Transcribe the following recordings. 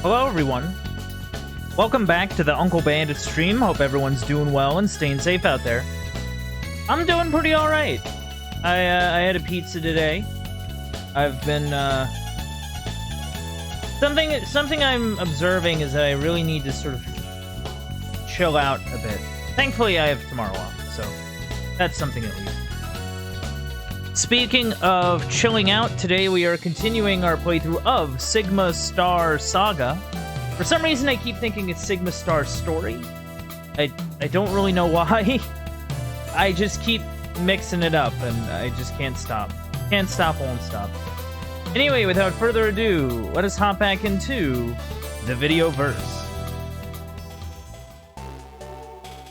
Hello everyone. Welcome back to the Uncle Bandit stream. Hope everyone's doing well and staying safe out there. I'm doing pretty alright. I had a pizza today. I've been something I'm observing is that I really need to sort of chill out a bit. Thankfully I have tomorrow off, so that's something at least. Speaking of chilling out, today we are continuing our playthrough of Sigma Star Saga. For some reason, I keep thinking it's Sigma Star Story. I don't really know why. I just keep mixing it up, and I just can't stop. Can't stop, won't stop. Anyway, without further ado, let us hop back into the video verse.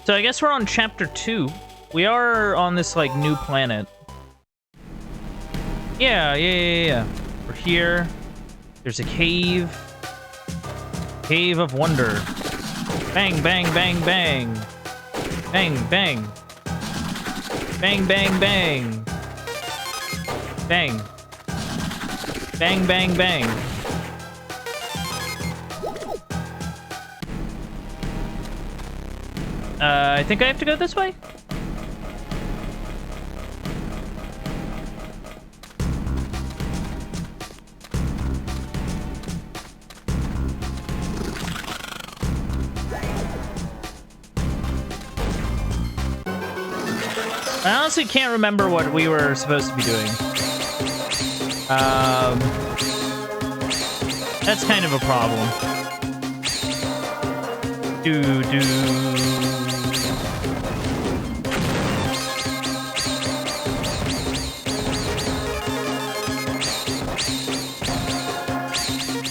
So I guess we're on chapter 2. We are on this, like, new planet. Yeah. We're here. There's a cave. Cave of Wonder. Bang, bang, bang, bang. Bang, bang. Bang, bang, bang. Bang. Bang, bang, bang. I think I have to go this way? I honestly can't remember what we were supposed to be doing. That's kind of a problem.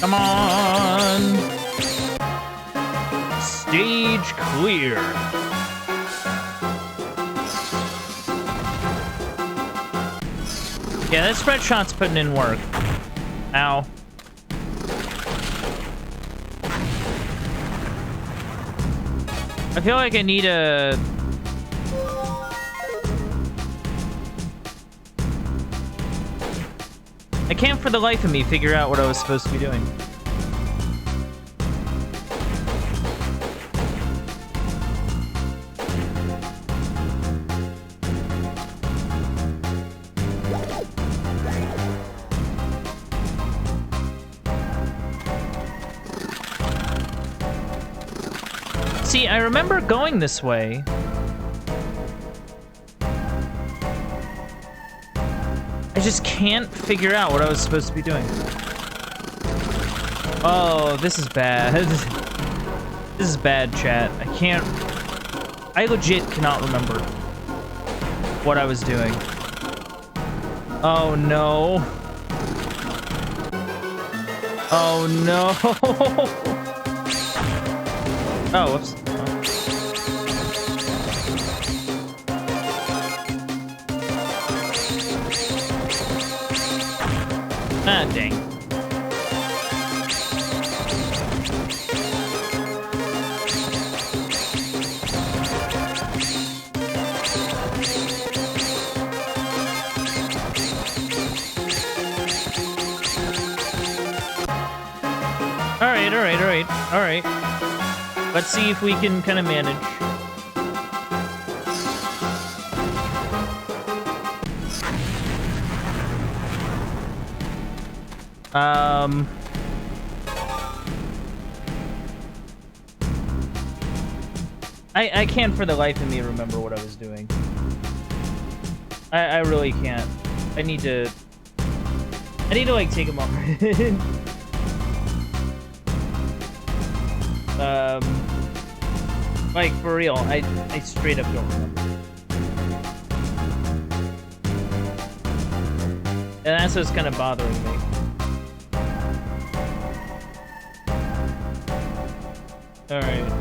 Come on! Stage clear. Yeah, that spread shot's putting in work. Ow. I feel like I need a... I can't for the life of me figure out what I was supposed to be doing. See, I remember going this way. I just can't figure out what I was supposed to be doing. Oh, this is bad. This is bad, chat. I legit cannot remember what I was doing. Oh, no. Oh, no. Oh, whoops. Ah, dang. Alright. Let's see if we can kind of manage. I can't for the life of me remember what I was doing. I really can't. I need to like take a moment. Like for real, I straight up don't remember. And that's what's kind of bothering me. Alright.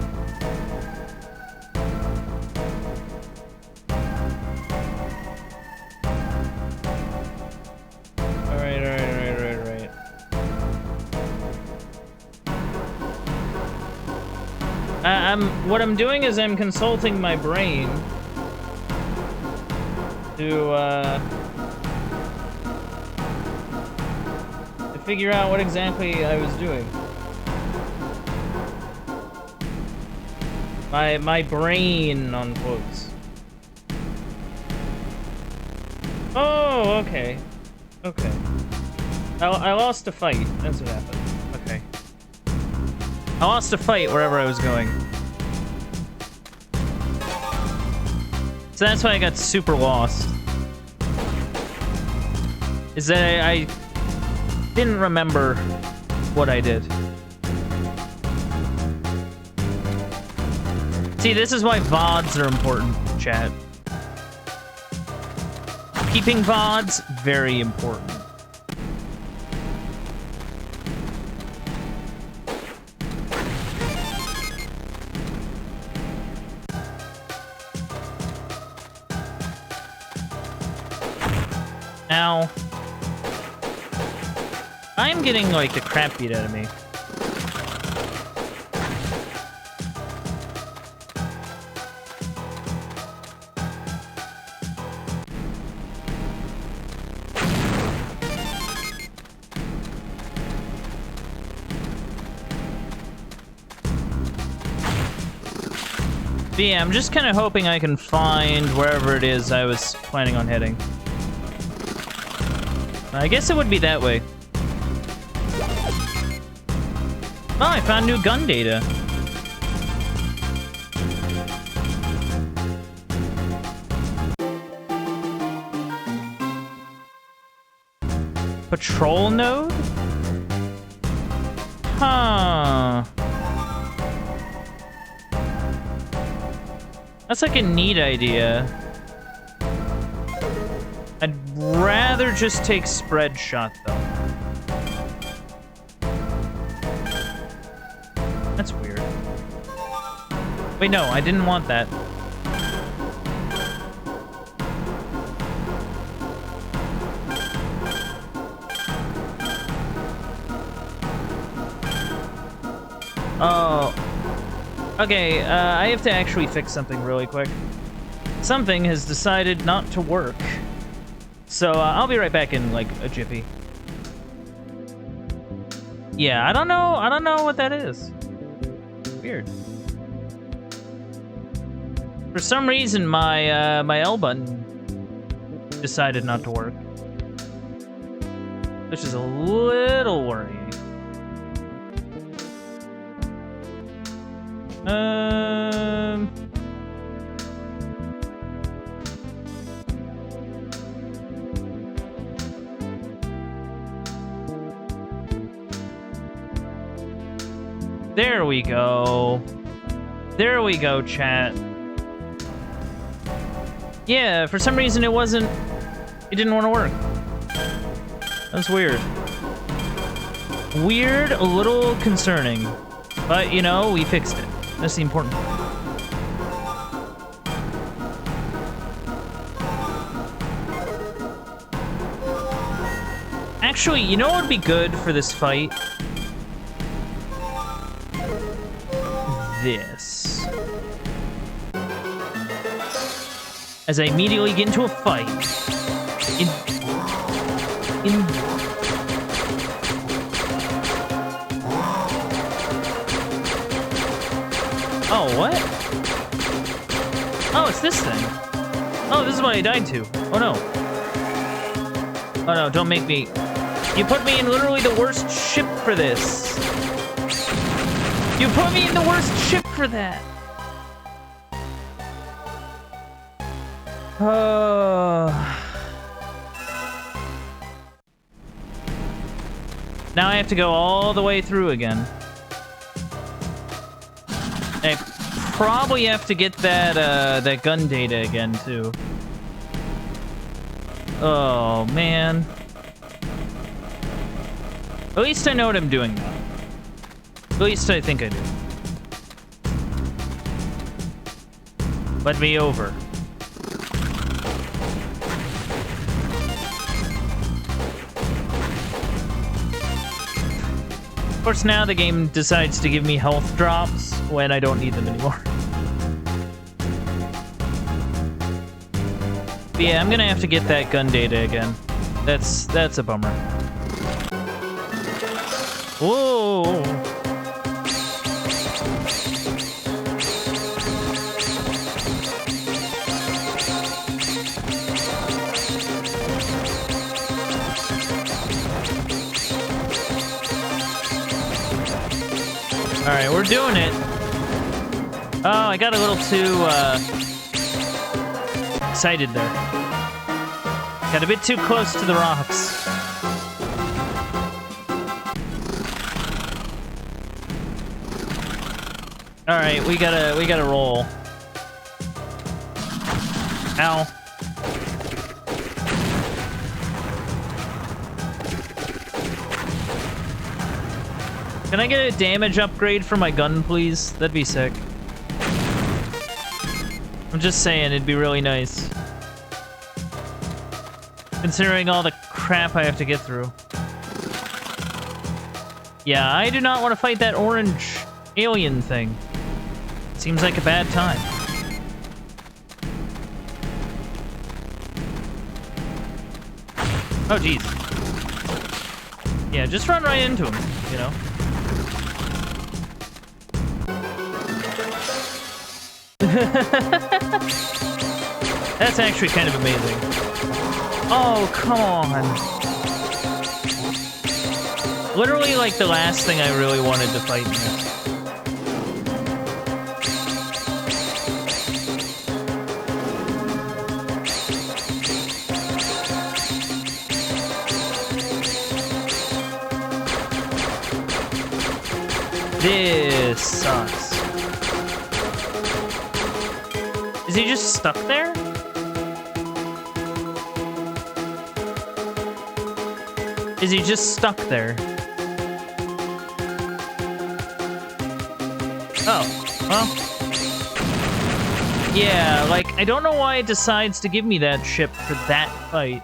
What I'm doing is I'm consulting my brain to figure out what exactly I was doing. My brain on quotes. Oh, okay. Okay. I lost a fight. That's what happened. Okay. I lost a fight wherever I was going. So that's why I got super lost. Is that I didn't remember what I did. See, this is why VODs are important, chat. Keeping VODs, very important. Now, I'm getting, like, the crap beat out of me. But yeah, I'm just kind of hoping I can find wherever it is I was planning on heading. I guess it would be that way. Oh, I found new gun data. Patrol node? Huh. That's like a neat idea. I'd rather just take spread shot, though. That's weird. Wait, no, I didn't want that. Oh. Okay, I have to actually fix something really quick. Something has decided not to work. So, I'll be right back in, like, a jiffy. Yeah, I don't know what that is. Weird. For some reason, my, my L button decided not to work. Which is a little worrying. There we go. There we go, chat. Yeah, for some reason it didn't want to work. That's weird. Weird, a little concerning. But, you know, we fixed it. That's the important part. Actually, you know what would be good for this fight? This. As I immediately get into a fight. Oh, what? Oh, it's this thing. Oh, this is what I died to. Oh, no. Oh, no, don't make me... You put me in literally the worst ship for this. You put me in the worst ship for that. Now I have to go all the way through again. I probably have to get that that gun data again too. Oh man. At least I know what I'm doing now. At least I think I do. Let me over. Of course, now the game decides to give me health drops when I don't need them anymore. But yeah, I'm gonna have to get that gun data again. That's a bummer. Whoa! Alright, we're doing it. Oh, I got a little too, excited there. Got a bit too close to the rocks. Alright, we gotta roll. Ow. Can I get a damage upgrade for my gun, please? That'd be sick. I'm just saying, it'd be really nice. Considering all the crap I have to get through. Yeah, I do not want to fight that orange alien thing. Seems like a bad time. Oh, jeez. Yeah, just run right into him, you know? That's actually kind of amazing. Oh, come on. Literally, like, the last thing I really wanted to fight in this. This sucks. Is he just stuck there? Is he just stuck there? Oh, well. Yeah, like, I don't know why it decides to give me that ship for that fight.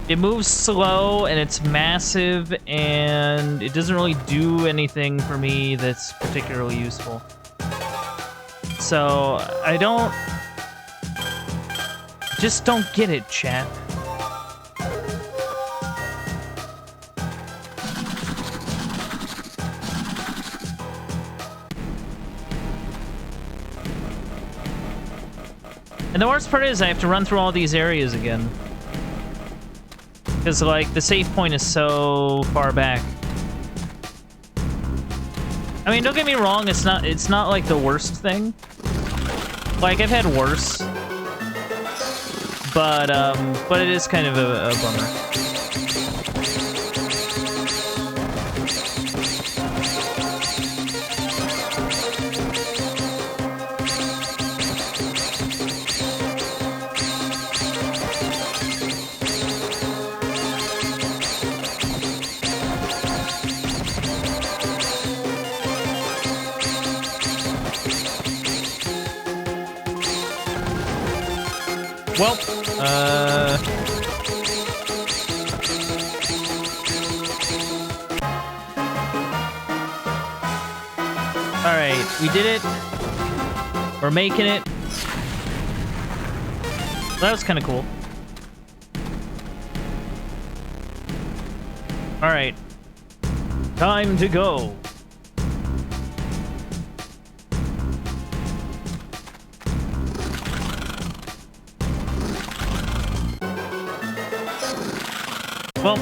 It moves slow, and it's massive, and it doesn't really do anything for me that's particularly useful. So, just don't get it, chat. And the worst part is I have to run through all these areas again. Because, like, the save point is so far back. I mean, don't get me wrong, it's not like the worst thing. Like, I've had worse. But it is kind of a bummer. Well, alright, we did it. We're making it. That was kind of cool. Alright. Time to go. Well,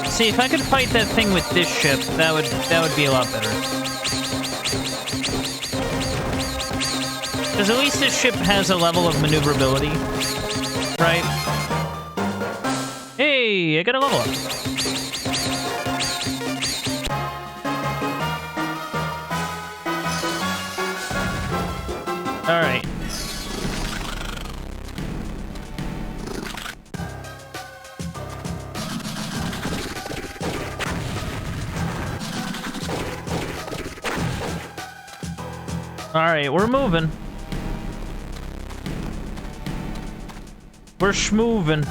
see, if I could fight that thing with this ship, that would be a lot better. Because at least this ship has a level of maneuverability, right? Hey, I got a level up. All right. All right, we're moving. We're schmoovin'.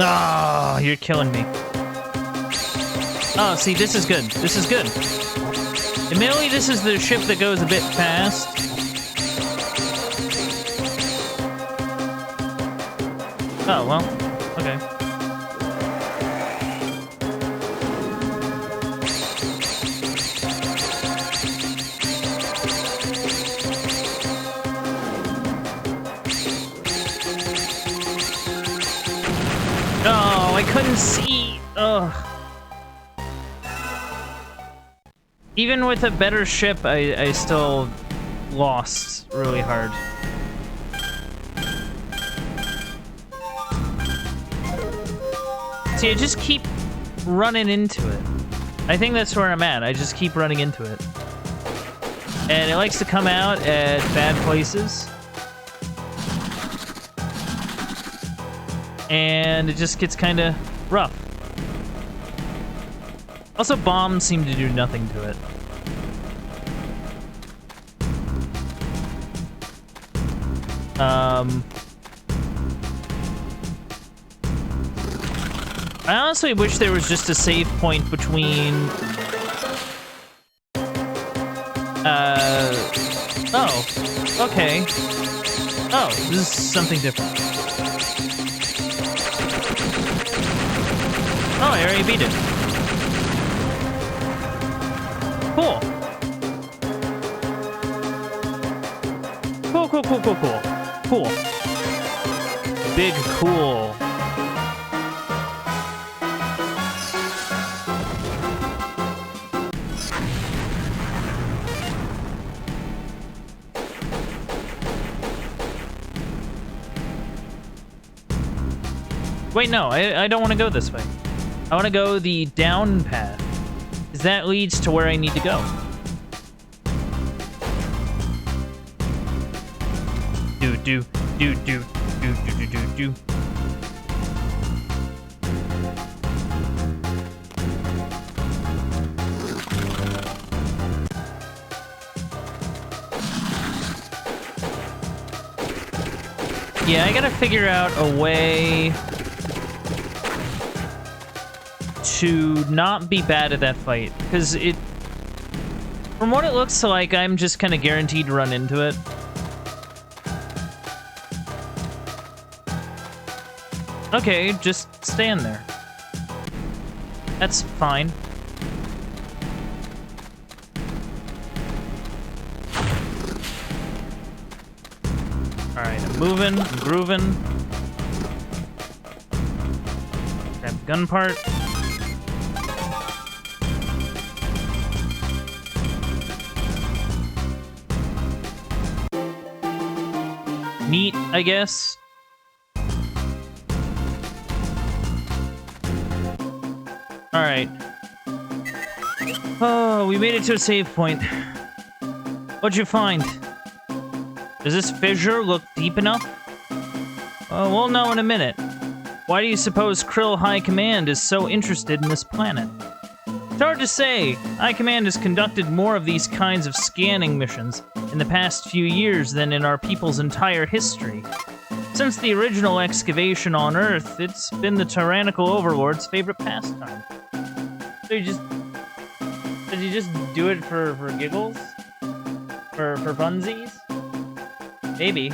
Oh, you're killing me. Oh, see, this is good. This is good. Admittedly, this is the ship that goes a bit fast. Oh, well, okay. Oh, I couldn't see. Ugh. Even with a better ship, I still lost really hard. See, I just keep running into it. I think that's where I'm at. I just keep running into it. And it likes to come out at bad places. And it just gets kind of rough. Also, bombs seem to do nothing to it. I honestly wish there was just a save point between... Oh. Okay. Oh, this is something different. Oh, I already beat it. Cool. Cool, cool, cool, cool, cool. Cool. Big cool. Wait, no, I don't want to go this way. I want to go the down path, because that leads to where I need to go. Do. Yeah, I gotta figure out a way to not be bad at that fight, because it... From what it looks like, I'm just kind of guaranteed to run into it. Okay, just stand there. That's fine. Alright, I'm moving, I'm grooving. Grab the gun part. Neat, I guess. Alright. Oh, we made it to a save point. What'd you find? Does this fissure look deep enough? We'll know in a minute. Why do you suppose Krill High Command is so interested in this planet? It's hard to say. High Command has conducted more of these kinds of scanning missions in the past few years than in our people's entire history. Since the original excavation on Earth, it's been the tyrannical overlord's favorite pastime. So did you just do it for giggles? For funsies? Maybe.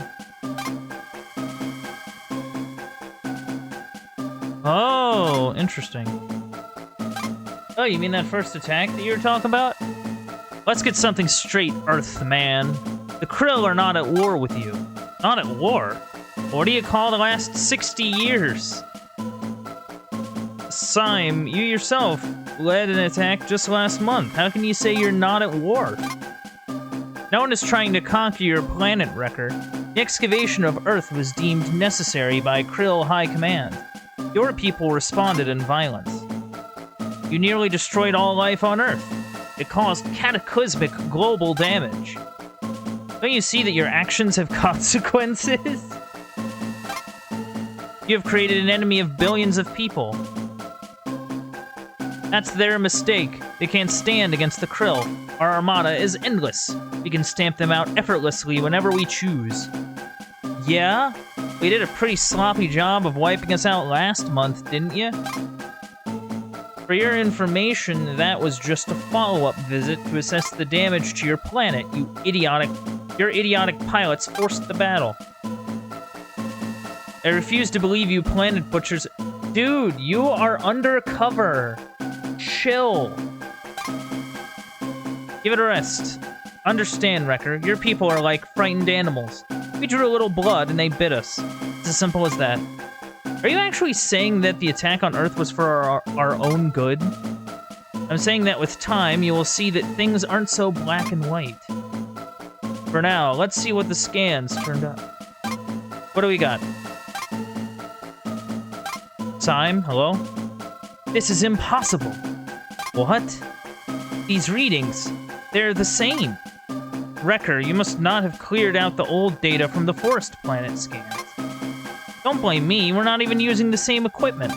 Oh, interesting. Oh, you mean that first attack that you were talking about? Let's get something straight, Earthman. The Krill are not at war with you. Not at war? What do you call the last 60 years? Syme, you yourself led an attack just last month. How can you say you're not at war? No one is trying to conquer your planet, Wrecker. The excavation of Earth was deemed necessary by Krill High Command. Your people responded in violence. You nearly destroyed all life on Earth. It caused cataclysmic global damage. Don't you see that your actions have consequences? You have created an enemy of billions of people. That's their mistake. They can't stand against the Krill. Our armada is endless. We can stamp them out effortlessly whenever we choose. Yeah? We did a pretty sloppy job of wiping us out last month, didn't you? For your information, that was just a follow-up visit to assess the damage to your planet. Your idiotic pilots forced the battle. I refuse to believe you planet butchers. Dude, you are undercover. Chill. Give it a rest. Understand, Wrecker. Your people are like frightened animals. We drew a little blood and they bit us. It's as simple as that. Are you actually saying that the attack on Earth was for our own good? I'm saying that with time, you will see that things aren't so black and white. For now, let's see what the scans turned up. What do we got? Syme, hello? This is impossible. What? These readings, they're the same. Wrecker, you must not have cleared out the old data from the forest planet scans. Don't blame me, we're not even using the same equipment.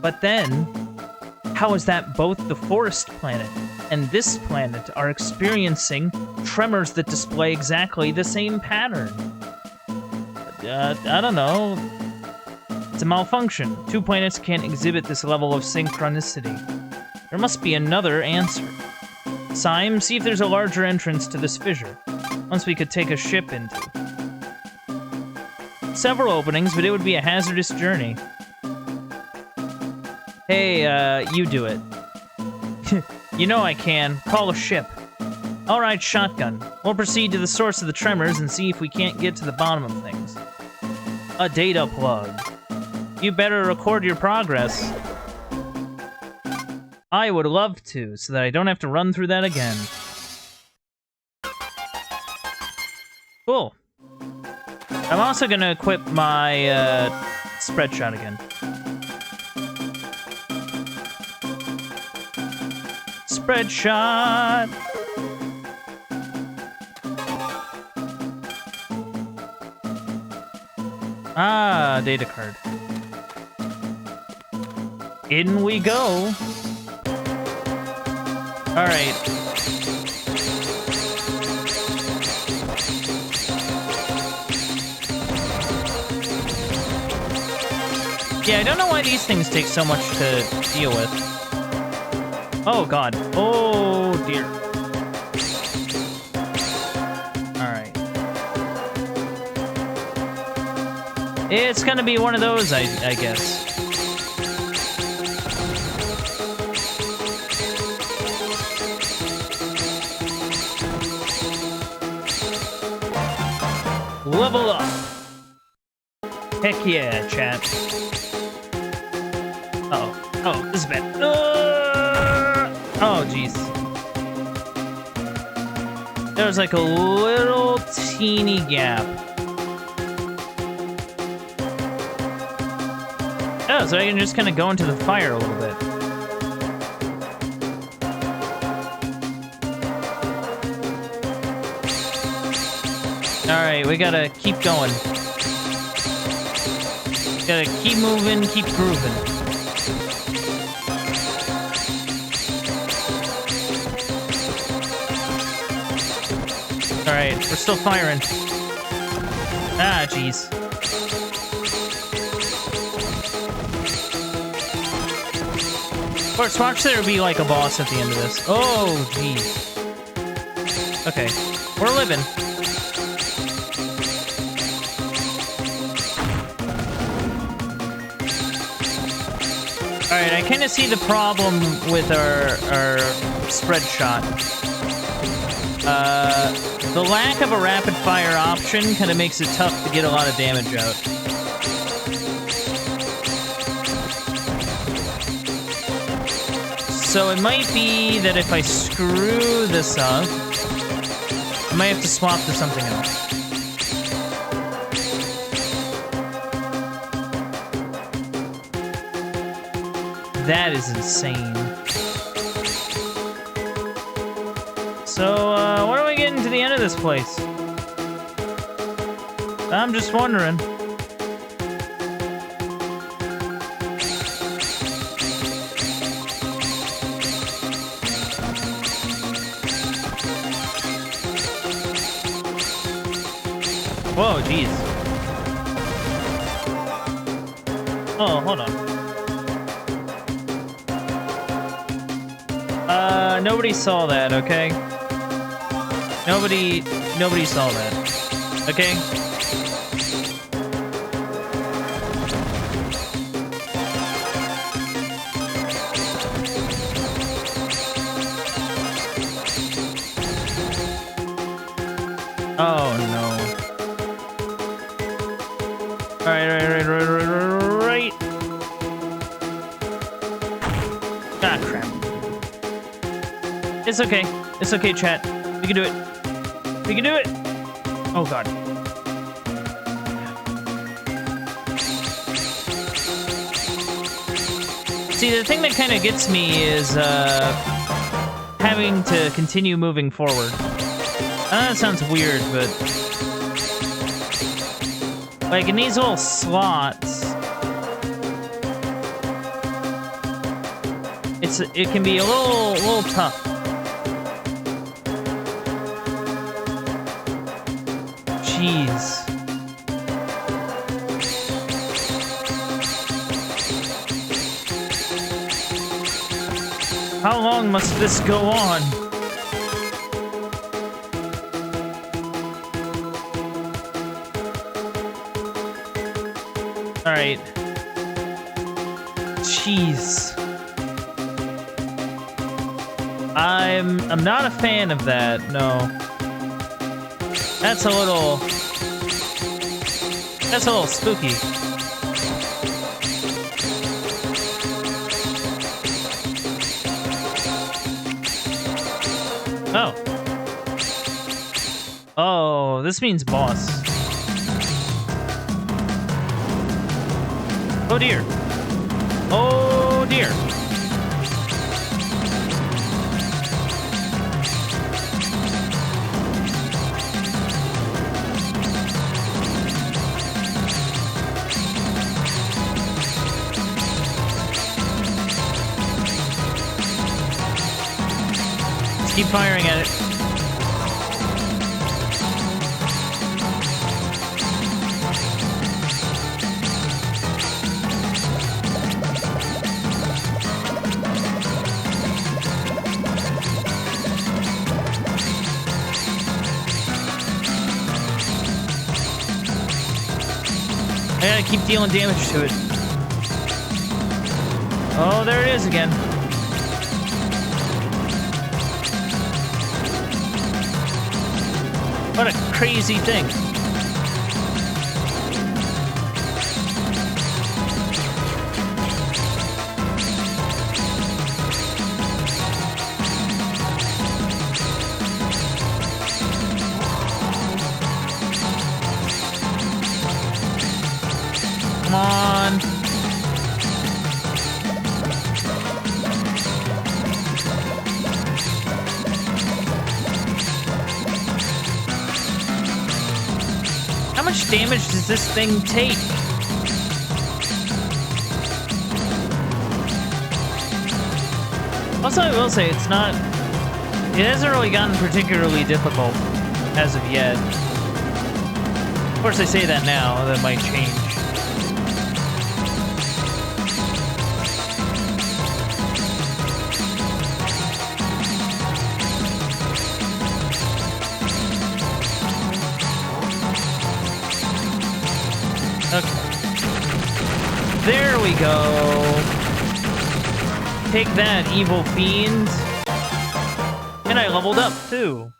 But then, how is that both the forest planet and this planet are experiencing tremors that display exactly the same pattern? I don't know. It's a malfunction. Two planets can't exhibit this level of synchronicity. There must be another answer. Syme, see if there's a larger entrance to this fissure. Once we could take a ship into. Several openings, but it would be a hazardous journey. Hey, you do it. You know I can. Call a ship. Alright, shotgun. We'll proceed to the source of the tremors and see if we can't get to the bottom of things. A data plug. You better record your progress. I would love to, so that I don't have to run through that again. Cool. I'm also gonna equip my, spread shot again. Spread shot! Ah, data card. In we go! Alright. Yeah, I don't know why these things take so much to deal with. Oh god. Oh dear. Alright. It's gonna be one of those, I guess. Level up! Heck yeah, chat. Uh-oh. Oh, this is bad. Oh, jeez. There's like a little teeny gap. Oh, so I can just kind of go into the fire a little bit. Alright, we gotta keep going. Gotta keep moving, keep grooving. Alright, we're still firing. Ah, jeez. Of course, watch there be like a boss at the end of this. Oh, jeez. Okay, we're living. Alright, I kind of see the problem with our spread shot. The lack of a rapid fire option kind of makes it tough to get a lot of damage out. So it might be that if I screw this up, I might have to swap to something else. That is insane. So, when are we getting to the end of this place? I'm just wondering. Whoa, jeez. Oh, hold on. Nobody saw that, okay? Nobody saw that, okay? Oh, no. Right. Ah, crap. It's okay. It's okay, chat. We can do it. We can do it! Oh, God. See, the thing that kind of gets me is, having to continue moving forward. That sounds weird, but... like, in these little slots... it can be a little tough. Jeez. How long must this go on? Alright. Jeez. I'm not a fan of that, no. That's a little spooky. Oh. Oh, this means boss. Oh dear. Oh dear. Keep firing at it. I gotta keep dealing damage to it. Oh, there it is again. What a crazy thing. Come on. How much damage does this thing take? Also, I will say, it hasn't really gotten particularly difficult as of yet. Of course, I say that now, that might change. Okay. There we go. Take that, evil fiend. And I leveled up, too.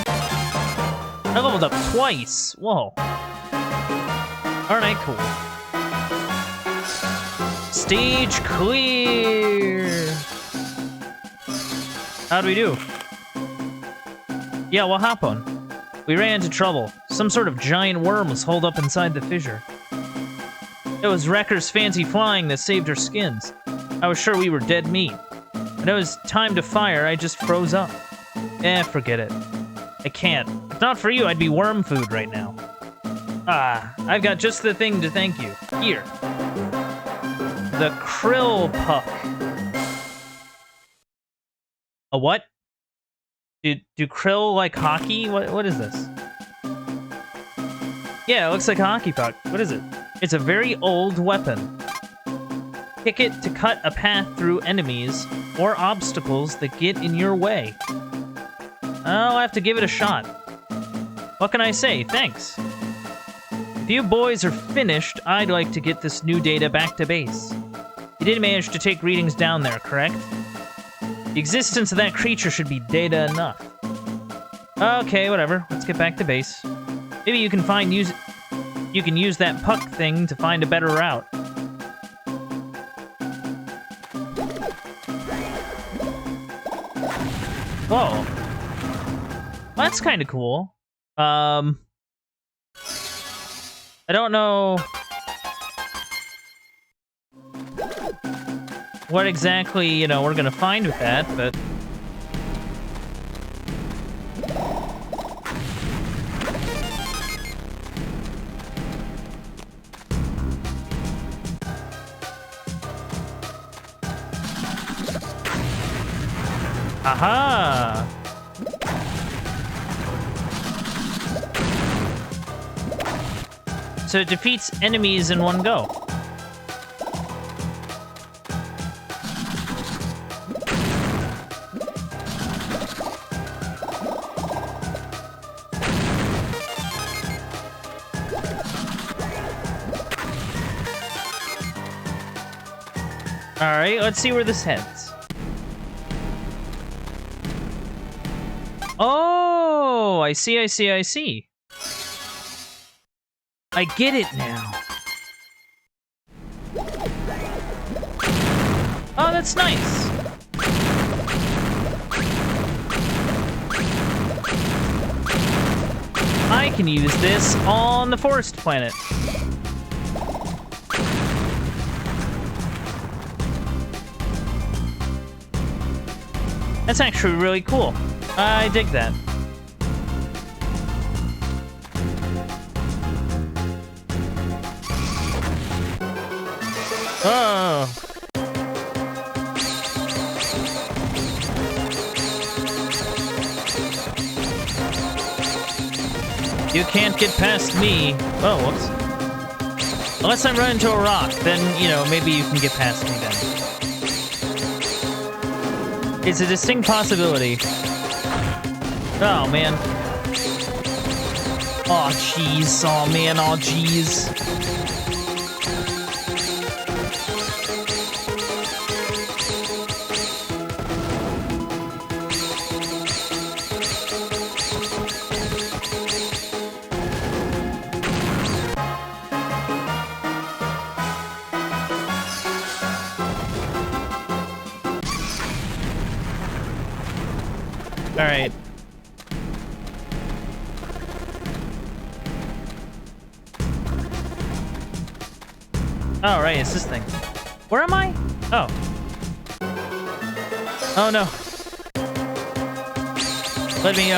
I leveled up twice. Whoa. Alright, cool. Stage clear. How'd we do? Yeah, what happened? We ran into trouble. Some sort of giant worm was holed up inside the fissure. It was Wrecker's fancy flying that saved our skins. I was sure we were dead meat. When it was time to fire, I just froze up. Forget it. I can't. If not for you, I'd be worm food right now. Ah, I've got just the thing to thank you. Here. The krill puck. A what? Do krill like hockey? What is this? Yeah, it looks like a hockey puck. What is it? It's a very old weapon. Kick it to cut a path through enemies or obstacles that get in your way. I'll have to give it a shot. What can I say? Thanks. If you boys are finished, I'd like to get this new data back to base. You did manage to take readings down there, correct? The existence of that creature should be data enough. Okay, whatever. Let's get back to base. Maybe you can use that puck thing to find a better route. Whoa. That's kind of cool. I don't know what exactly, you know, we're gonna find with that, but... Aha! So it defeats enemies in one go. Alright, let's see where this heads. Oh, I see. I get it now. Oh, that's nice. I can use this on the forest planet. That's actually really cool. I dig that. Oh. You can't get past me. Oh, whoops. Unless I run into a rock, then, you know, maybe you can get past me then. It's a distinct possibility. Oh, man. Oh, jeez. Oh, man. Oh, jeez. All right. Oh, right, it's this thing. Where am I? Oh. Oh, no. Let me,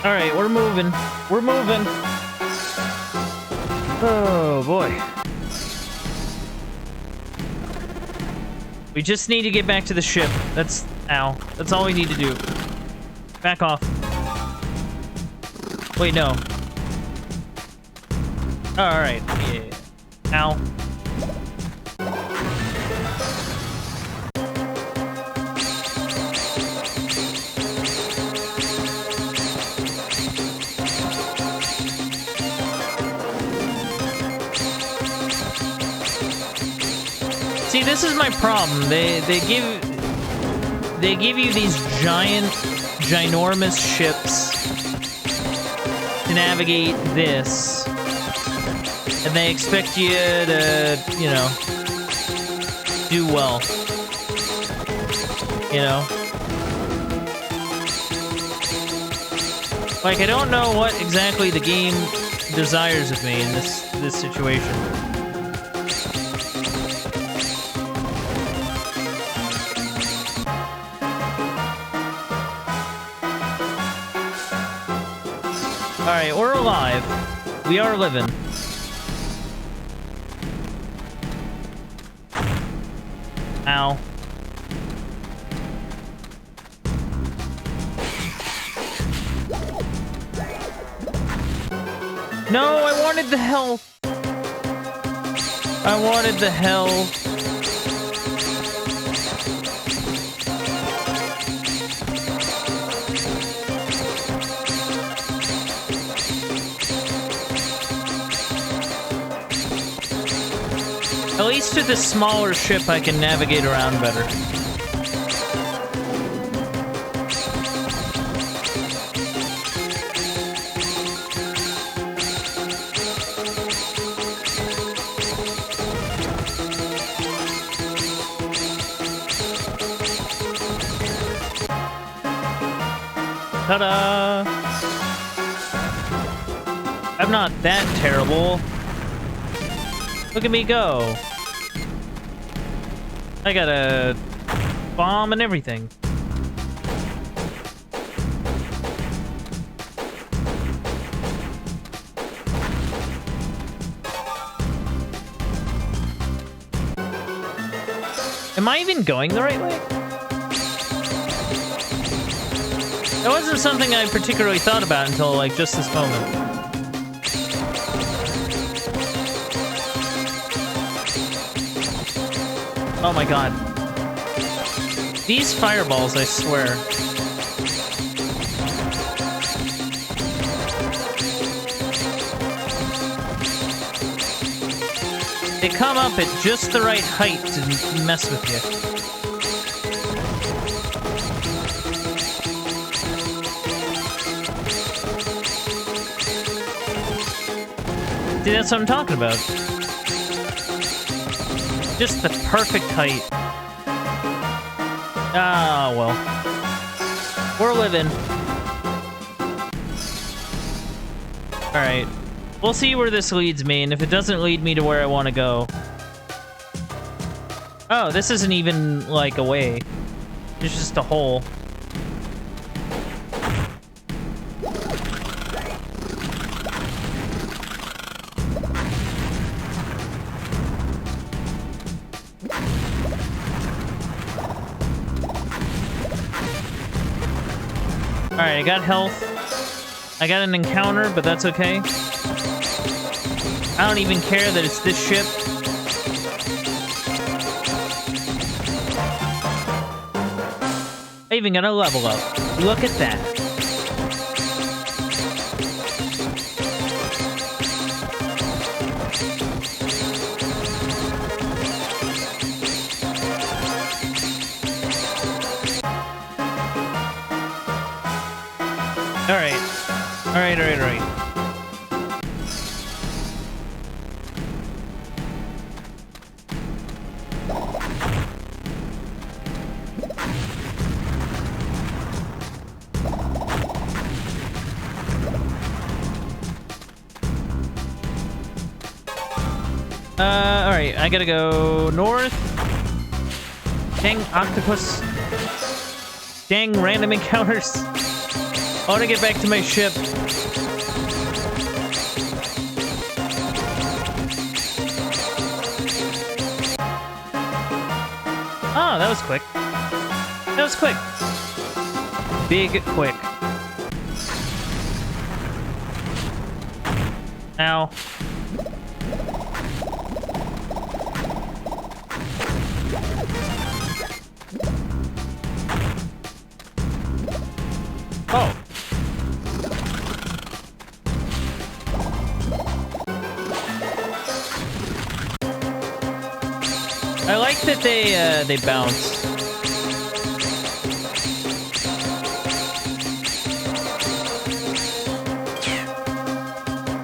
Alright, we're moving. We're moving. Oh, boy. We just need to get back to the ship. That's... Ow. That's all we need to do. Back off. Wait, no. Alright. Yeah. Ow. See, this is my problem. They give you these ginormous ships to navigate this, and they expect you to, you know, do well. You know? Like, I don't know what exactly the game desires of me in this situation. Alright, we're alive. We are living. Ow. No, I wanted the health. I wanted the health. At least with this smaller ship, I can navigate around better. Ta-da! I'm not that terrible. Look at me go. I got a bomb and everything. Am I even going the right way? That wasn't something I particularly thought about until, like, just this moment. Oh my god. These fireballs, I swear. They come up at just the right height to mess with you. See, that's what I'm talking about. Just the perfect height. Ah, well. We're living. Alright. We'll see where this leads me, and if it doesn't lead me to where I want to go... Oh, this isn't even, like, a way. It's just a hole. Alright, I got health. I got an encounter, but that's okay. I don't even care that it's this ship. I even got a level up. Look at that. Alright. Alright, I gotta go north. Dang octopus. Dang random encounters. I want to get back to my ship. Oh, that was quick. That was quick. Big quick. Ow. Oh. I like that they bounce.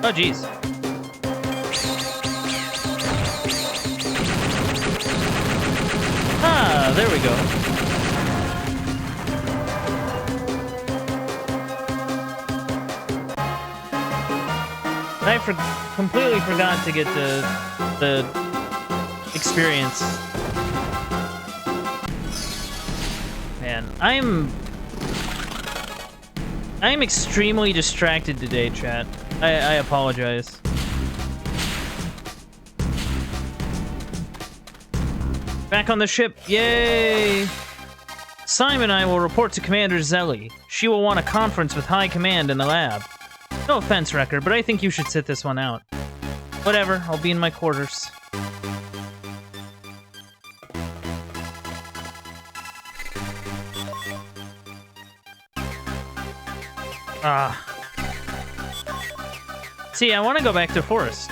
Oh, jeez. Ah, there we go. I completely forgot to get the experience. I'm extremely distracted today, chat. I apologize. Back on the ship, yay! Simon and I will report to Commander Zelly. She will want a conference with High Command in the lab. No offense, Wrecker, but I think you should sit this one out. Whatever, I'll be in my quarters. See, I want to go back to Forest.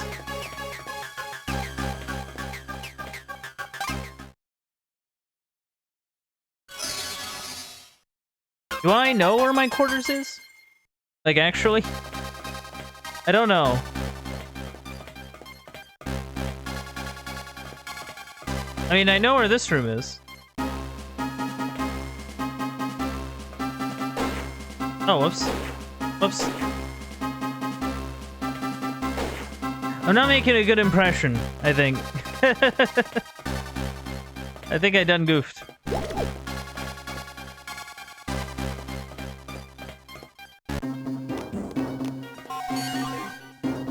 Do I know where my quarters is? Like, actually? I don't know. I mean, I know where this room is. Oh, whoops. Whoops. I'm not making a good impression, I think. I think I done goofed.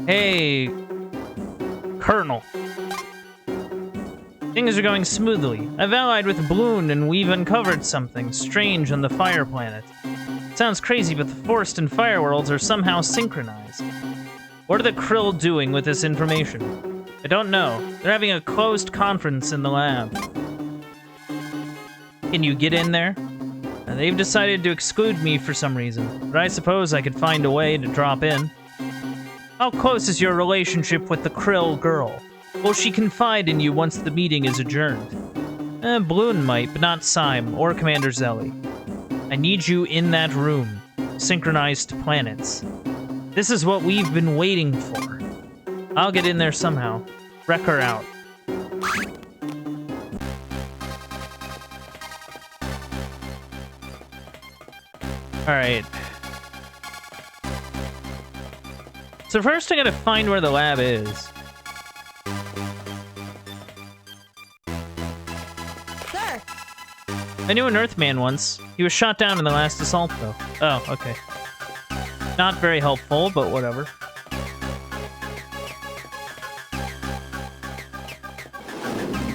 Hey, Colonel. Things are going smoothly. I've allied with Bloon and we've uncovered something strange on the Fire Planet. Sounds crazy, but the Forest and Fire worlds are somehow synchronized. What are the Krill doing with this information? I don't know. They're having a closed conference in the lab. Can you get in there? They've decided to exclude me for some reason, but I suppose I could find a way to drop in. How close is your relationship with the Krill girl? Will she confide in you once the meeting is adjourned? Bloon might, but not Syme or Commander Zelly. I need you in that room. Synchronized planets. This is what we've been waiting for. I'll get in there somehow. Wreck her out. Alright. So first I gotta find where the lab is. Sir! I knew an Earthman once. He was shot down in the last assault, though. Oh, okay. Not very helpful, but whatever.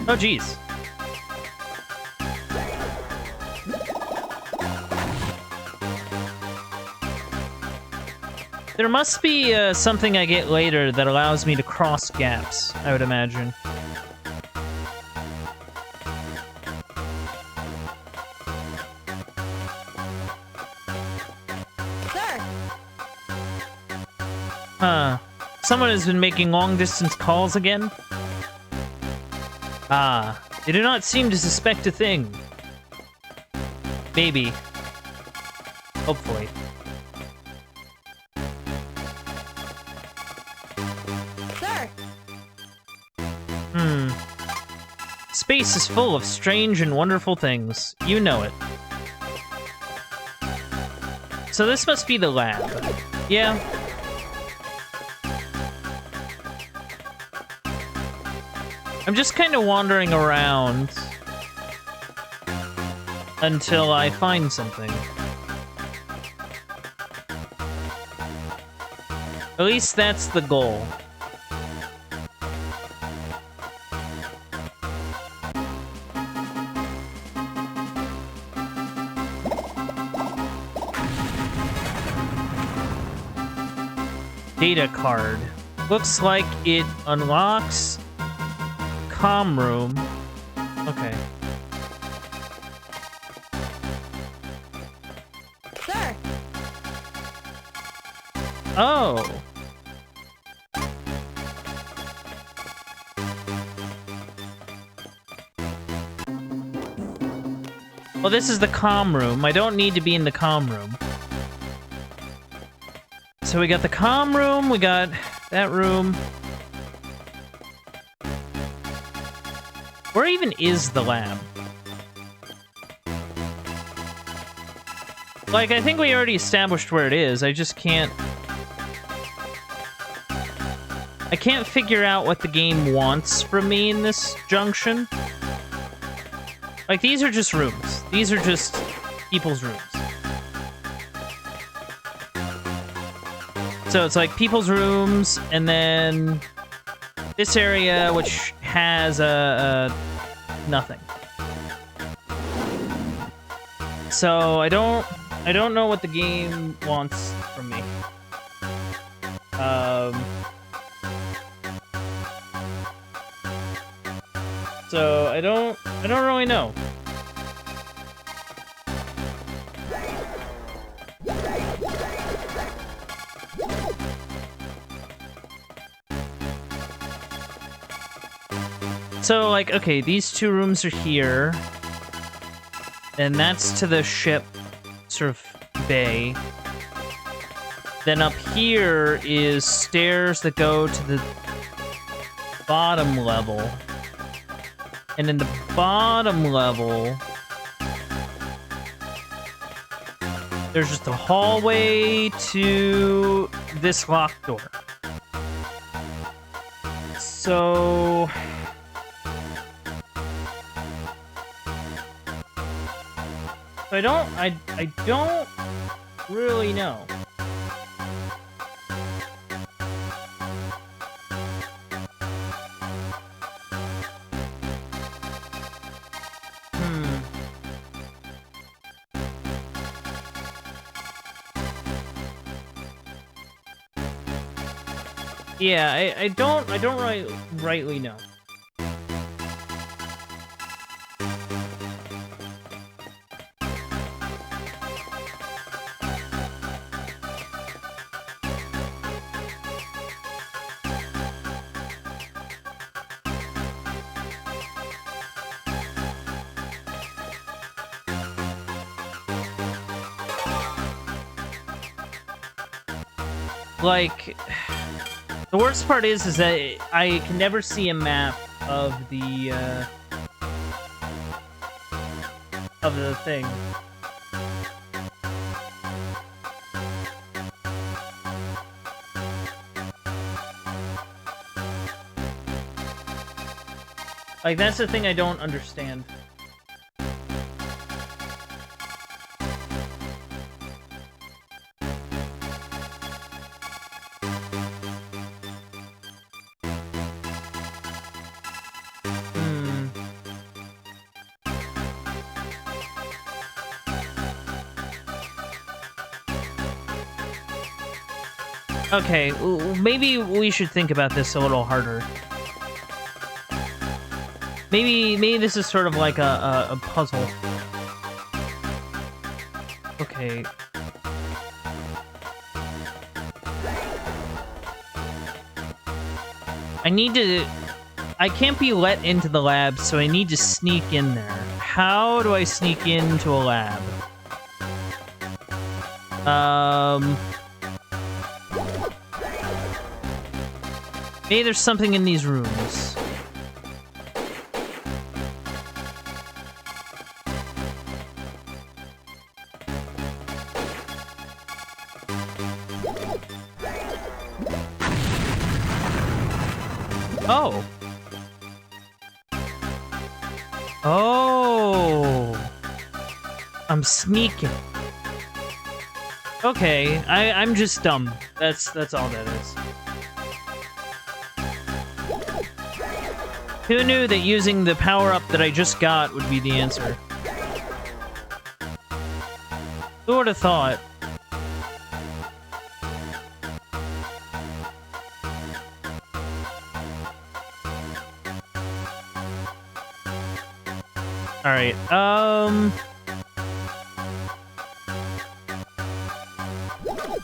Oh, jeez. There must be something I get later that allows me to cross gaps, I would imagine. Sir! Huh. Someone has been making long-distance calls again? Ah, they do not seem to suspect a thing. Maybe. Hopefully. Sir! Space is full of strange and wonderful things. You know it. So this must be the lab. Yeah. I'm just kind of wandering around until I find something. At least that's the goal. Data card. Looks like it unlocks comm room. Okay. Sir! Oh. Well, this is the comm room. I don't need to be in the comm room. So we got the comm room, we got that room. Where even is the lab? Like, I think we already established where it is, I just can't... I can't figure out what the game wants from me in this junction. Like, these are just rooms. These are just people's rooms. So it's like people's rooms, and then this area, which has nothing. So I don't know what the game wants from me. So I don't really know. So, like, okay, these two rooms are here. And that's to the ship, sort of, bay. Then up here is stairs that go to the bottom level. And in the bottom level, there's just a hallway to this locked door. So... I don't really know. Yeah, I don't rightly know. Like, the worst part is that I can never see a map of the thing. Like, that's the thing I don't understand. Okay, maybe we should think about this a little harder. Maybe this is sort of like a puzzle. Okay. I can't be let into the lab, so I need to sneak in there. How do I sneak into a lab? Maybe there's something in these rooms. Oh. Oh. I'm sneaking. Okay, I'm just dumb. That's all that is. Who knew that using the power-up that I just got would be the answer? Who would have thought? Alright, well,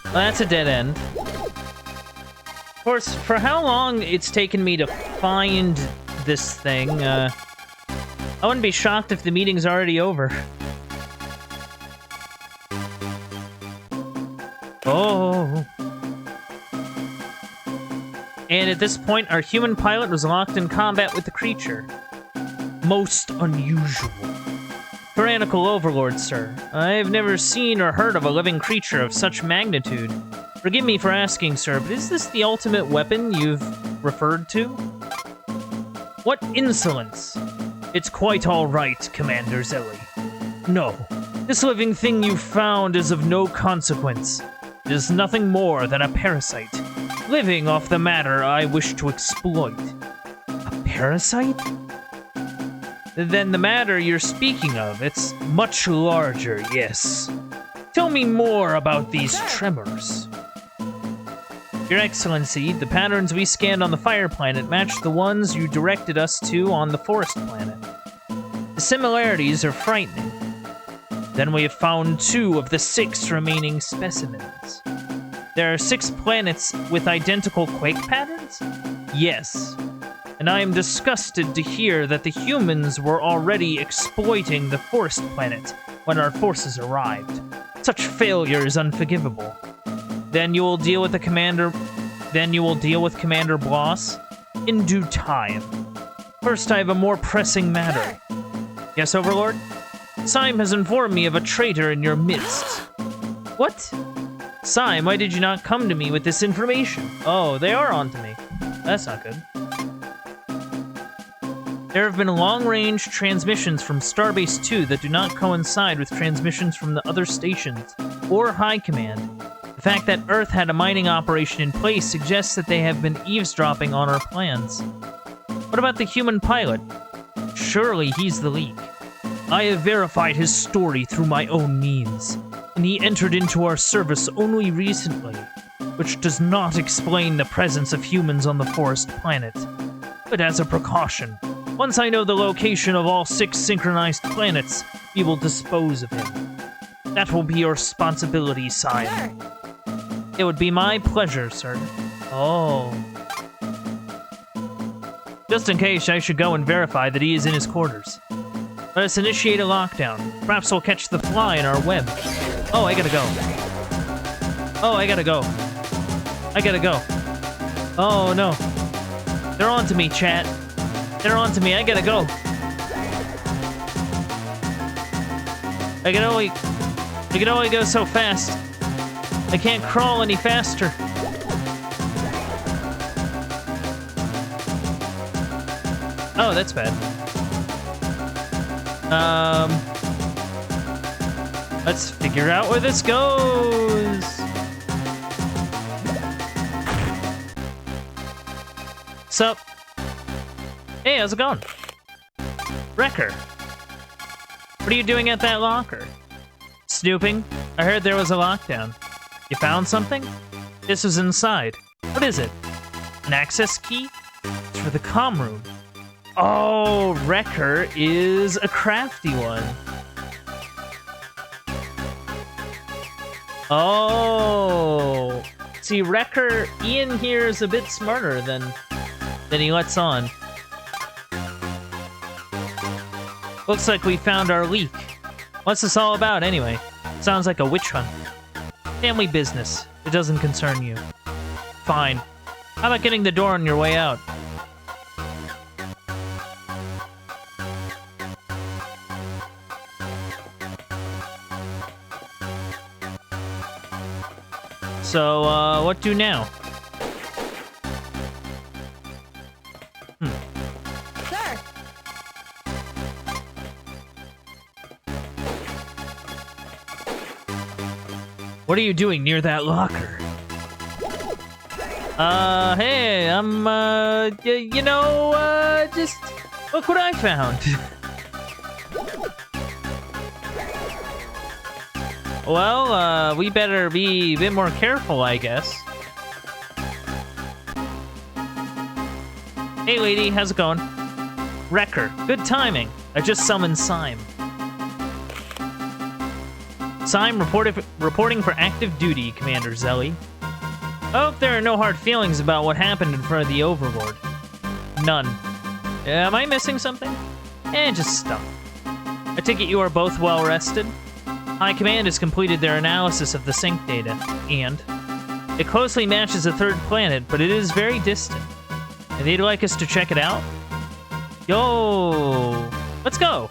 that's a dead end. Of course, for how long it's taken me to find this thing, I wouldn't be shocked if the meeting's already over. Oh. And at this point, our human pilot was locked in combat with the creature. Most unusual. Tyrannical overlord, sir. I've never seen or heard of a living creature of such magnitude. Forgive me for asking, sir, but is this the ultimate weapon you've referred to? What insolence! It's quite all right, Commander Zelly. No, this living thing you found is of no consequence. is nothing more than a parasite, living off the matter I wish to exploit. A parasite? Then the matter you're speaking of, it's much larger, yes. Tell me more about these tremors. Your Excellency, the patterns we scanned on the Fire Planet match the ones you directed us to on the Forest Planet. The similarities are frightening. Then we have found 2 of the 6 remaining specimens. There are 6 planets with identical quake patterns? Yes. And I am disgusted to hear that the humans were already exploiting the Forest Planet when our forces arrived. Such failure is unforgivable. Then you will deal with Commander Bloss in due time. First, I have a more pressing matter. Yes, Overlord? Syme has informed me of a traitor in your midst. What? Syme, why did you not come to me with this information? Oh, they are on to me. That's not good. There have been long-range transmissions from Starbase 2 that do not coincide with transmissions from the other stations or High Command. The fact that Earth had a mining operation in place suggests that they have been eavesdropping on our plans. What about the human pilot? Surely he's the leak. I have verified his story through my own means, and he entered into our service only recently, which does not explain the presence of humans on the Forest Planet. But as a precaution, once I know the location of all 6 synchronized planets, we will dispose of him. That will be your responsibility, Syme. It would be my pleasure, sir. Oh. Just in case, I should go and verify that he is in his quarters. Let us initiate a lockdown. Perhaps we'll catch the fly in our web. Oh, I gotta go. Oh, I gotta go. I gotta go. Oh, no. They're on to me, chat. They're on to me. I gotta go. I can only go so fast. I can't crawl any faster. Oh, that's bad. Let's figure out where this goes. Sup? Hey, how's it going? Wrecker. What are you doing at that locker? Snooping? I heard there was a lockdown. You found something? This was inside. What is it? An access key? It's for the comm room. Oh, Wrecker is a crafty one. Oh. See, Wrecker, Ian here is a bit smarter than he lets on. Looks like we found our leak. What's this all about, anyway? Sounds like a witch hunt. Family business. It doesn't concern you. Fine. How about getting the door on your way out? So, what do now? Sir! What are you doing near that locker? Hey, I'm, just look what I found. Well, we better be a bit more careful, I guess. Hey, lady, how's it going? Wrecker, good timing. I just summoned Syme. Syme reporting for active duty, Commander Zelly. I hope there are no hard feelings about what happened in front of the Overlord. None. Am I missing something? Just stuff. I take it you are both well rested? High Command has completed their analysis of the sync data, and it closely matches a third planet, but it is very distant. And they'd like us to check it out? Yo! Let's go!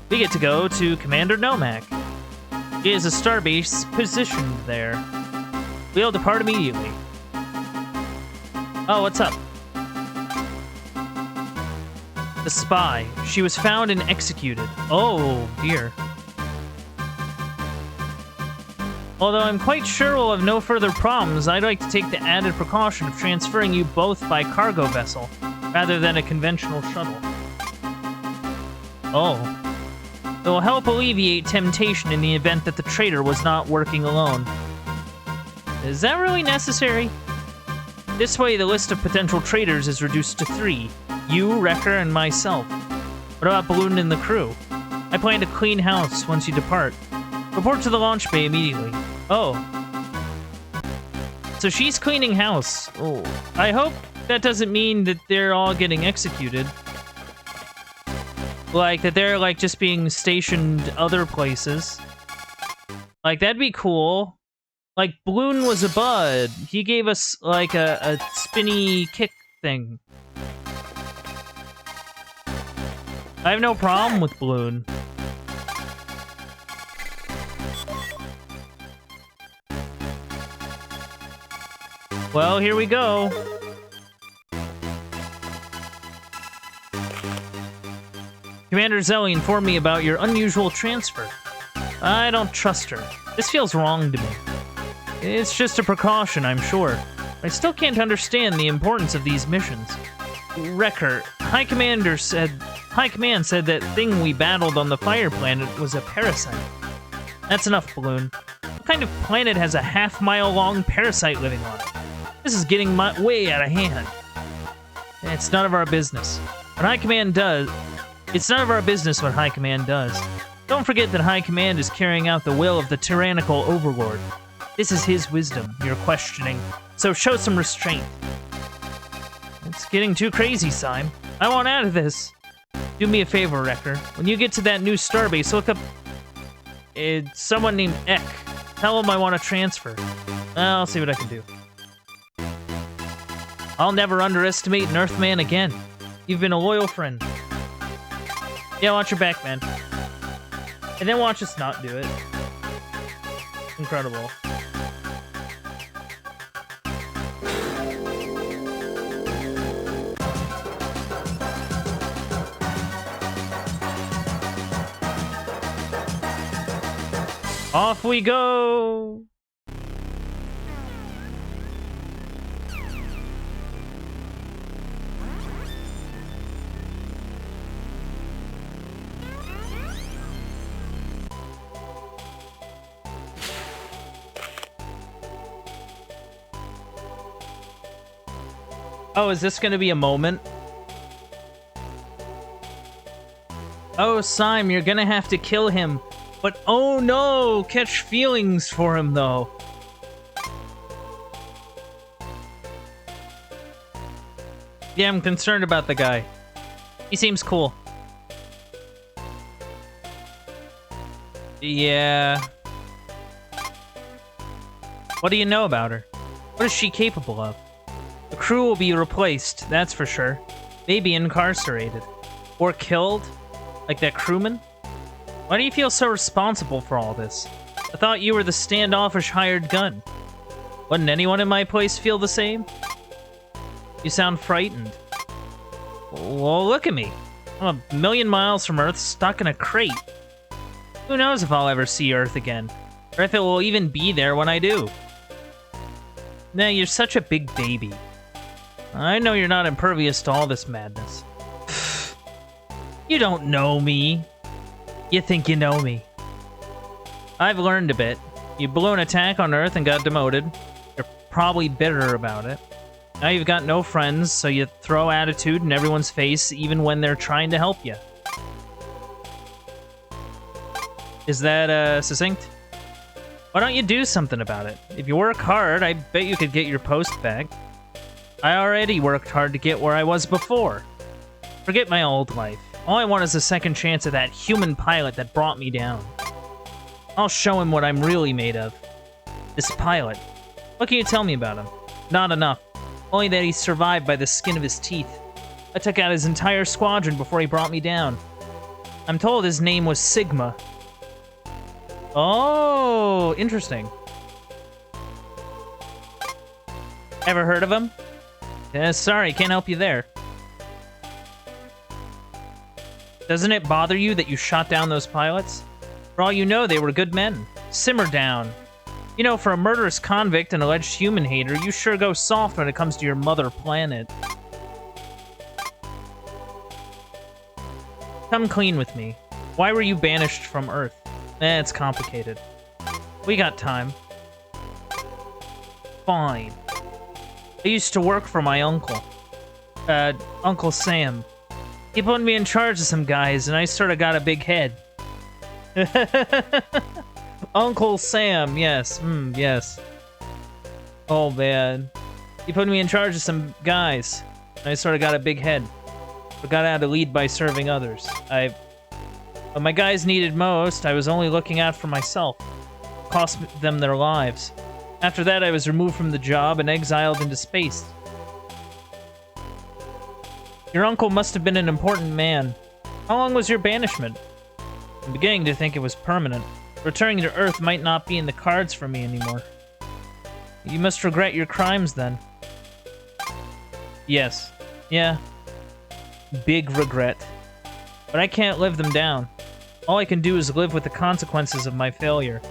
We get to go to Commander Nomak. He has a starbase positioned there. We'll depart immediately. Oh, what's up? The spy. She was found and executed. Oh, dear. Although I'm quite sure we'll have no further problems, I'd like to take the added precaution of transferring you both by cargo vessel, rather than a conventional shuttle. Oh. It will help alleviate temptation in the event that the traitor was not working alone. Is that really necessary? This way, the list of potential traitors is reduced to 3. You, Wrecker, and myself. What about Balloon and the crew? I plan to clean house once you depart. Report to the launch bay immediately. Oh. So she's cleaning house. Oh. I hope that doesn't mean that they're all getting executed. Like, that they're, like, just being stationed other places. Like, that'd be cool. Like, Balloon was a bud. He gave us, like, a spinny kick thing. I have no problem with Balloon. Well, here we go. Commander Zelly informed me about your unusual transfer. I don't trust her. This feels wrong to me. It's just a precaution, I'm sure. I still can't understand the importance of these missions. Wrecker, High Command said that thing we battled on the Fire Planet was a parasite. That's enough, Balloon. What kind of planet has a half-mile-long parasite living on it? This is getting way out of hand. It's none of our business. What High Command does... It's none of our business what High Command does. Don't forget that High Command is carrying out the will of the tyrannical overlord. This is his wisdom you're questioning, so show some restraint. It's getting too crazy, Sime. I want out of this. Do me a favor, Wrecker. When you get to that new starbase, look up... someone named Eck. Tell him I want to transfer. I'll see what I can do. I'll never underestimate an Earthman again. You've been a loyal friend. Yeah, watch your back, man. And then watch us not do it. Incredible. Off we go! Oh, is this gonna be a moment? Oh, Sime, you're gonna have to kill him. But oh no! Catch feelings for him, though. Yeah, I'm concerned about the guy. He seems cool. Yeah. What do you know about her? What is she capable of? The crew will be replaced, that's for sure. Maybe incarcerated. Or killed? Like that crewman? Why do you feel so responsible for all this? I thought you were the standoffish hired gun. Wouldn't anyone in my place feel the same? You sound frightened. Well, look at me. I'm a million miles from Earth, stuck in a crate. Who knows if I'll ever see Earth again? Or if it will even be there when I do. Nah, you're such a big baby. I know you're not impervious to all this madness. You don't know me. You think you know me. I've learned a bit. You blew an attack on Earth and got demoted. You're probably bitter about it. Now you've got no friends, so you throw attitude in everyone's face even when they're trying to help you. Is that, succinct? Why don't you do something about it? If you work hard, I bet you could get your post back. I already worked hard to get where I was before. Forget my old life. All I want is a second chance at that human pilot that brought me down. I'll show him what I'm really made of. This pilot. What can you tell me about him? Not enough. Only that he survived by the skin of his teeth. I took out his entire squadron before he brought me down. I'm told his name was Sigma. Oh, interesting. Ever heard of him? Sorry, can't help you there. Doesn't it bother you that you shot down those pilots? For all you know, they were good men. Simmer down. You know, for a murderous convict and alleged human hater, you sure go soft when it comes to your mother planet. Come clean with me. Why were you banished from Earth? It's complicated. We got time. Fine. I used to work for my uncle. Uncle Sam. He put me in charge of some guys, and I sort of got a big head. Uncle Sam, yes. Yes. Oh, man. He put me in charge of some guys, and I sort of got a big head. Forgot how to lead by serving others. When my guys needed most, I was only looking out for myself. Cost them their lives. After that, I was removed from the job and exiled into space. Your uncle must have been an important man. How long was your banishment? I'm beginning to think it was permanent. Returning to Earth might not be in the cards for me anymore. You must regret your crimes, then. Yes. Yeah. Big regret. But I can't live them down. All I can do is live with the consequences of my failure.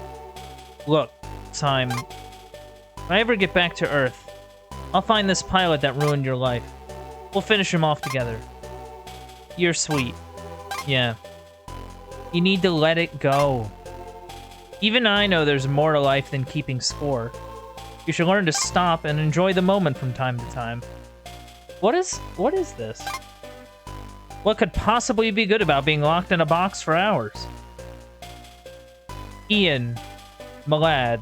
Look, Time. If I ever get back to Earth, I'll find this pilot that ruined your life. We'll finish him off together. You're sweet. Yeah. You need to let it go. Even I know there's more to life than keeping score. You should learn to stop and enjoy the moment from time to time. What is this? What could possibly be good about being locked in a box for hours? Ian. Malad.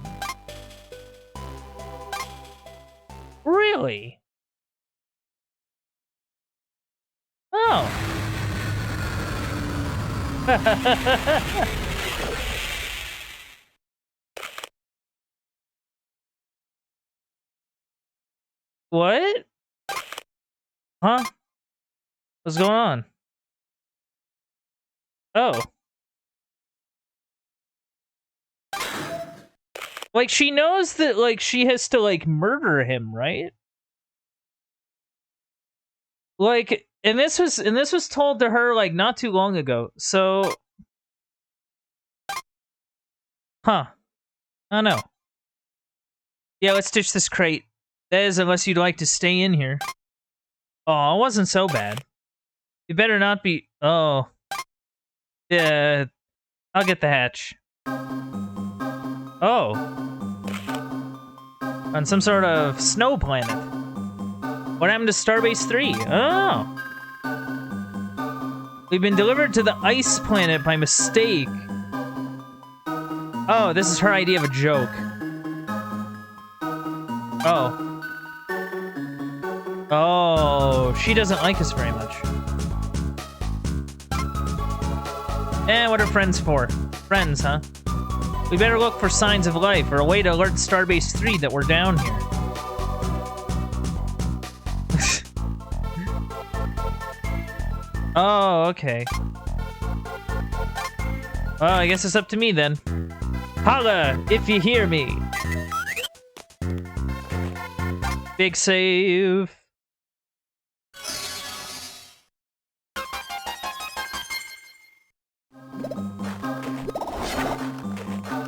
Really? Oh. What? Huh? What's going on? Oh. Like, she knows that, like, she has to, like, murder him, right? Like, and this was told to her, like, not too long ago, so... Huh. I don't know. Yeah, let's ditch this crate. That is, unless you'd like to stay in here. Oh, it wasn't so bad. You better not be... Oh. Yeah, I'll get the hatch. Oh. On some sort of snow planet. What happened to Starbase 3? Oh. We've been delivered to the ice planet by mistake. Oh, this is her idea of a joke. Oh. Oh, she doesn't like us very much. Eh, what are friends for? Friends, huh? We better look for signs of life or a way to alert Starbase 3 that we're down here. Oh, okay. Well, I guess it's up to me then. Holla, if you hear me. Big save.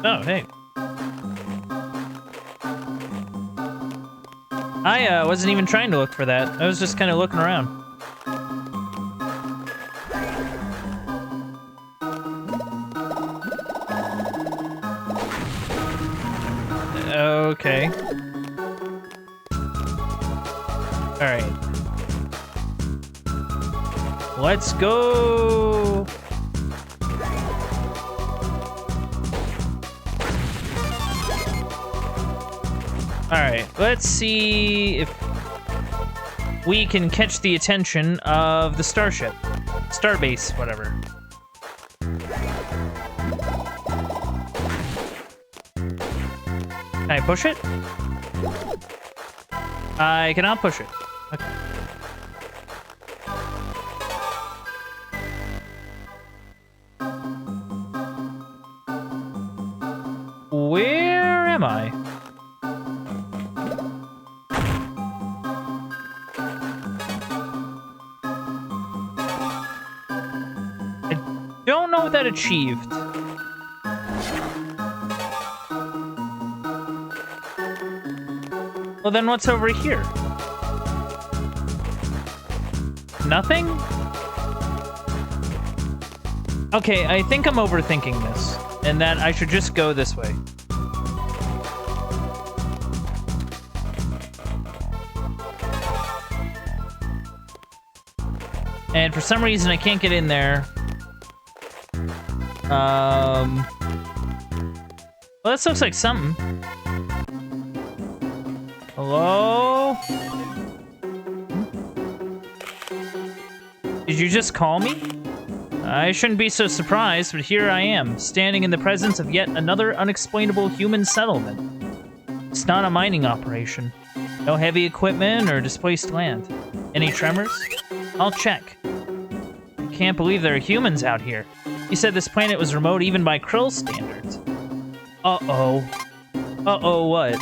Oh, hey. I wasn't even trying to look for that. I was just kind of looking around. Okay. Alright. Let's go! Alright, let's see if we can catch the attention of the starship. Starbase, whatever. Can I push it? I cannot push it. Okay. Where am I? I don't know what that achieved. Well, then what's over here? Nothing? Okay, I think I'm overthinking this, and that I should just go this way. And for some reason, I can't get in there. Well, this looks like something. Hello? Did you just call me? I shouldn't be so surprised, but here I am, standing in the presence of yet another unexplainable human settlement. It's not a mining operation. No heavy equipment or displaced land. Any tremors? I'll check. I can't believe there are humans out here. You said this planet was remote even by Krill standards. Uh-oh. Uh-oh, what?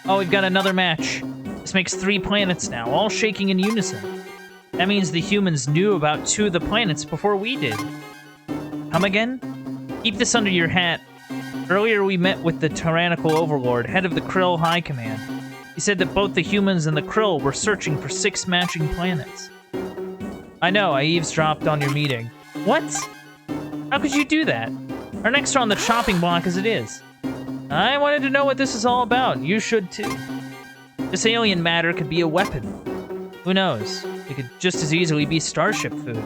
Oh, we've got another match. This makes 3 planets now, all shaking in unison. That means the humans knew about 2 of the planets before we did. Come again? Keep this under your hat. Earlier we met with the tyrannical overlord, head of the Krill High Command. He said that both the humans and the Krill were searching for 6 matching planets. I know, I eavesdropped on your meeting. What? How could you do that? Our necks are on the chopping block as it is. I wanted to know what this is all about. You should too. This alien matter could be a weapon. Who knows? It could just as easily be starship food.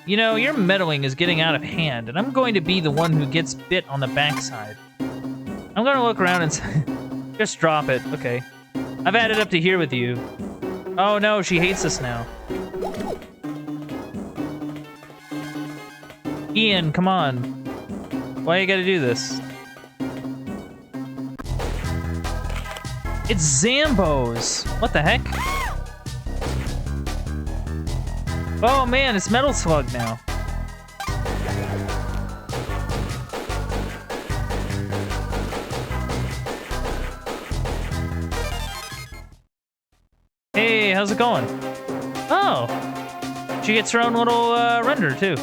You know, your meddling is getting out of hand, and I'm going to be the one who gets bit on the backside. I'm gonna look around and say, just drop it. Okay. I've added up to here with you. Oh no, she hates us now. Ian, come on. Why you gotta do this? It's Zambos! What the heck? Oh man, it's Metal Slug now. Hey, how's it going? Oh! She gets her own little render too.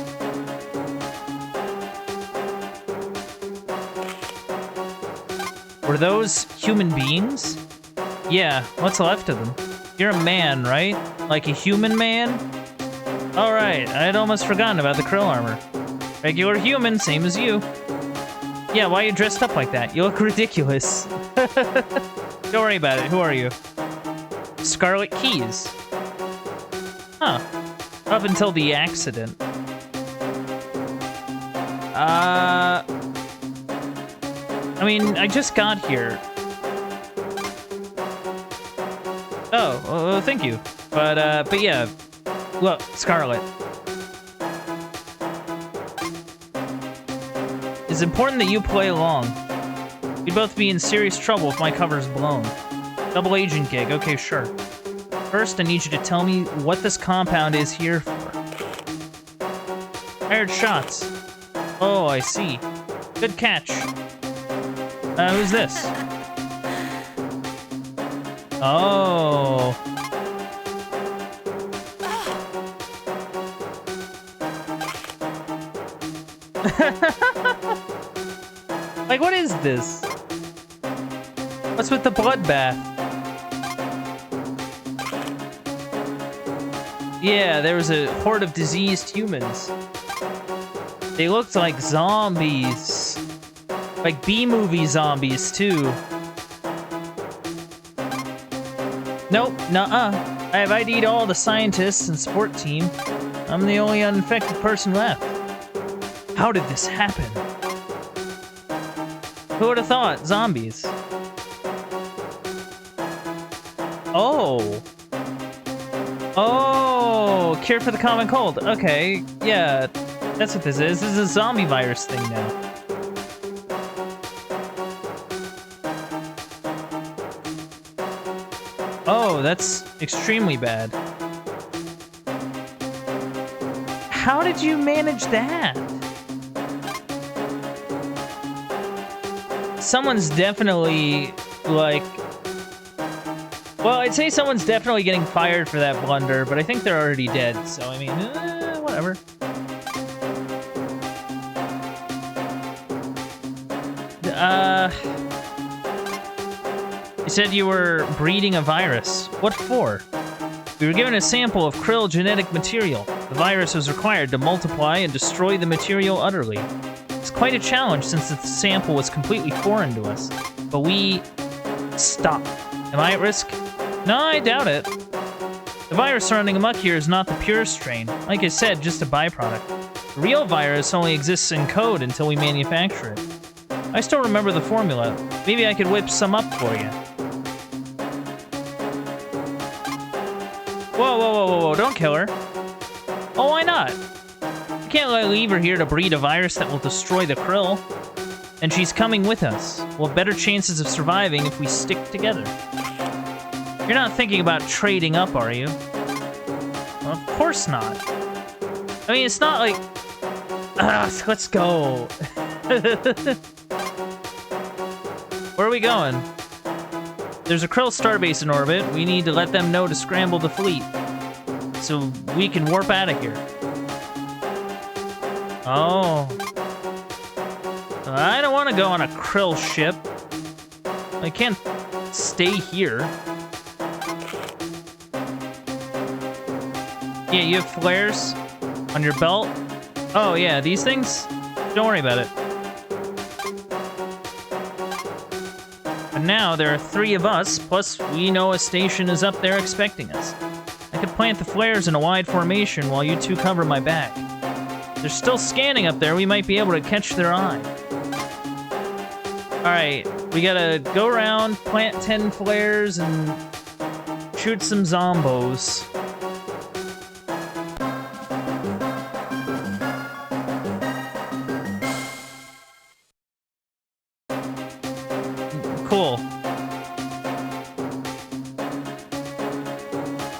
Were those human beings? Yeah, what's left of them? You're a man, right? Like a human man? Alright, I'd almost forgotten about the krill armor. Regular human, same as you. Yeah, why are you dressed up like that? You look ridiculous. Don't worry about it, who are you? Scarlet Keys. Huh. Up until the accident. I mean, I just got here. Oh, well, thank you. But yeah. Look, Scarlet. It's important that you play along. We'd both be in serious trouble if my cover's blown. Double agent gig, okay, sure. First, I need you to tell me what this compound is here for. Fired shots. Oh, I see. Good catch. Who's this? Oh. Like, what is this? What's with the bloodbath? Yeah, there was a horde of diseased humans. They looked like zombies. Like B-movie zombies, too. Nope, nuh-uh. I have ID'd all the scientists and support team. I'm the only uninfected person left. How did this happen? Who would have thought? Zombies. Oh. Oh, cure for the common cold. Okay, yeah, that's what this is. This is a zombie virus thing now. Oh, that's extremely bad. How did you manage that? Someone's definitely, like... Well, I'd say someone's definitely getting fired for that blunder, but I think they're already dead, so I mean, whatever. You said you were breeding a virus. What for? We were given a sample of krill genetic material. The virus was required to multiply and destroy the material utterly. It's quite a challenge since the sample was completely foreign to us. But we... stopped. Am I at risk? No, I doubt it. The virus running amok here is not the pure strain. Like I said, just a byproduct. The real virus only exists in code until we manufacture it. I still remember the formula. Maybe I could whip some up for you. Whoa, whoa, whoa, whoa, whoa, don't kill her. Oh, why not? You can't leave her here to breed a virus that will destroy the krill. And she's coming with us. We'll have better chances of surviving if we stick together. You're not thinking about trading up, are you? Well, of course not. I mean, it's not like... let's go. Where are we going? There's a krill starbase in orbit. We need to let them know to scramble the fleet. So we can warp out of here. Oh. I don't want to go on a krill ship. I can't stay here. Yeah, you have flares on your belt? Oh yeah, these things? Don't worry about it. But now there are 3 of us, plus we know a station is up there expecting us. I could plant the flares in a wide formation while you two cover my back. They're still scanning up there, we might be able to catch their eye. Alright, we gotta go around, plant 10 flares, and shoot some zombos. Cool.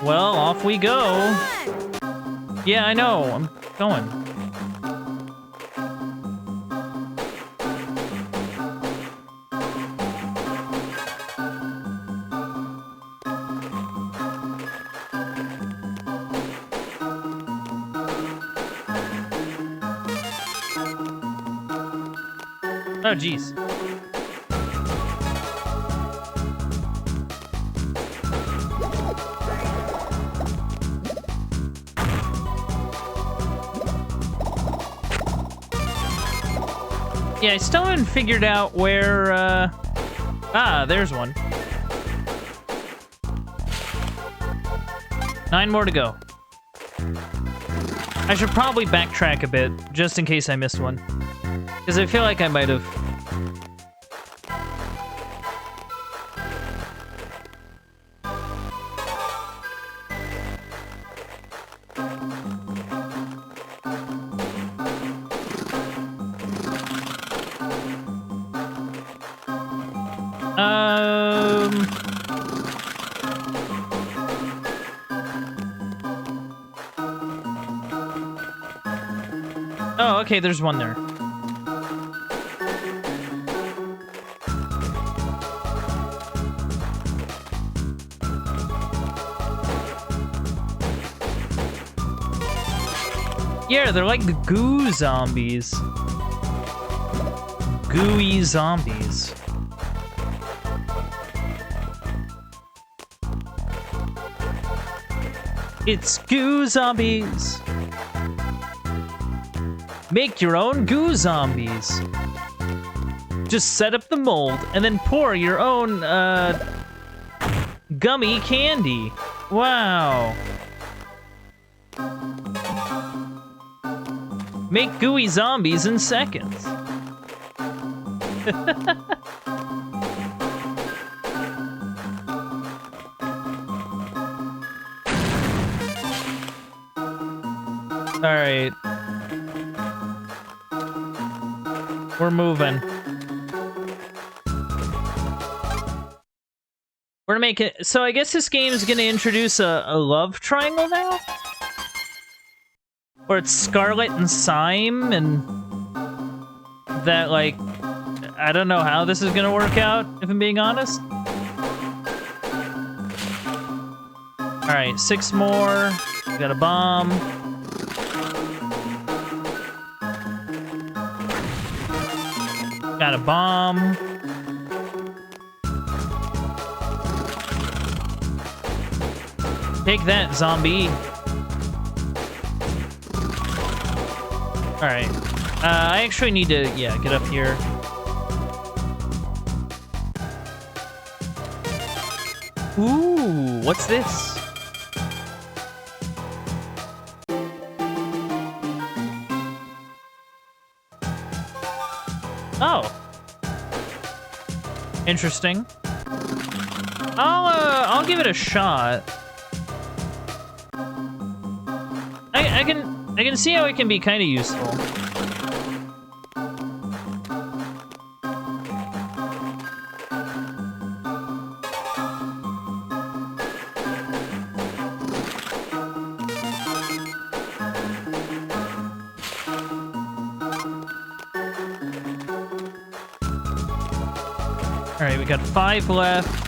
Well, off we go. Yeah, I know. I'm going. Oh, jeez. Yeah, I still haven't figured out where, Ah, there's one. 9 more to go. I should probably backtrack a bit, just in case I missed one. Because I feel like I might have. Oh, okay, there's one there. Yeah, they're like the goo zombies. Gooey zombies. It's goo zombies. Make your own goo zombies. Just set up the mold and then pour your own, gummy candy. Wow. Make gooey zombies in seconds. All right. We're moving. We're gonna make it. So I guess this game is gonna introduce a love triangle now? Or it's Scarlet and Syme, and that, like, I don't know how this is gonna work out, if I'm being honest. Alright, 6 more. We got a bomb. Got a bomb. Take that, zombie. Alright. I actually need to, yeah, get up here. Ooh, what's this? Oh. Interesting. I'll give it a shot. I can see how it can be kind of useful. All right, we got 5 left.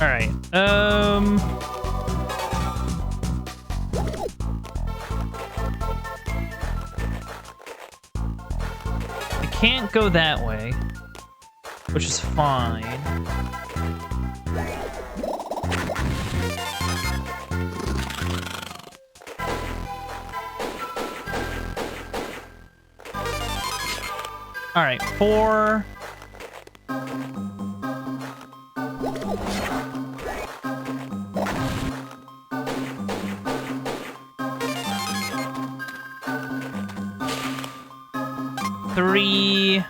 All right. I can't go that way, which is fine. All right, 4. Three.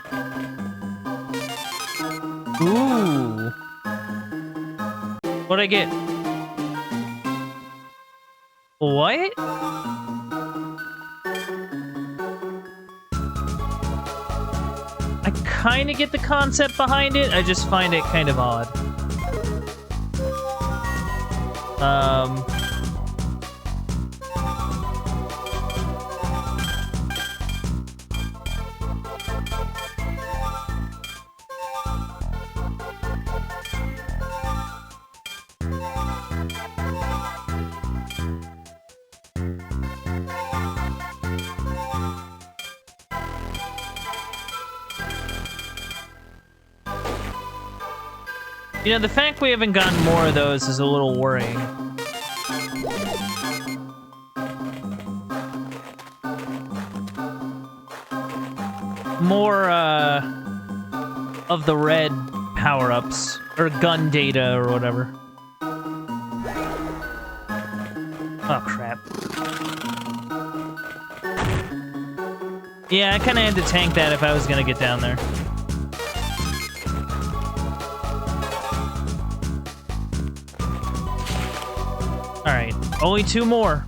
Ooh. What'd I get? What? I kind of get the concept behind it. I just find it kind of odd. You know, the fact we haven't gotten more of those is a little worrying. More, of the red power-ups, or gun data, or whatever. Oh, crap. Yeah, I kinda had to tank that if I was gonna get down there. Alright, only 2 more.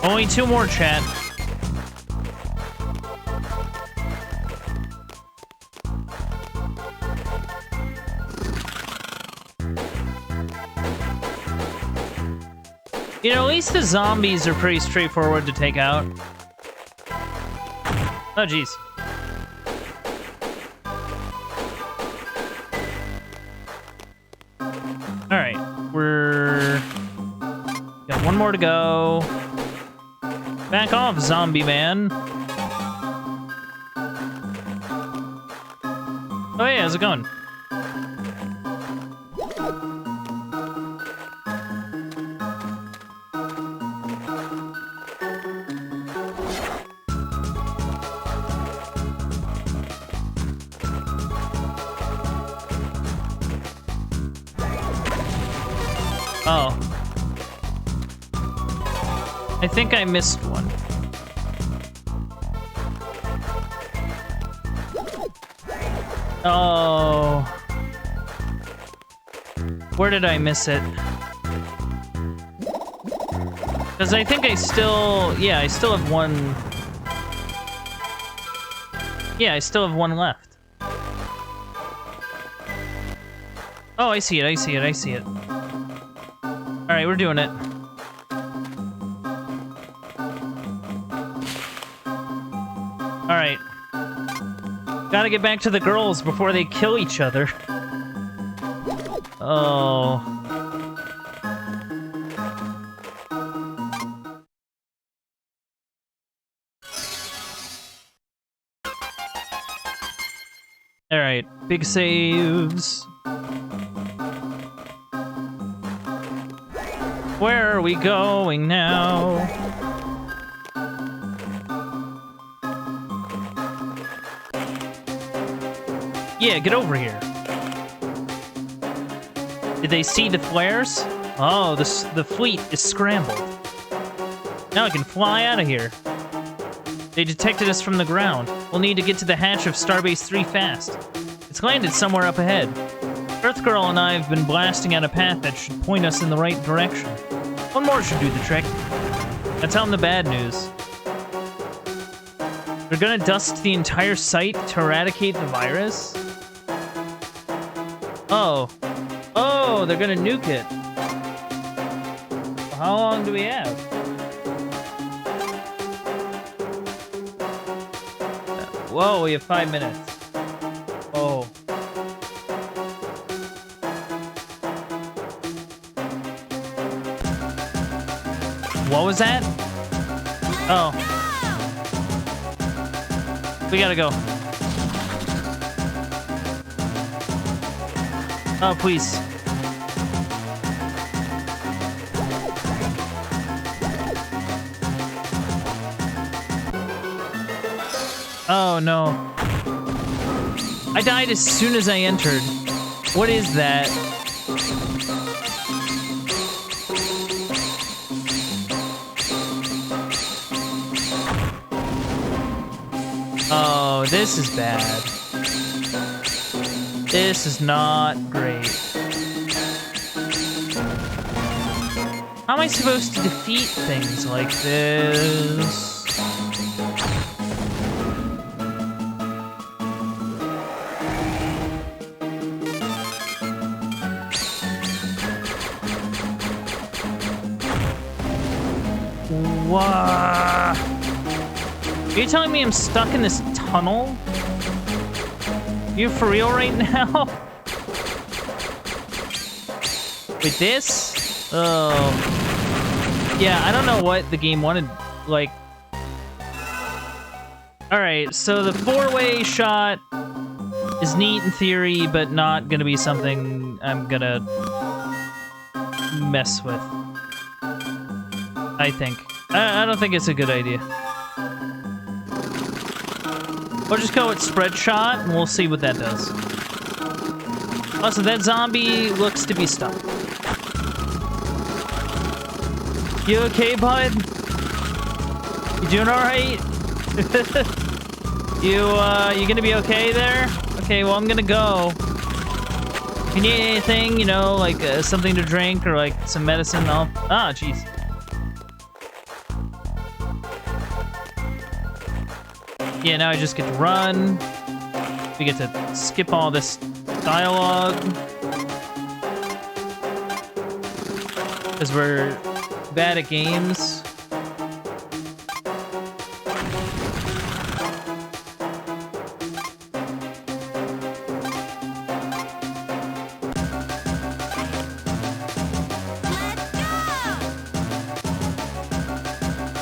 Only 2 more, chat. You know, at least the zombies are pretty straightforward to take out. Oh, jeez. Alright, got 1 more to go. Back off, zombie man. Oh, hey, how's it going? Oh. I think I missed one. Oh. Where did I miss it? Because I think I still... Yeah, I still have one... Yeah, I still have 1 left. Oh, I see it, I see it, I see it. Alright, we're doing it. Alright. Gotta get back to the girls before they kill each other. Oh. Big saves. Where are we going now? Yeah, get over here. Did they see the flares? Oh, the fleet is scrambled. Now I can fly out of here. They detected us from the ground. We'll need to get to the hatch of Starbase 3 fast. It's landed somewhere up ahead. Earth Girl and I have been blasting out a path that should point us in the right direction. One more should do the trick. Now tell them the bad news. They're gonna dust the entire site to eradicate the virus? Oh. Oh, they're gonna nuke it. How long do we have? Whoa, we have 5 minutes. Oh. What was that? Oh. We gotta go. Oh, please. Oh, no. I died as soon as I entered. What is that? Oh, this is bad. This is not great. How am I supposed to defeat things like this? What? Are you telling me I'm stuck in this tunnel? You for real right now? Wait, this? Oh. Yeah, I don't know what the game wanted, like... Alright, so the four-way shot is neat in theory, but not gonna be something I'm gonna mess with. I think. I don't think it's a good idea. We'll just go with spread shot, and we'll see what that does. Also, that zombie looks to be stuck. You okay, bud? You doing alright? You gonna be okay there? Okay, well, I'm gonna go. If you need anything, you know, like something to drink or like some medicine, I'll... Ah, jeez. Yeah, now I just get to run. We get to skip all this dialogue. Because we're bad at games.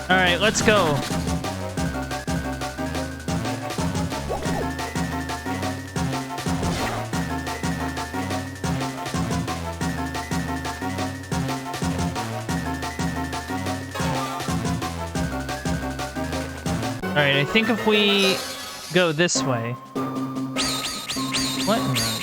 Alright, let's go. Alright, I think if we go this way... What in the...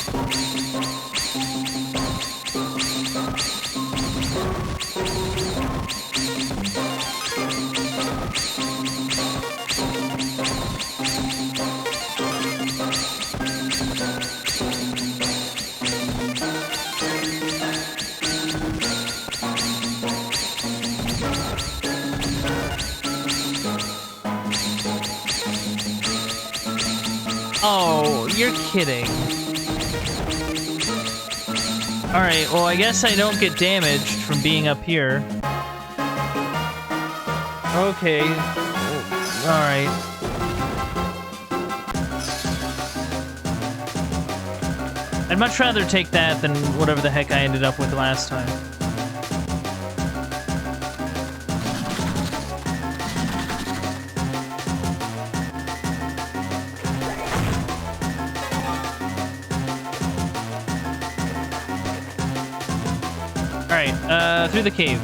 Oh, you're kidding. Alright, well, I guess I don't get damaged from being up here. Okay. Alright. I'd much rather take that than whatever the heck I ended up with last time. Alright, through the cave.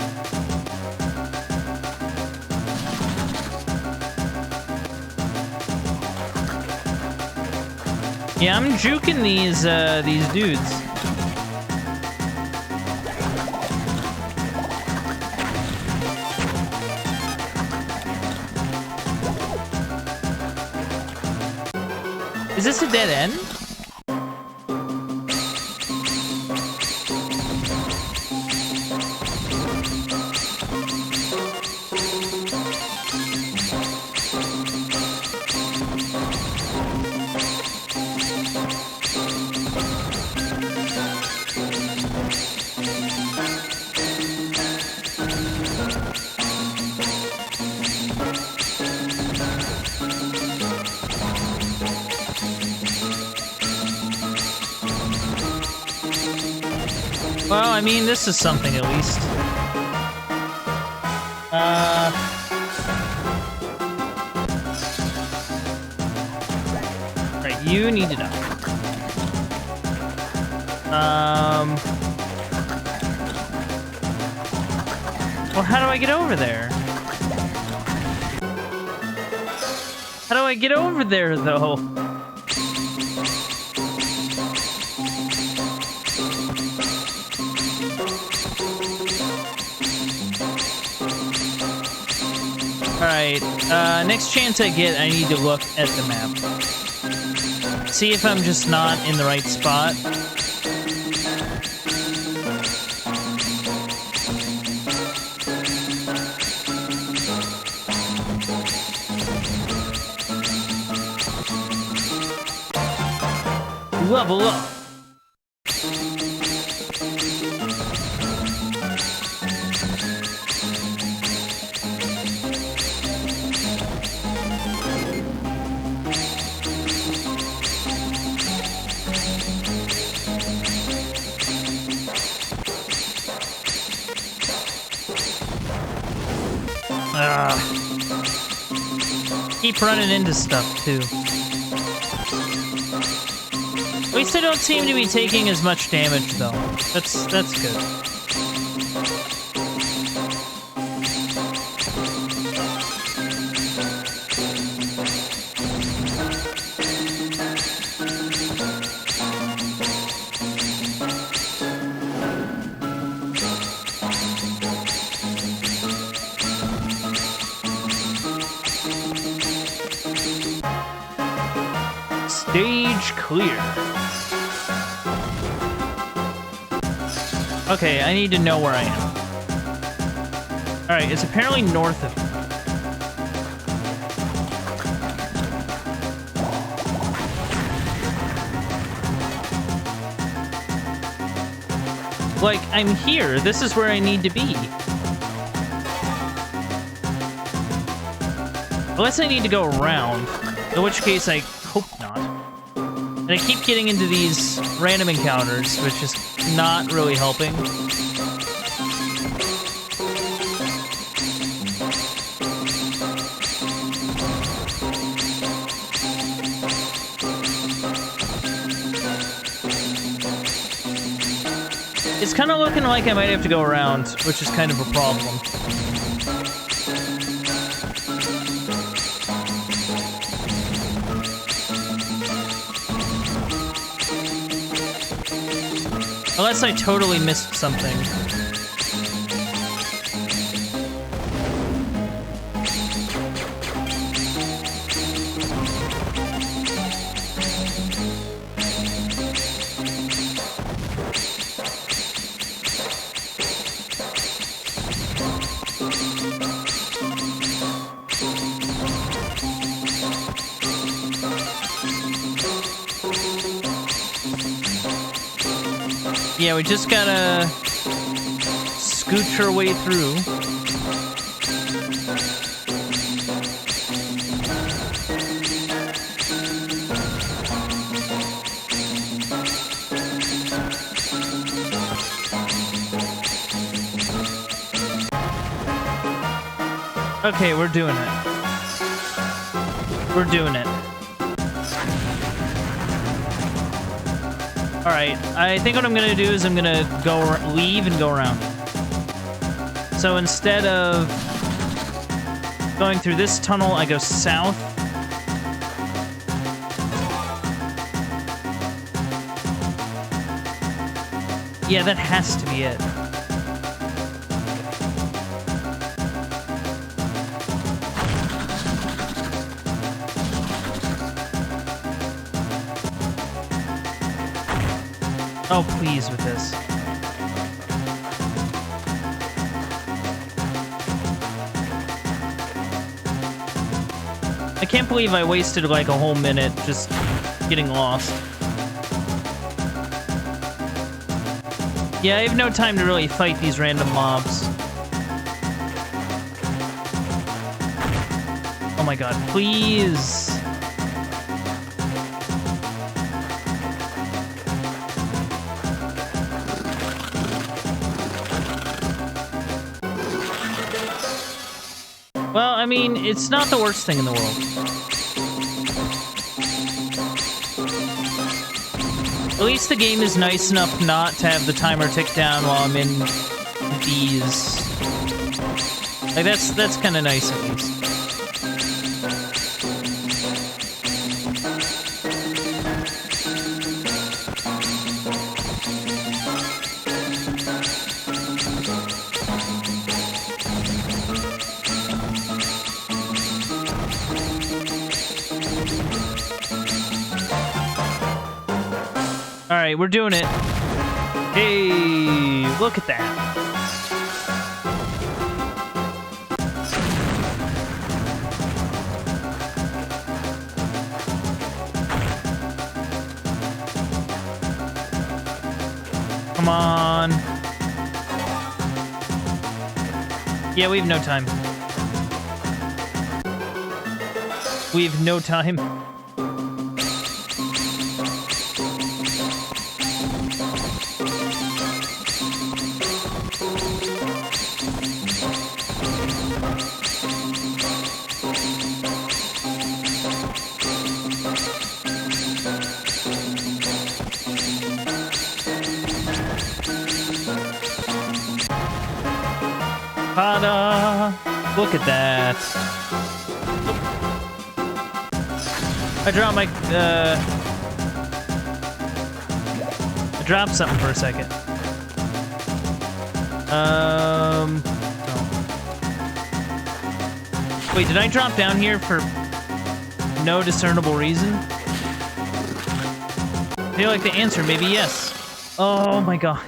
Yeah, I'm juking these dudes. Is this a dead end? Well, I mean, this is something at least. Right, you need to die. Well, how do I get over there? How do I get over there, though? Alright, next chance I get, I need to look at the map. See if I'm just not in the right spot. Level up. Keep running into stuff, too. At least I don't seem to be taking as much damage, though. That's good. Stage clear. Okay, I need to know where I am. Alright, it's apparently north of me. Like, I'm here. This is where I need to be. Unless I need to go around. In which case, I hope not. And I keep getting into these random encounters, which is not really helping. It's kind of looking like I might have to go around, which is kind of a problem. Unless I totally missed something. Yeah, we just gotta scooch our way through. Okay, we're doing it. We're doing it. Alright, I think what I'm gonna do is I'm gonna leave and go around. So instead of going through this tunnel, I go south. Yeah, that has to be it. Oh, please with this. I can't believe I wasted like a whole minute just getting lost. Yeah, I have no time to really fight these random mobs. Oh my god, please. Well, I mean, it's not the worst thing in the world. At least the game is nice enough not to have the timer tick down while I'm in these. Like, that's kind of nice, at least. Alright, we're doing it. Hey, look at that. Come on. Yeah, we have no time. We have no time. Ta-da! Look at that. I dropped my, I dropped something for a second. Oh. Wait, did I drop down here for no discernible reason? I feel like the answer may be yes. Oh my god.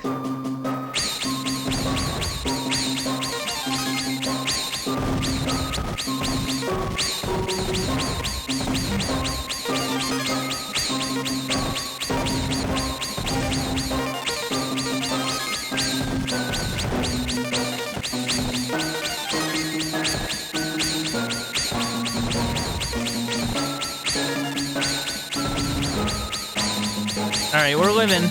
Alright, we're living.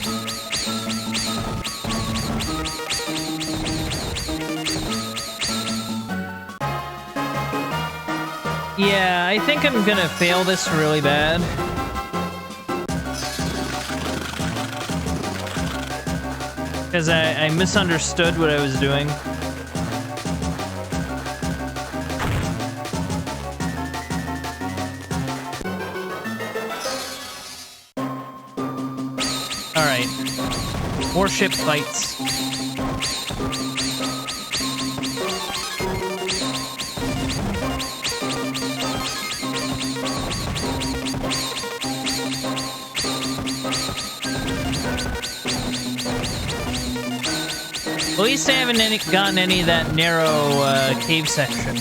Yeah, I think I'm gonna fail this really bad. Because I misunderstood what I was doing. Alright. More ship fights. At least I haven't gotten any of that narrow cave section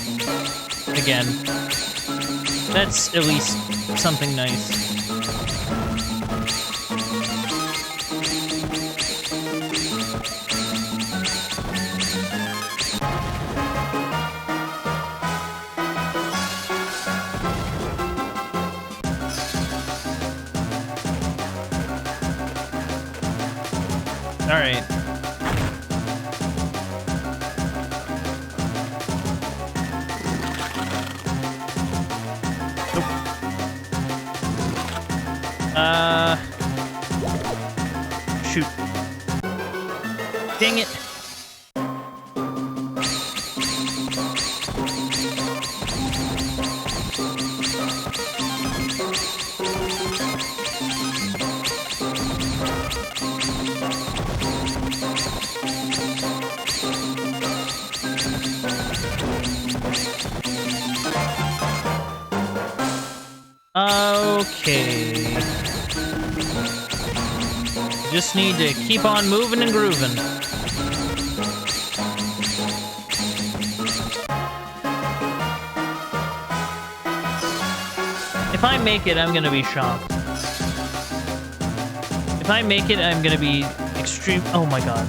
again. That's at least something nice. All right. Shoot. Dang it. just need to keep on moving and grooving. If I make it, I'm gonna be shocked. If I make it, I'm gonna be extreme. Oh my god.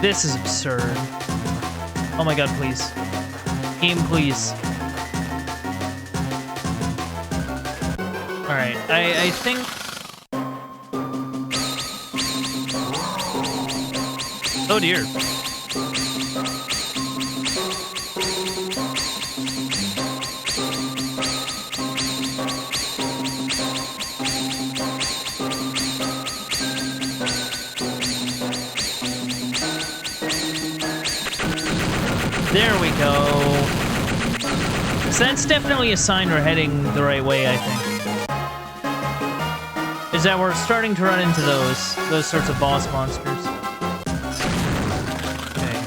This is absurd. Oh my god, please. Game, please. Alright, I think... Oh dear. There we go. So that's definitely a sign we're heading the right way, I think. Is that we're starting to run into those sorts of boss monsters. Okay.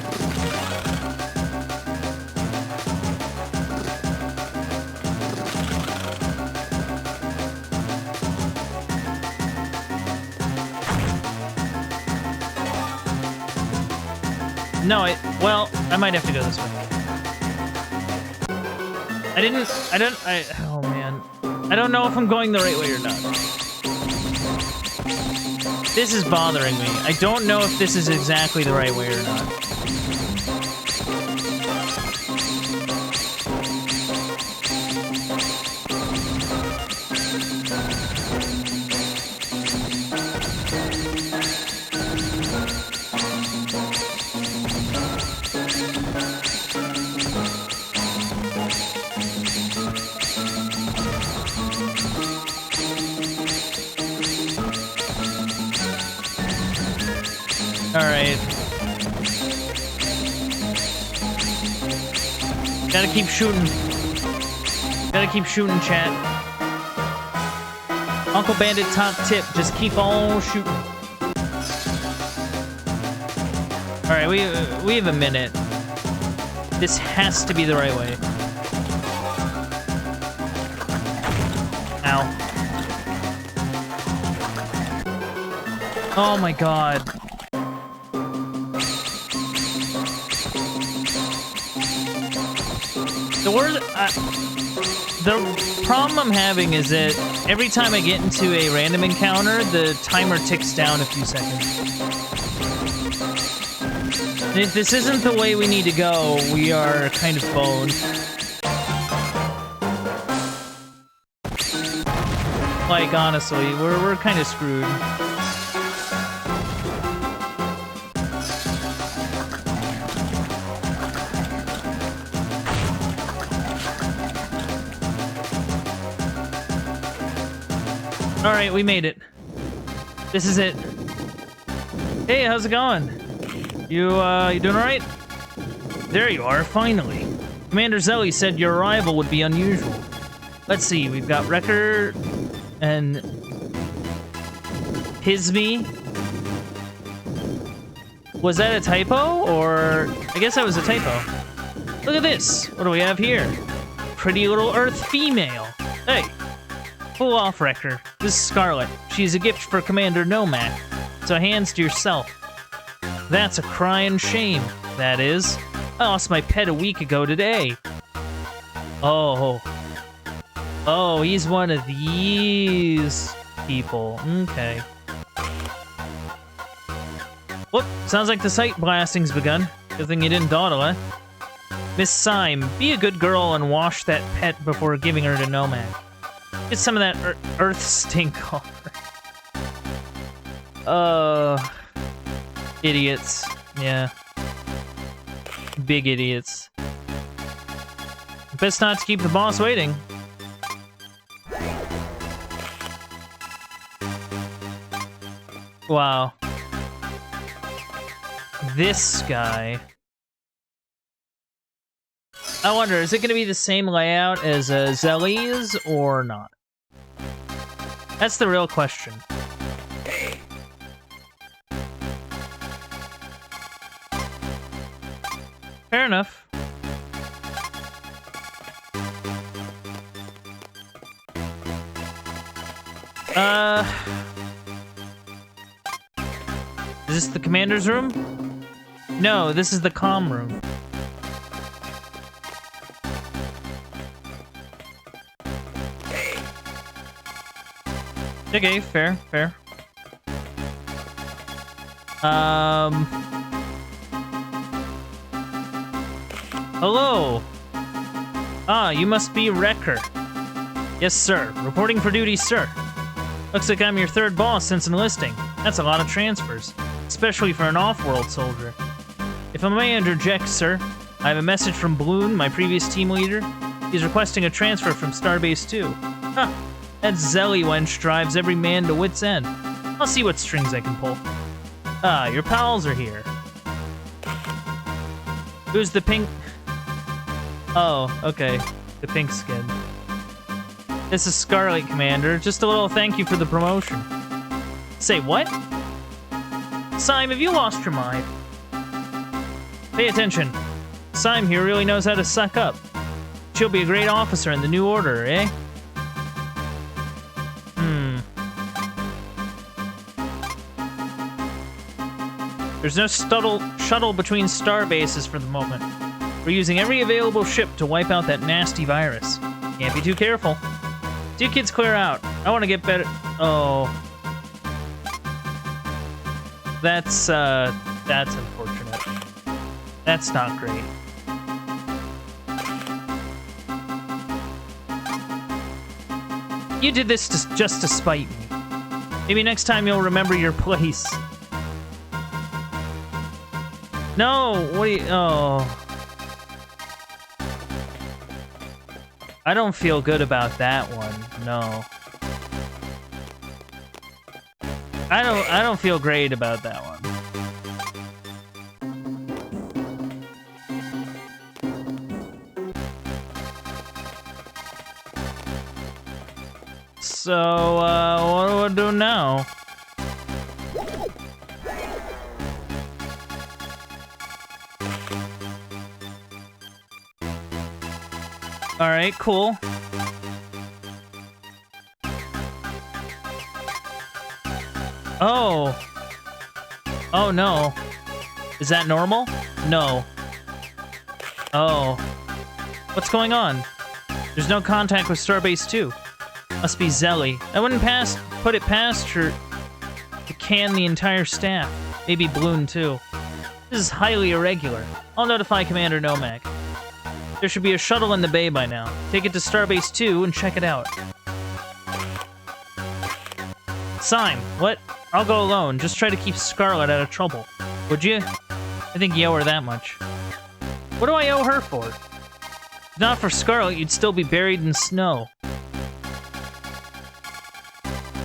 No, well, I might have to go this way. Oh man. I don't know if I'm going the right way or not. This is bothering me. I don't know if this is exactly the right way or not. Alright. Gotta keep shooting. Gotta keep shooting, chat. Uncle Bandit top tip, just keep on shooting. Alright, we have a minute. This has to be the right way. Ow. Oh my god. The problem I'm having is that every time I get into a random encounter, the timer ticks down a few seconds. And if this isn't the way we need to go, we are kind of boned. Like, honestly, we're kind of screwed. Alright, we made it. This is it. Hey, how's it going? You doing alright? There you are, finally. Commander Zelly said your arrival would be unusual. Let's see, we've got Wrecker and Pisme. Was that a typo, or... I guess that was a typo. Look at this! What do we have here? Pretty little Earth female. Hey. Pull off, Wrecker. This is Scarlet. She's a gift for Commander Nomak. So hands to yourself. That's a crying shame, that is. I lost my pet a week ago today. Oh. Oh, he's one of these people. Okay. Whoop, sounds like the sight blasting's begun. Good thing you didn't dawdle, eh? Miss Syme, be a good girl and wash that pet before giving her to Nomak. Get some of that earth stink off her. Idiots. Yeah. Big idiots. Best not to keep the boss waiting. Wow. This guy. I wonder, is it going to be the same layout as Zelly's or not? That's the real question. Fair enough. Is this the commander's room? No, this is the comm room. Okay, fair, fair. Hello. Ah, you must be Wrecker. Yes, sir. Reporting for duty, sir. Looks like I'm your third boss since enlisting. That's a lot of transfers, especially for an off-world soldier. If I may interject, sir, I have a message from Bloon, my previous team leader. He's requesting a transfer from Starbase 2. Huh. That Zelly wench drives every man to wit's end. I'll see what strings I can pull. Ah, your pals are here. Who's the pink... Oh, okay. The pink skin. This is Scarlet, Commander. Just a little thank you for the promotion. Say what? Syme, have you lost your mind? Pay attention. Syme here really knows how to suck up. She'll be a great officer in the new order, eh? There's no shuttle between star bases for the moment. We're using every available ship to wipe out that nasty virus. Can't be too careful. You kids clear out. I want to get better. Oh. That's unfortunate. That's not great. You did this just to spite me. Maybe next time you'll remember your place. No, what do you... Oh. I don't feel good about that one. No. I don't feel great about that one. So, what do I do now? Alright, cool. Oh. Oh, no. Is that normal? No. Oh. What's going on? There's no contact with Starbase 2. Must be Zelly. I wouldn't put it past her to can the entire staff. Maybe Bloon, too. This is highly irregular. I'll notify Commander Nomak. There should be a shuttle in the bay by now. Take it to Starbase 2 and check it out. Syme, what? I'll go alone. Just try to keep Scarlet out of trouble. Would you? I think you owe her that much. What do I owe her for? If not for Scarlet, you'd still be buried in snow.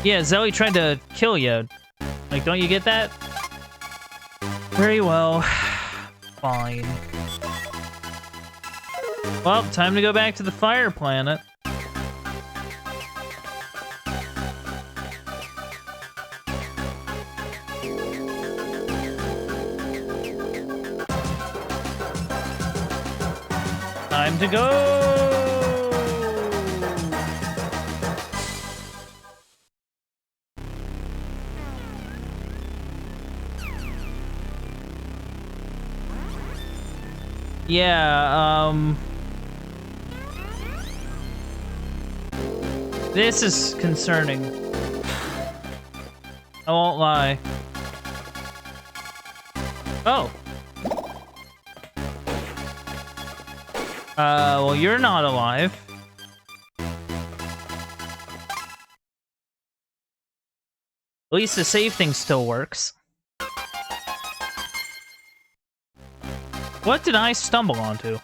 Yeah, Zelly tried to kill you. Like, don't you get that? Very well. Fine. Well, time to go back to the fire planet. Time to go! Yeah, this is concerning. I won't lie. Oh. Well, you're not alive. At least the save thing still works. What did I stumble onto?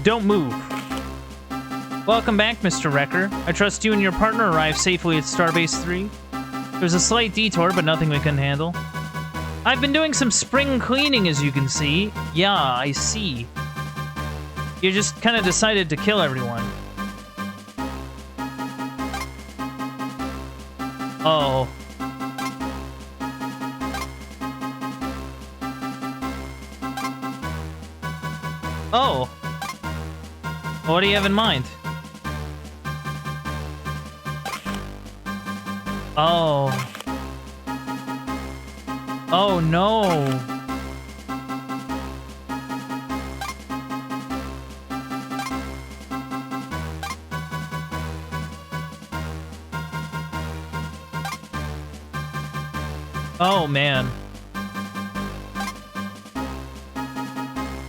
Don't move. Welcome back, Mr. Wrecker. I trust you and your partner arrived safely at Starbase 3. There's a slight detour, but nothing we couldn't handle. I've been doing some spring cleaning, as you can see. Yeah, I see. You just kind of decided to kill everyone. Oh. Oh. What do you have in mind? Oh. Oh no. Oh man.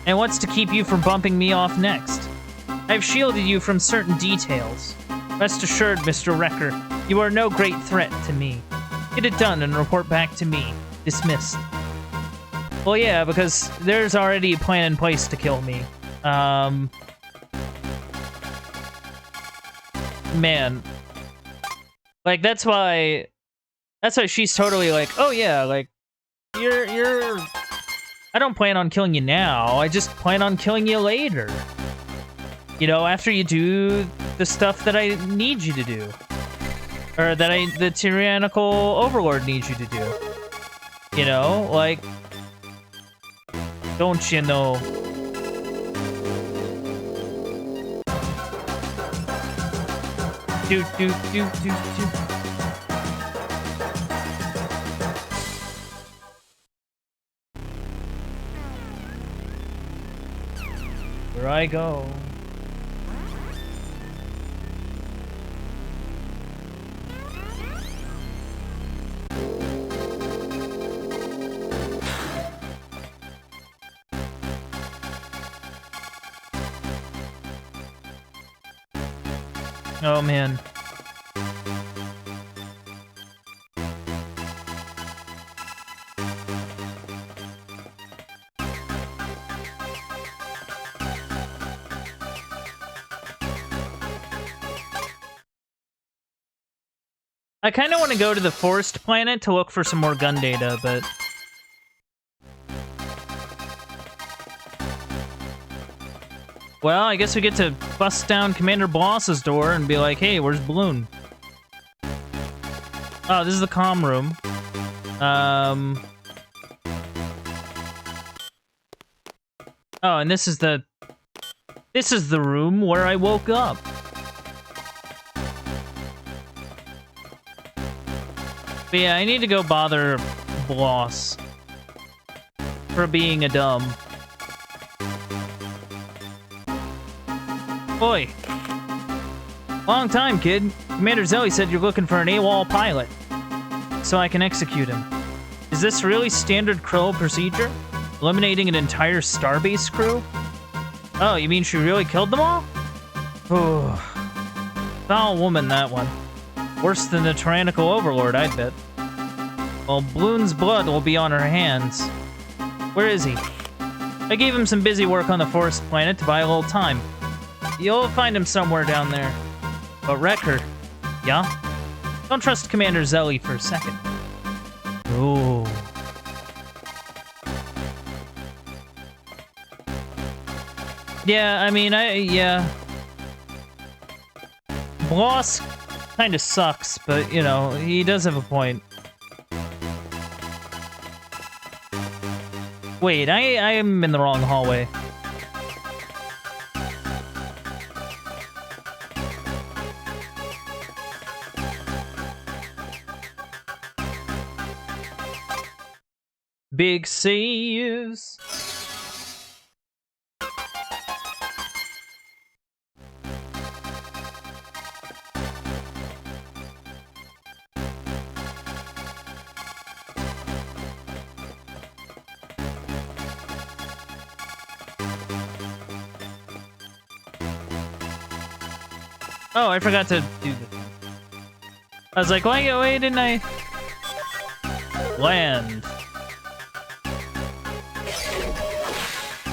And what's to keep you from bumping me off next? I've shielded you from certain details. Rest assured, Mr. Wrecker, you are no great threat to me. Get it done and report back to me. Dismissed. Well, yeah, because there's already a plan in place to kill me. Man. Like, that's why she's totally like, oh yeah, like, you're... I don't plan on killing you now, I just plan on killing you later. You know, after you do the stuff that I need you to do. Or that the tyrannical overlord needs you to do. You know, like... Don't you know? Do. Here I go. Oh man. I kind of want to go to the forest planet to look for some more gun data, but... Well, I guess we get to bust down Commander Bloss's door and be like, hey, where's Balloon? Oh, this is the comm room. Oh, and this is the room where I woke up. But yeah, I need to go bother Bloss for being a dumb. Oi. Long time, kid. Commander Zelly said you're looking for an AWOL pilot, so I can execute him. Is this really standard Krill procedure? Eliminating an entire starbase crew? Oh, you mean she really killed them all? Oh, foul woman, that one. Worse than the tyrannical overlord, I bet. Well, Bloon's blood will be on her hands. Where is he? I gave him some busy work on the forest planet to buy a little time. You'll find him somewhere down there. But Wrecker, yeah? Don't trust Commander Zelly for a second. Ooh. Yeah, I mean, yeah. Bloss kind of sucks, but, you know, he does have a point. Wait, I am in the wrong hallway. Big saves. Oh, I forgot to do this. I was like, why didn't I land?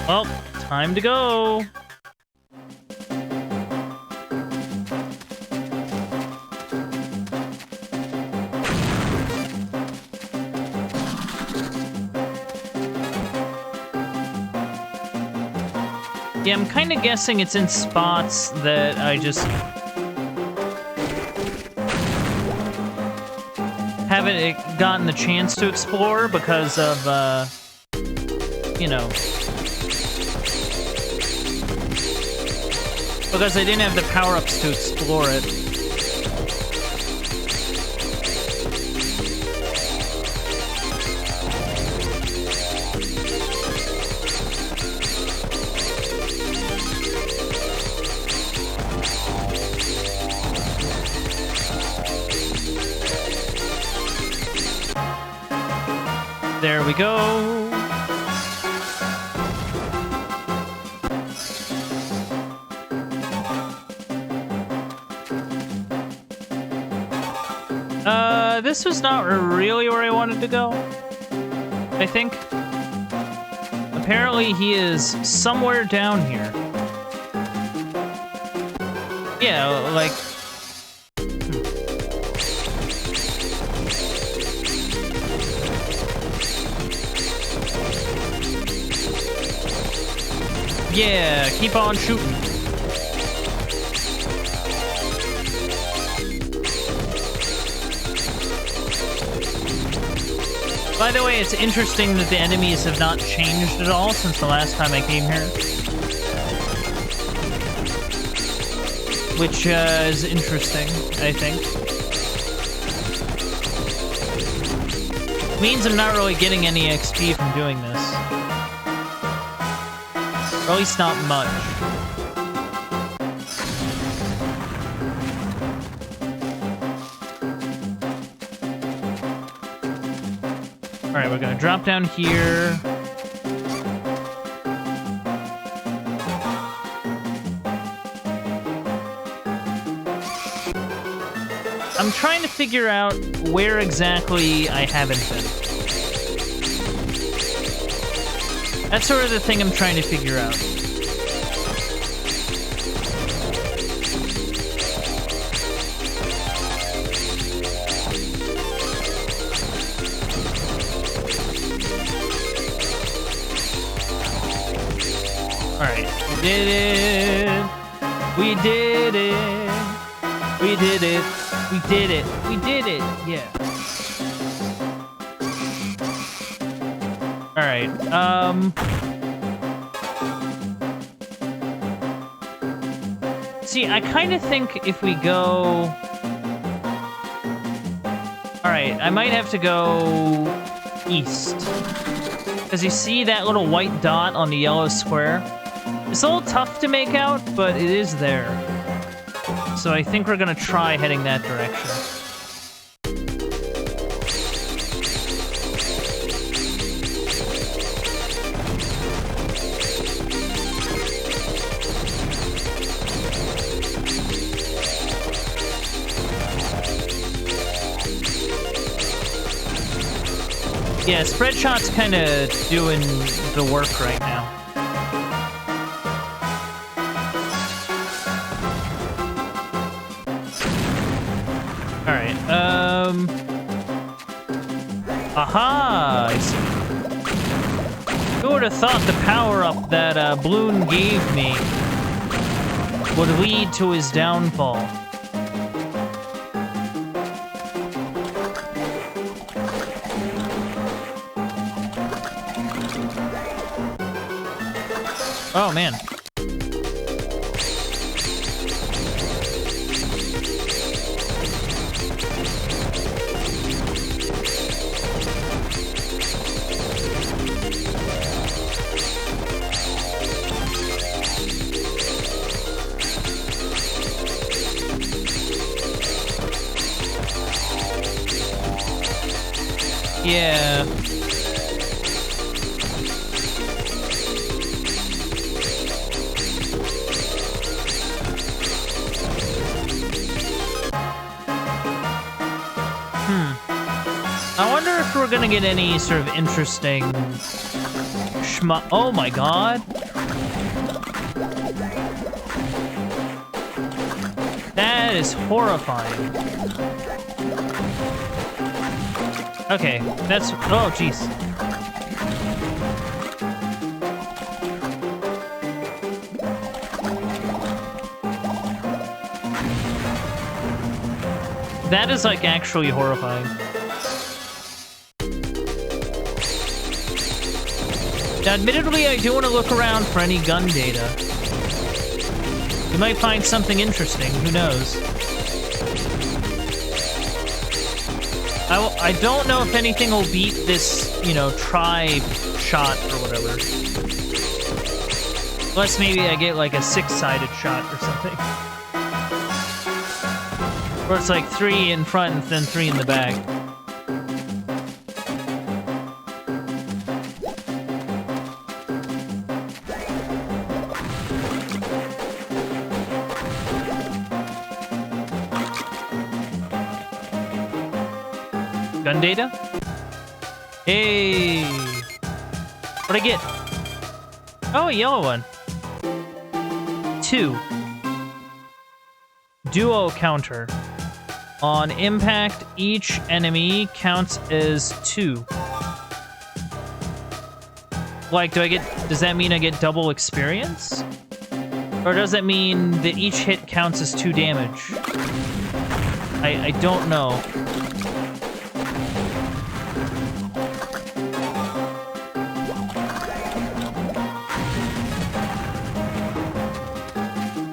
Well, time to go. Yeah, I'm kind of guessing it's in spots that I just haven't gotten the chance to explore because of, you know, Because I didn't have the power-ups to explore it. There we go. This was not really where I wanted to go, I think. Apparently he is somewhere down here. Yeah, like... Yeah, keep on shooting. By the way, it's interesting that the enemies have not changed at all since the last time I came here. Which is interesting, I think. Means I'm not really getting any XP from doing this. Or at least not much. Alright, we're gonna drop down here. I'm trying to figure out where exactly I haven't been. That's sort of the thing I'm trying to figure out. Alright, we did it. We did it. We did it. We did it. We did it. Yeah. Alright, see, I kind of think if we go... Alright, I might have to go east. Because you see that little white dot on the yellow square? It's a little tough to make out, but it is there. So I think we're gonna try heading that direction. Yeah, spread shot's kind of doing the work right now. Alright, aha! I see. Who would have thought the power-up that Bloon gave me would lead to his downfall? Oh, man. Yeah. I wonder if we're gonna get any sort of interesting SCHMUP. Oh my god. That is horrifying. Okay, that's... Oh, jeez. That is, like, actually horrifying. Now, admittedly, I do want to look around for any gun data. You might find something interesting, who knows? I don't know if anything will beat this, you know, tri-shot or whatever. Unless maybe I get like a 6-sided shot or something. Where it's like 3 in front and then 3 in the back. Gun data? Hey! What'd I get? Oh, a yellow one. 2. Duo counter. On impact, each enemy counts as 2. Like, does that mean I get double experience? Or does that mean that each hit counts as 2 damage? I don't know.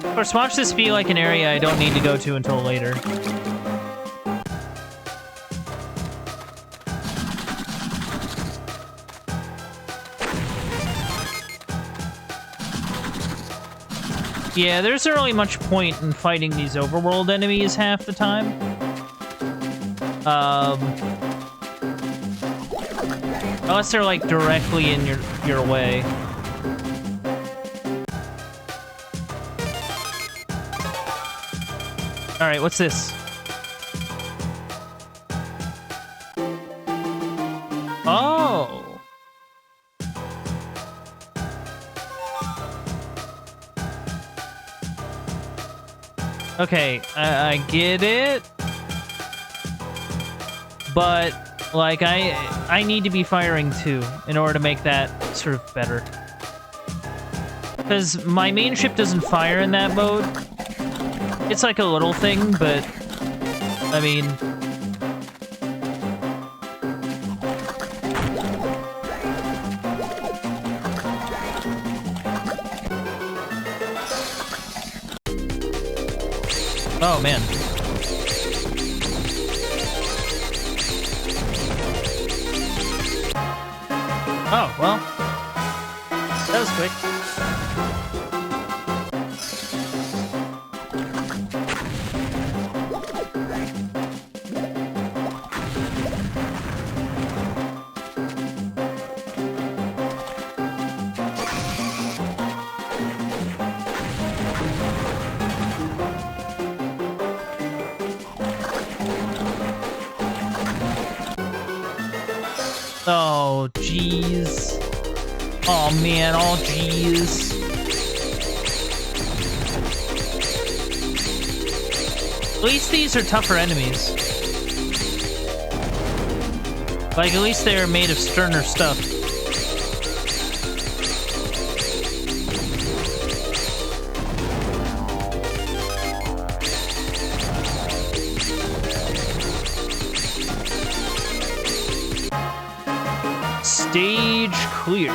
Of course, watch this be like an area I don't need to go to until later. Yeah, there isn't really much point in fighting these overworld enemies half the time. Unless they're like directly in your way. Alright, what's this? Oh! Okay, I get it. But, like, I need to be firing too in order to make that sort of better. Because my main ship doesn't fire in that mode. It's like a little thing, but, I mean... Oh, man. Oh, well. That was quick. Oh, jeez. Oh, man. Oh, jeez. At least these are tougher enemies. Like, at least they're made of sterner stuff. Stage clear.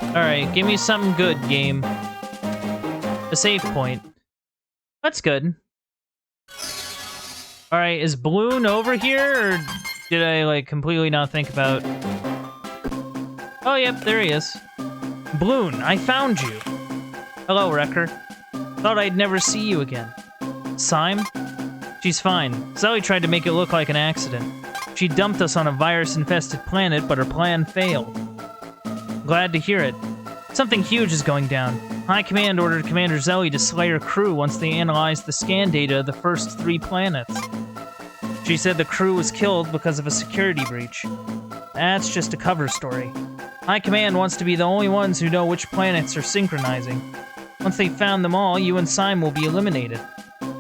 Alright, give me something good, game. A save point. That's good. Alright, is Balloon over here, or did I, like, completely not think about... Oh, yep, there he is. Balloon, I found you. Hello, Wrecker. Thought I'd never see you again. Syme? She's fine. Zoe tried to make it look like an accident. She dumped us on a virus-infested planet, but her plan failed. Glad to hear it. Something huge is going down. High Command ordered Commander Zoe to slay her crew once they analyzed the scan data of the first 3 planets. She said the crew was killed because of a security breach. That's just a cover story. High Command wants to be the only ones who know which planets are synchronizing. Once they've found them all, you and Syme will be eliminated.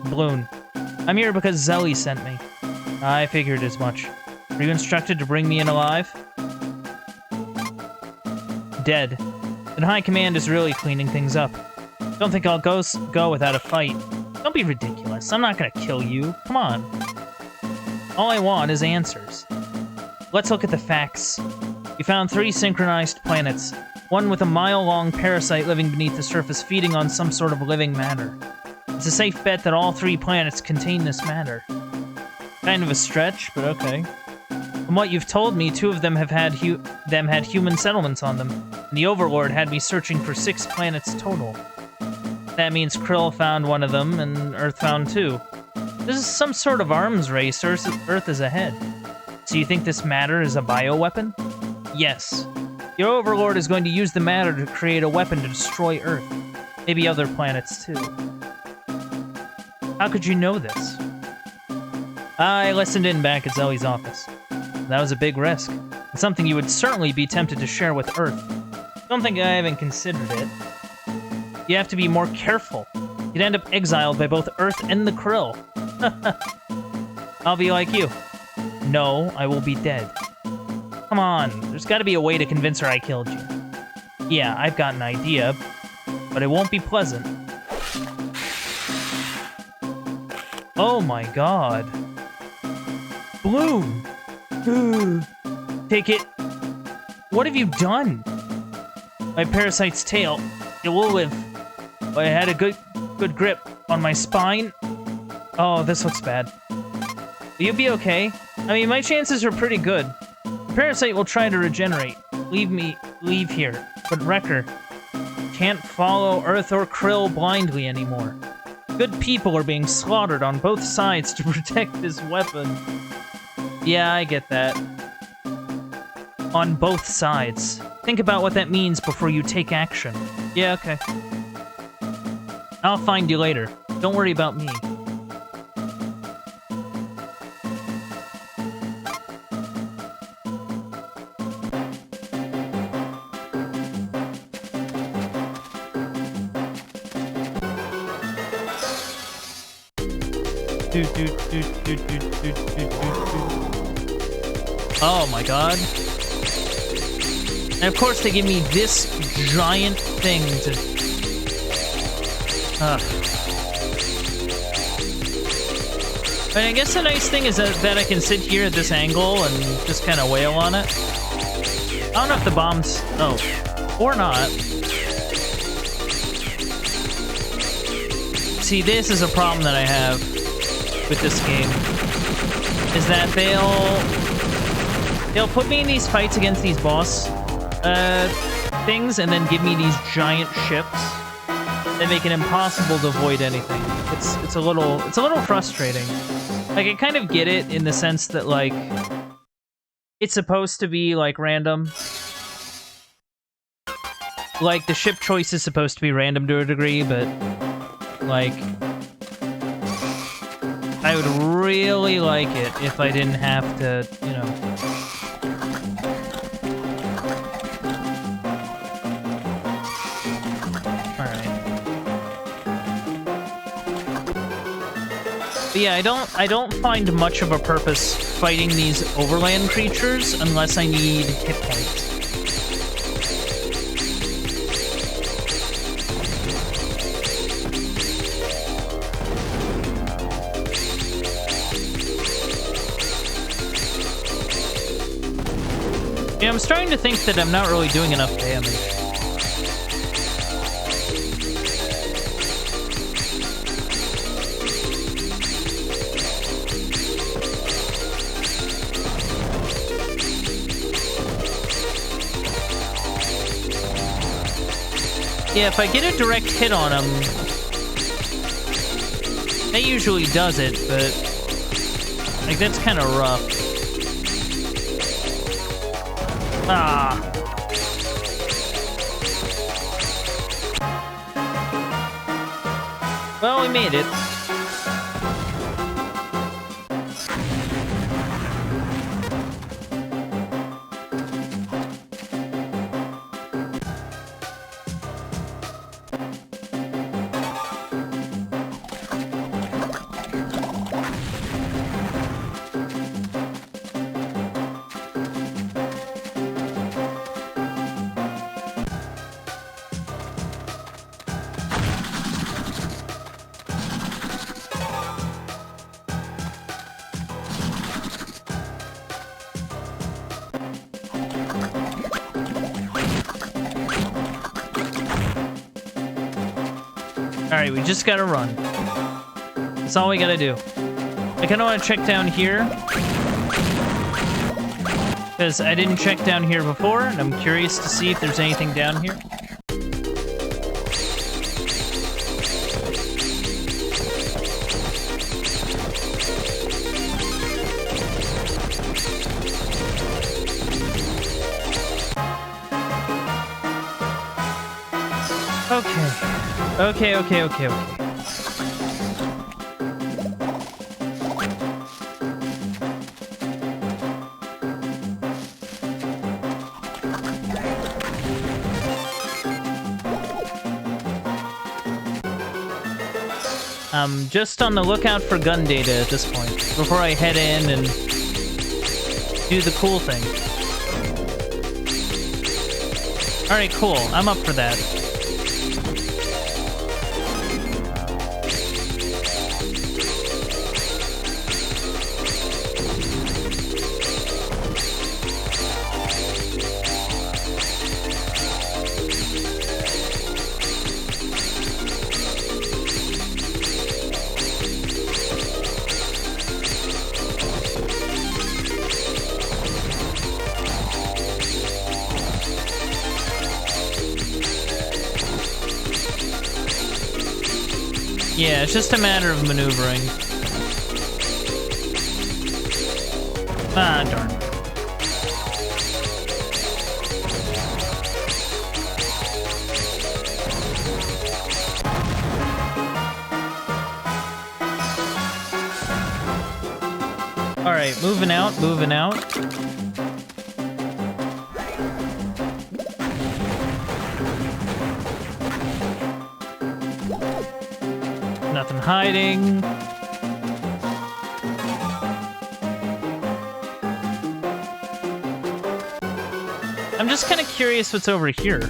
Balloon. I'm here because Zoe sent me. I figured as much. Were you instructed to bring me in alive? Dead. Then High Command is really cleaning things up. Don't think I'll go without a fight. Don't be ridiculous. I'm not gonna kill you. Come on. All I want is answers. Let's look at the facts. We found 3 synchronized planets. One with a mile-long parasite living beneath the surface, feeding on some sort of living matter. It's a safe bet that all 3 planets contain this matter. Kind of a stretch, but okay. From what you've told me, 2 of them had human settlements on them, and the Overlord had me searching for 6 planets total. That means Krill found one of them, and Earth found 2. This is some sort of arms race. Earth is ahead. So you think this matter is a bioweapon? Yes. Your Overlord is going to use the matter to create a weapon to destroy Earth. Maybe other planets, too. How could you know this? I listened in back at Zoe's office. That was a big risk, and something you would certainly be tempted to share with Earth. Don't think I haven't considered it. You have to be more careful. You'd end up exiled by both Earth and the Krill. I'll be like you. No, I will be dead. Come on, there's gotta be a way to convince her I killed you. Yeah, I've got an idea, but it won't be pleasant. Oh my god. Bloom! Take it. What have you done? My parasite's tail. It will live. But I had a good grip on my spine. Oh, this looks bad. Will you be okay? I mean, my chances are pretty good. The parasite will try to regenerate. Leave here. But Wrecker can't follow Earth or Krill blindly anymore. Good people are being slaughtered on both sides to protect this weapon. Yeah, I get that. On both sides. Think about what that means before you take action. Yeah, okay. I'll find you later. Don't worry about me. Oh my god. And of course they give me this giant thing to... And I guess the nice thing is that I can sit here at this angle and just kind of wail on it. I don't know if the bombs... Oh. Or not. See, this is a problem that I have with this game. Is that they'll put me in these fights against these boss things and then give me these giant ships that make it impossible to avoid anything. It's a little frustrating. Like, I kind of get it in the sense that, like, it's supposed to be, like, random. Like, the ship choice is supposed to be random to a degree, but, like, I would really like it if I didn't have to, you know... But yeah, I don't find much of a purpose fighting these overland creatures unless I need hit points. Yeah, I'm starting to think that I'm not really doing enough damage. Yeah, if I get a direct hit on him, that usually does it, but, like, that's kind of rough. Ah. Well, we made it. Alright, we just gotta run. That's all we gotta do. I kinda wanna check down here. Because I didn't check down here before, and I'm curious to see if there's anything down here. Okay. I'm just on the lookout for gun data at this point, before I head in and do the cool thing. Alright, cool. I'm up for that. Yeah, it's just a matter of maneuvering. Ah, darn. Alright, moving out. Nothing hiding. I'm just kind of curious what's over here.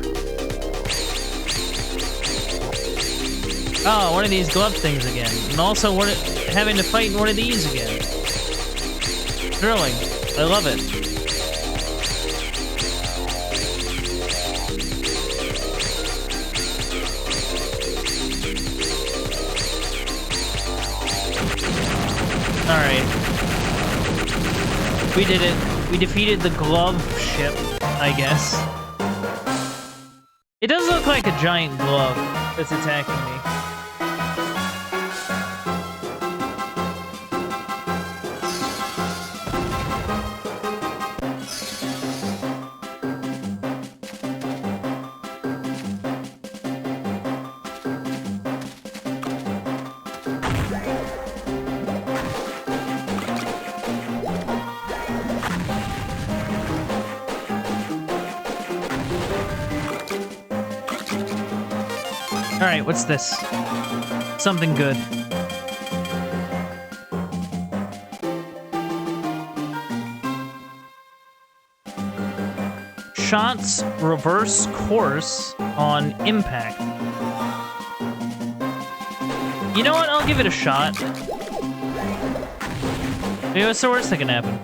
Oh, one of these glove things again. And also having to fight in one of these again. Thrilling. I love it. Alright. We did it. We defeated the glove ship, I guess. It does look like a giant glove that's attacking me. Alright, what's this? Something good. Shots reverse course on impact. You know what? I'll give it a shot. Maybe what's the worst that can happen?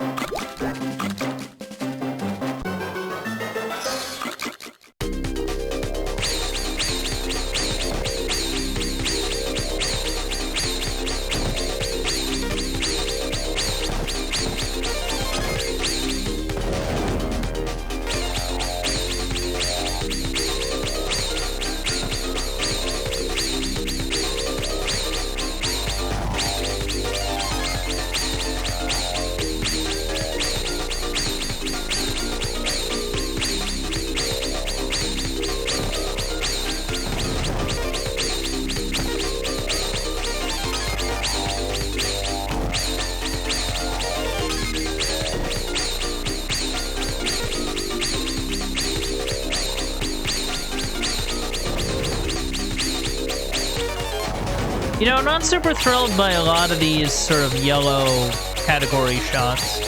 You know, I'm not super thrilled by a lot of these sort of yellow category shots.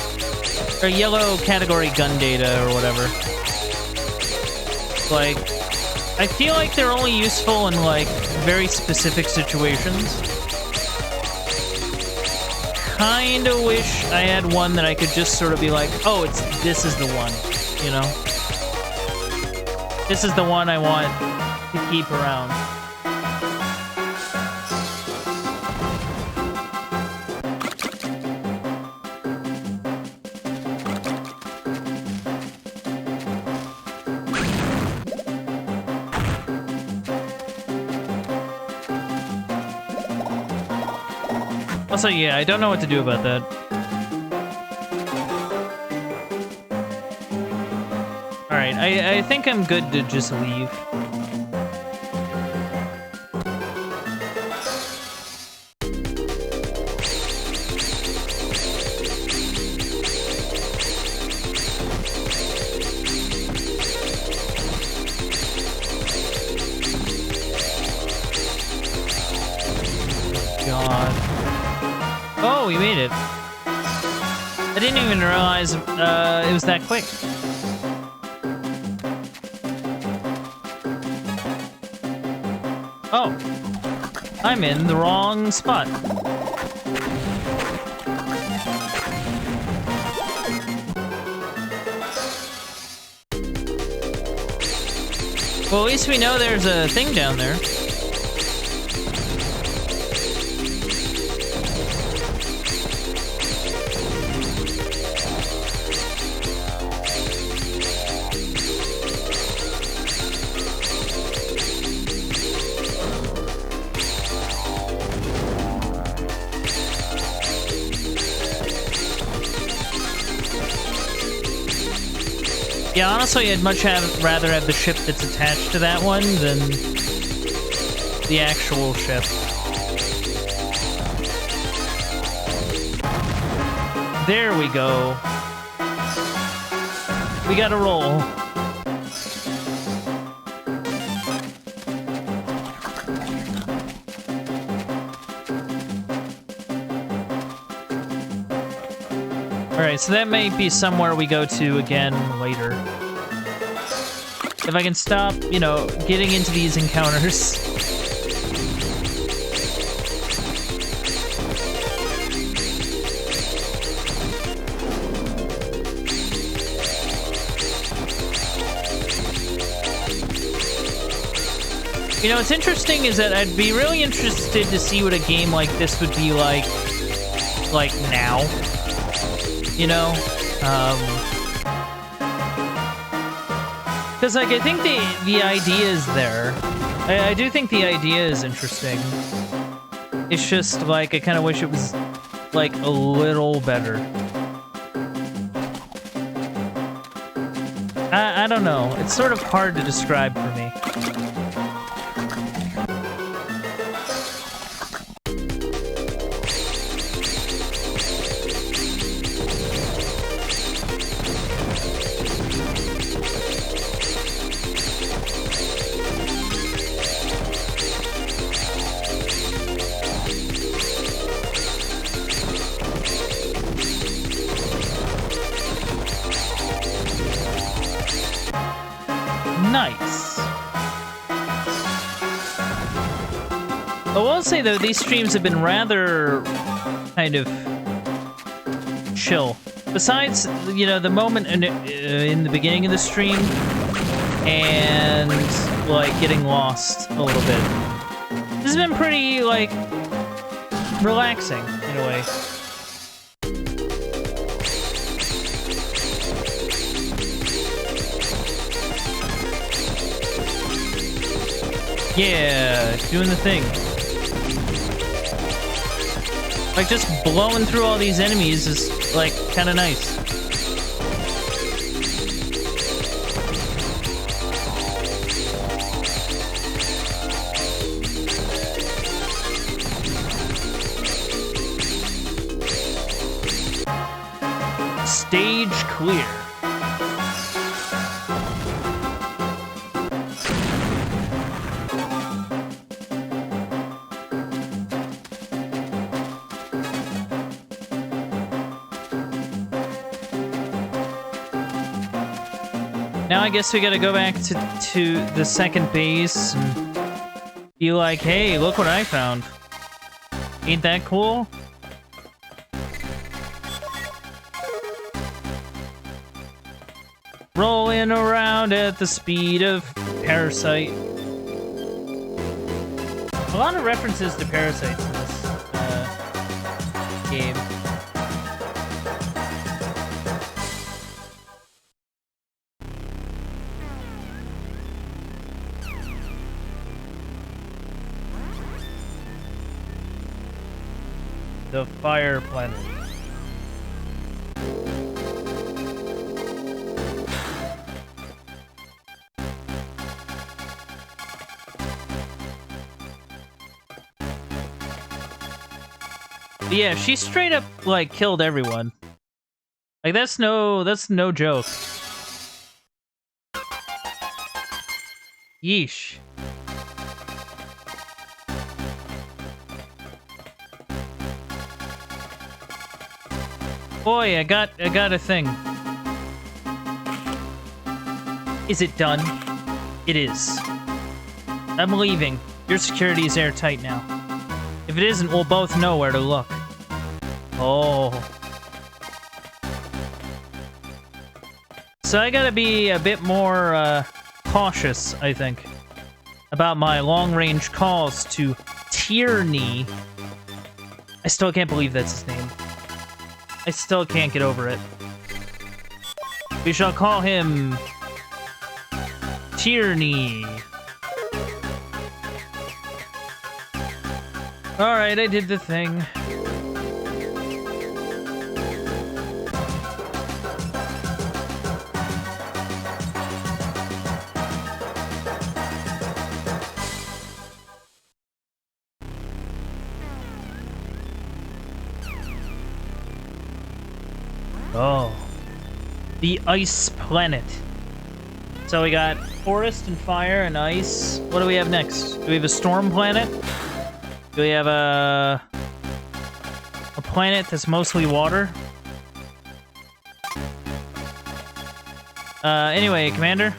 Or yellow category gun data or whatever. Like, I feel like they're only useful in, like, very specific situations. Kinda wish I had one that I could just sort of be like, oh, this is the one, you know? This is the one I want to keep around. Also, yeah, I don't know what to do about that. Alright, I think I'm good to just leave. God. Oh, we made it. I didn't even realize it was that quick. Oh, I'm in the wrong spot. Well, at least we know there's a thing down there. Yeah, honestly, I'd much rather have the ship that's attached to that one than the actual ship. There we go. We gotta roll. Alright, so that may be somewhere we go to again later. If I can stop, you know, getting into these encounters. You know, what's interesting is that I'd be really interested to see what a game like this would be like now. You know, because like I think the idea is there. I do think the idea is interesting. It's just like I kind of wish it was like a little better. I don't know. It's sort of hard to describe for me. Nice. I will say though, these streams have been rather kind of chill. Besides, you know, the moment in the beginning of the stream and like getting lost a little bit. This has been pretty like relaxing in a way. Yeah, doing the thing. Like, just blowing through all these enemies is, like, kind of nice. Stage clear. Now I guess we gotta go back to the second base and be like, hey, look what I found. Ain't that cool? Rolling around at the speed of Parasite. A lot of references to parasites in this game. The Fire Planet. But yeah, she straight up like killed everyone. Like that's no joke. Yeesh. Boy, I got a thing. Is it done? It is. I'm leaving. Your security is airtight now. If it isn't, we'll both know where to look. Oh. So I gotta be a bit more cautious, I think, about my long-range calls to Tierney. I still can't believe that's his name. I still can't get over it. We shall call him Tierney. Alright, I did the thing. Oh. The Ice Planet. So we got forest and fire and ice. What do we have next? Do we have a storm planet? Do we have a planet that's mostly water? Anyway, Commander.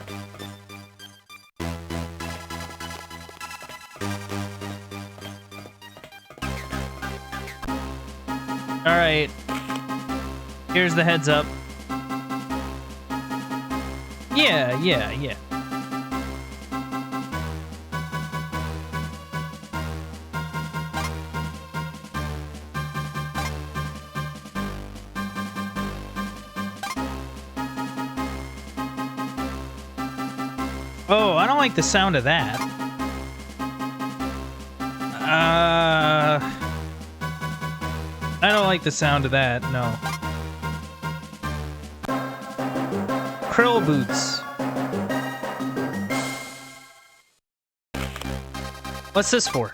Alright. Here's the heads up. Yeah. Oh, I don't like the sound of that. I don't like the sound of that, no. Krill boots. What's this for?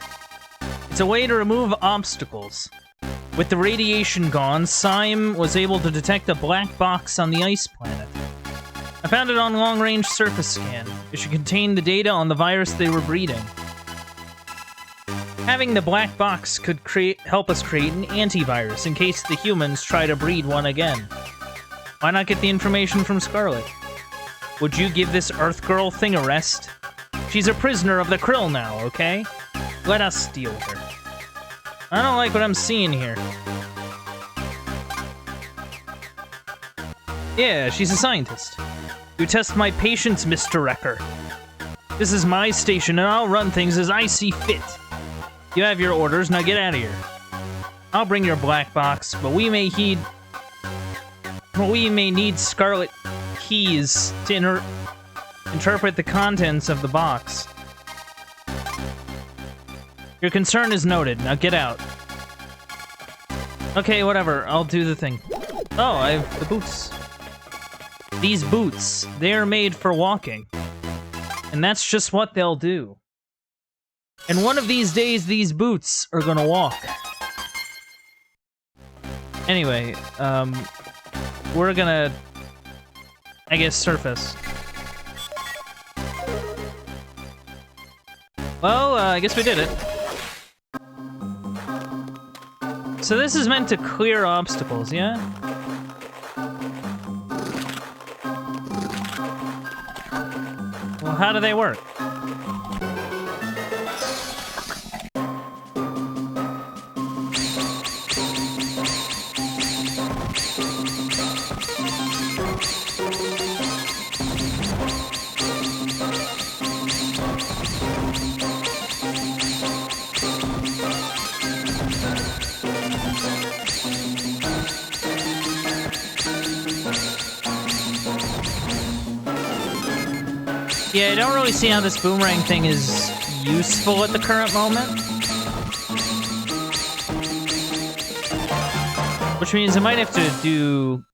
It's a way to remove obstacles. With the radiation gone, Syme was able to detect a black box on the ice planet. I found it on long-range surface scan. It should contain the data on the virus they were breeding. Having the black box could help us create an antivirus in case the humans try to breed one again. Why not get the information from Scarlet? Would you give this Earth Girl thing a rest? She's a prisoner of the Krill now, okay? Let us deal with her. I don't like what I'm seeing here. Yeah, she's a scientist. You test my patience, Mr. Wrecker. This is my station, and I'll run things as I see fit. You have your orders, now get out of here. I'll bring your black box, but we may need Scarlet keys to interpret the contents of the box. Your concern is noted. Now get out. Okay, whatever. I'll do the thing. Oh, I have the boots. These boots, they're made for walking. And that's just what they'll do. And one of these days, these boots are gonna walk. Anyway, we're gonna, I guess, surface. Well, I guess we did it. So this is meant to clear obstacles, yeah? Well, how do they work? Yeah, I don't really see how this boomerang thing is useful at the current moment. Which means I might have to do...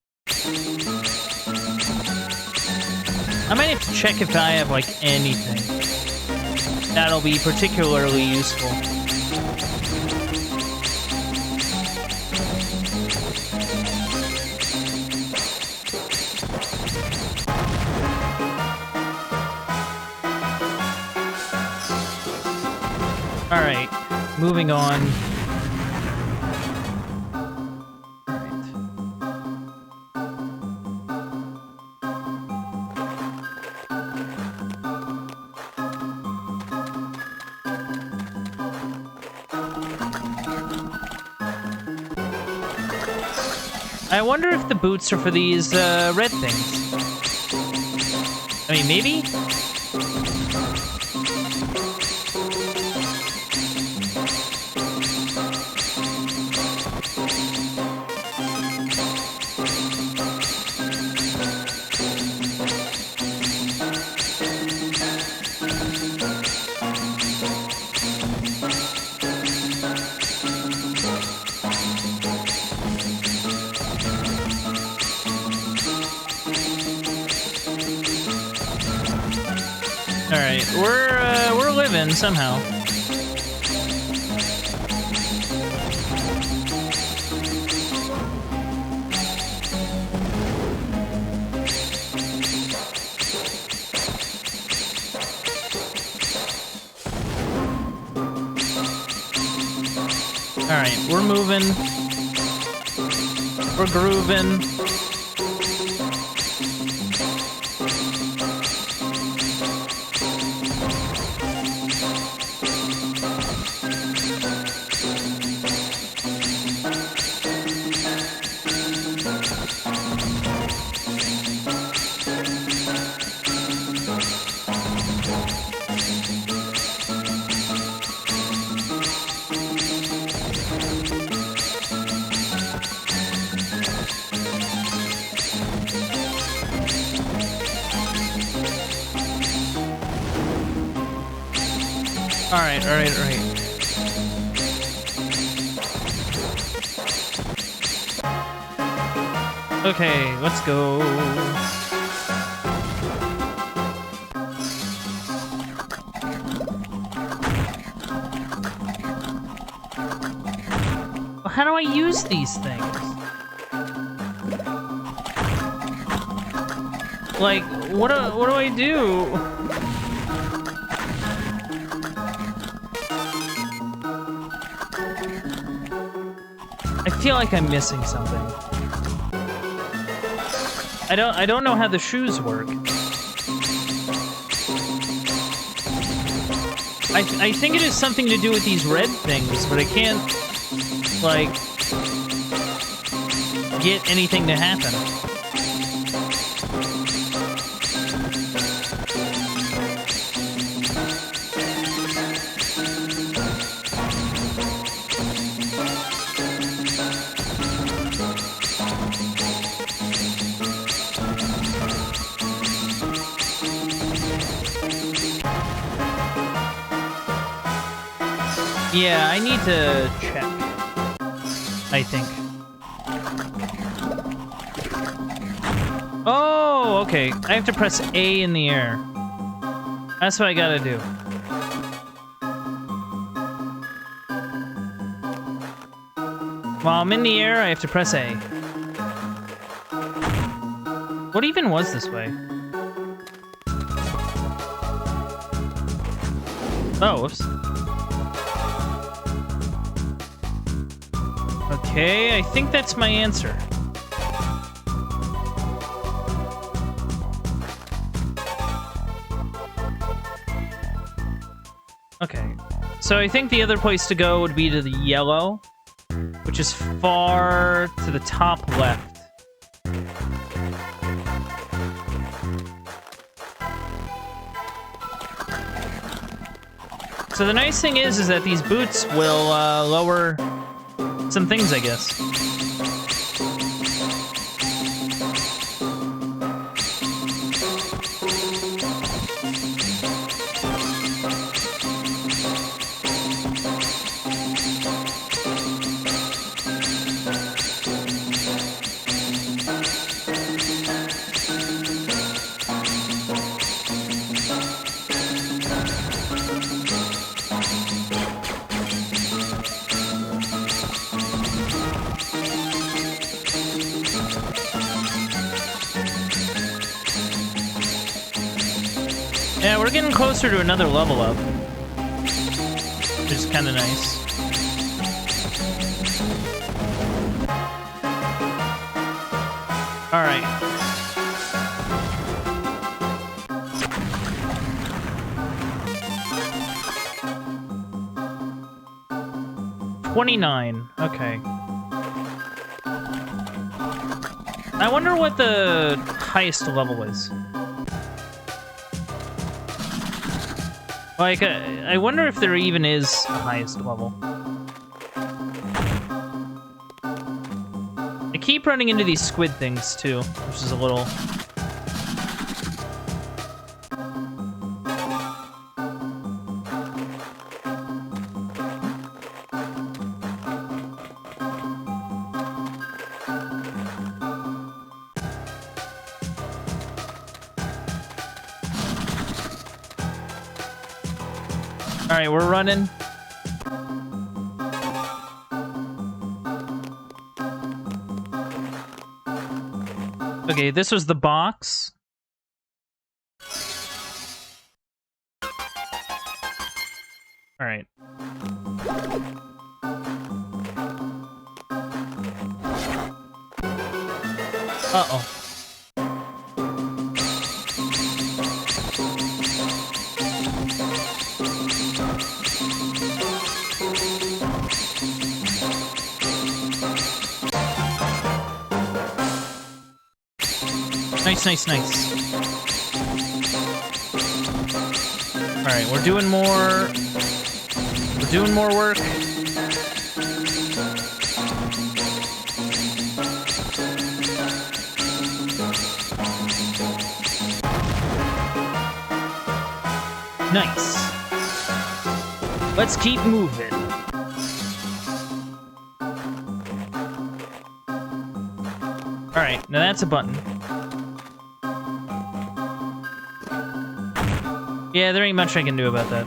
I might have to check if I have, like, anything that'll be particularly useful. Alright, moving on. I wonder if the boots are for these red things. I mean, maybe? Alright, we're living somehow. Alright, we're moving. We're grooving. Alright. Okay, let's go. How do I use these things? Like, what do I do? I feel like I'm missing something. I don't know how the shoes work. I think it is something to do with these red things, but I can't, like, get anything to happen. Yeah, I need to check, I think. Oh, okay. I have to press A in the air. That's what I gotta do. While I'm in the air, I have to press A. What even was this way? Oh, whoops. Okay, I think that's my answer. Okay, so I think the other place to go would be to the yellow, which is far to the top left. So the nice thing is that these boots will lower some things, I guess. Yeah, we're getting closer to another level up, which is kind of nice. All right. $29. Okay. I wonder what the highest level is. Like, I wonder if there even is a highest level. I keep running into these squid things, too, which is a little... Alright, we're running. Okay, this was the box. Alright. Uh-oh. Nice, nice, nice. Alright, we're doing more... We're doing more work. Nice. Let's keep moving. Alright, now that's a button. Yeah, there ain't much I can do about that.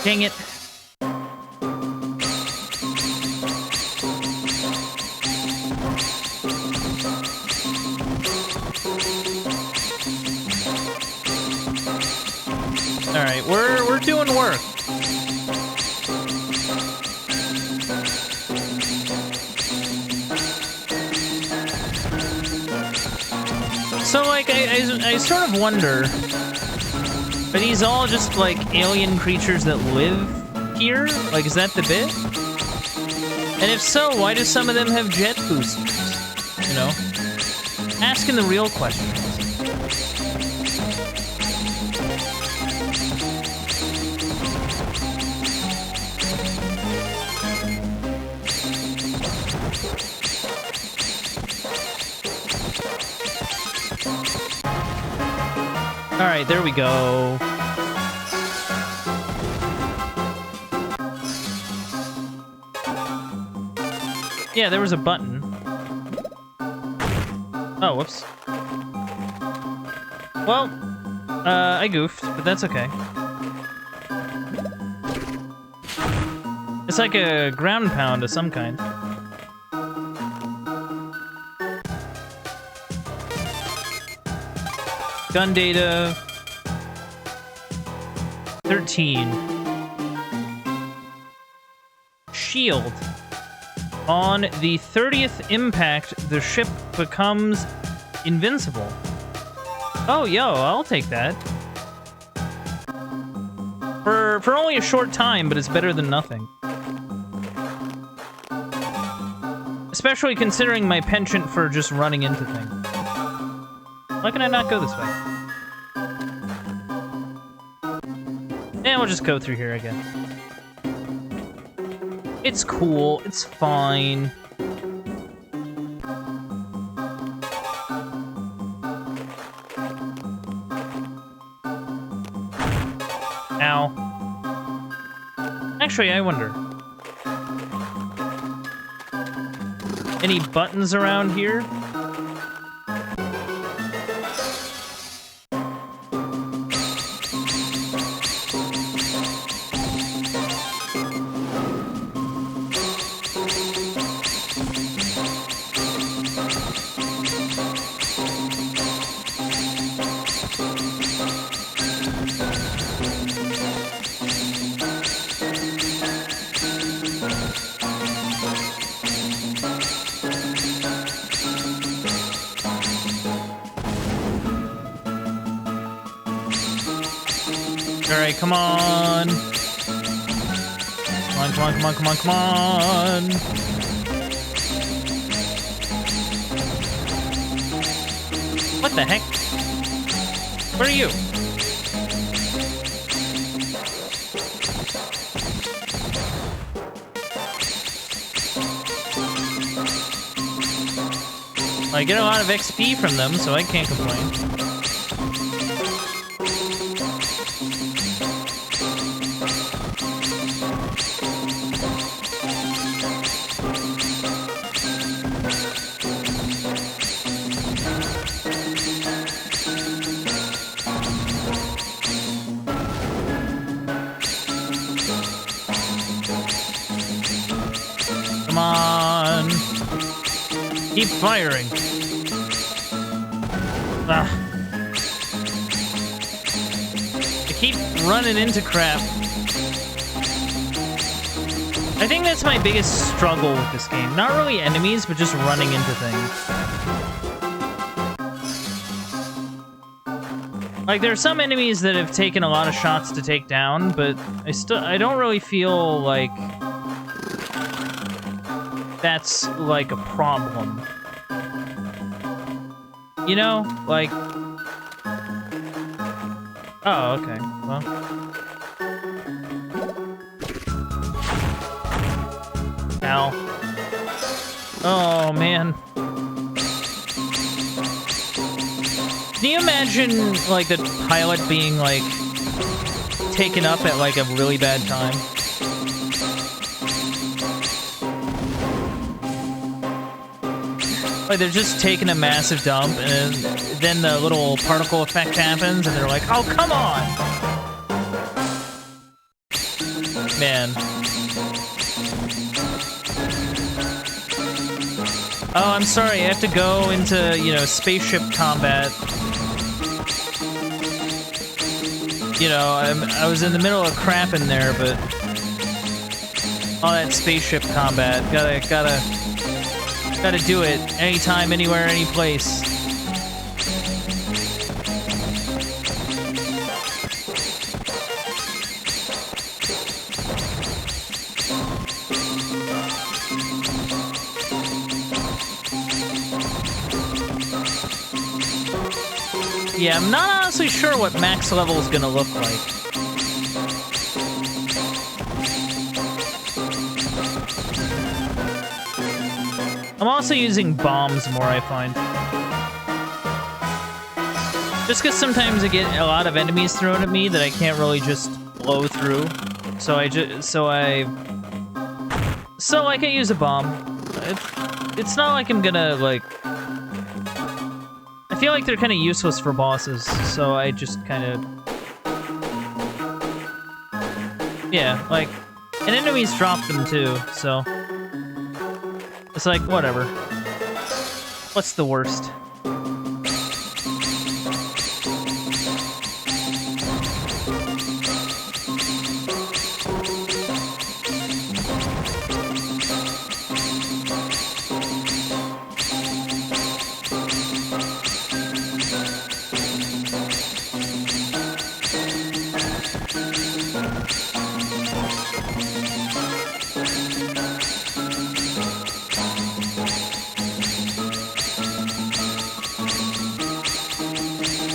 Dang it. Alright, we're doing work. So, like, I sort of wonder, are these all just, like, alien creatures that live here? Like, is that the bit? And if so, why do some of them have jet boosters? You know? Asking the real questions. Alright, there we go. Yeah, there was a button. Oh, whoops. Well, I goofed, but that's okay. It's like a ground pound of some kind. Gun data 13. Shield. On the 30th impact, the ship becomes invincible. Oh, yo, I'll take that. For only a short time, but it's better than nothing. Especially considering my penchant for just running into things. Why can I not go this way? And we'll just go through here again. It's cool. It's fine. Ow. Actually, I wonder. Any buttons around here? Alright, come on. Come on, come on, come on, come on, come on. What the heck? Where are you? I get a lot of XP from them, so I can't complain. Come on. Keep firing. Ah. I keep running into crap. I think that's my biggest struggle with this game. Not really enemies, but just running into things. Like, there are some enemies that have taken a lot of shots to take down, but I don't really feel like that's like a problem. You know, like... Oh, okay. Well... Ow. Oh, man. Can you imagine, like, the pilot being, like, taken up at, like, a really bad time? Like, they're just taking a massive dump, and then the little particle effect happens, and they're like, oh, come on! Man. Oh, I'm sorry, I have to go into, you know, spaceship combat. You know, I was in the middle of crap in there, but... all that spaceship combat, gotta do it. Anytime, anywhere, any place. Yeah, I'm not honestly sure what max level is gonna look like. I'm also using bombs more, I find. Just because sometimes I get a lot of enemies thrown at me that I can't really just blow through. So I can use a bomb. It's not like I'm gonna, like... I feel like they're kind of useless for bosses, so I just kind of... Yeah, like... And enemies drop them too, so... It's like, whatever. What's the worst?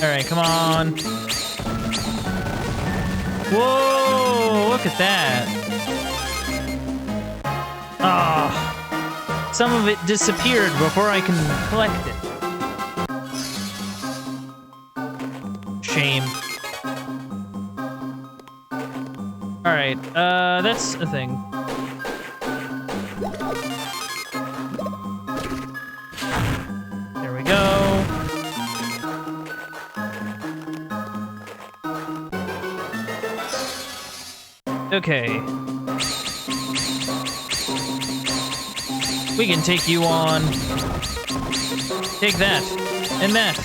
Alright, come on. Whoa, look at that. Ah, oh, some of it disappeared before I can collect it. Shame. Alright, that's a thing. There we go. Okay. We can take you on. Take that. And that.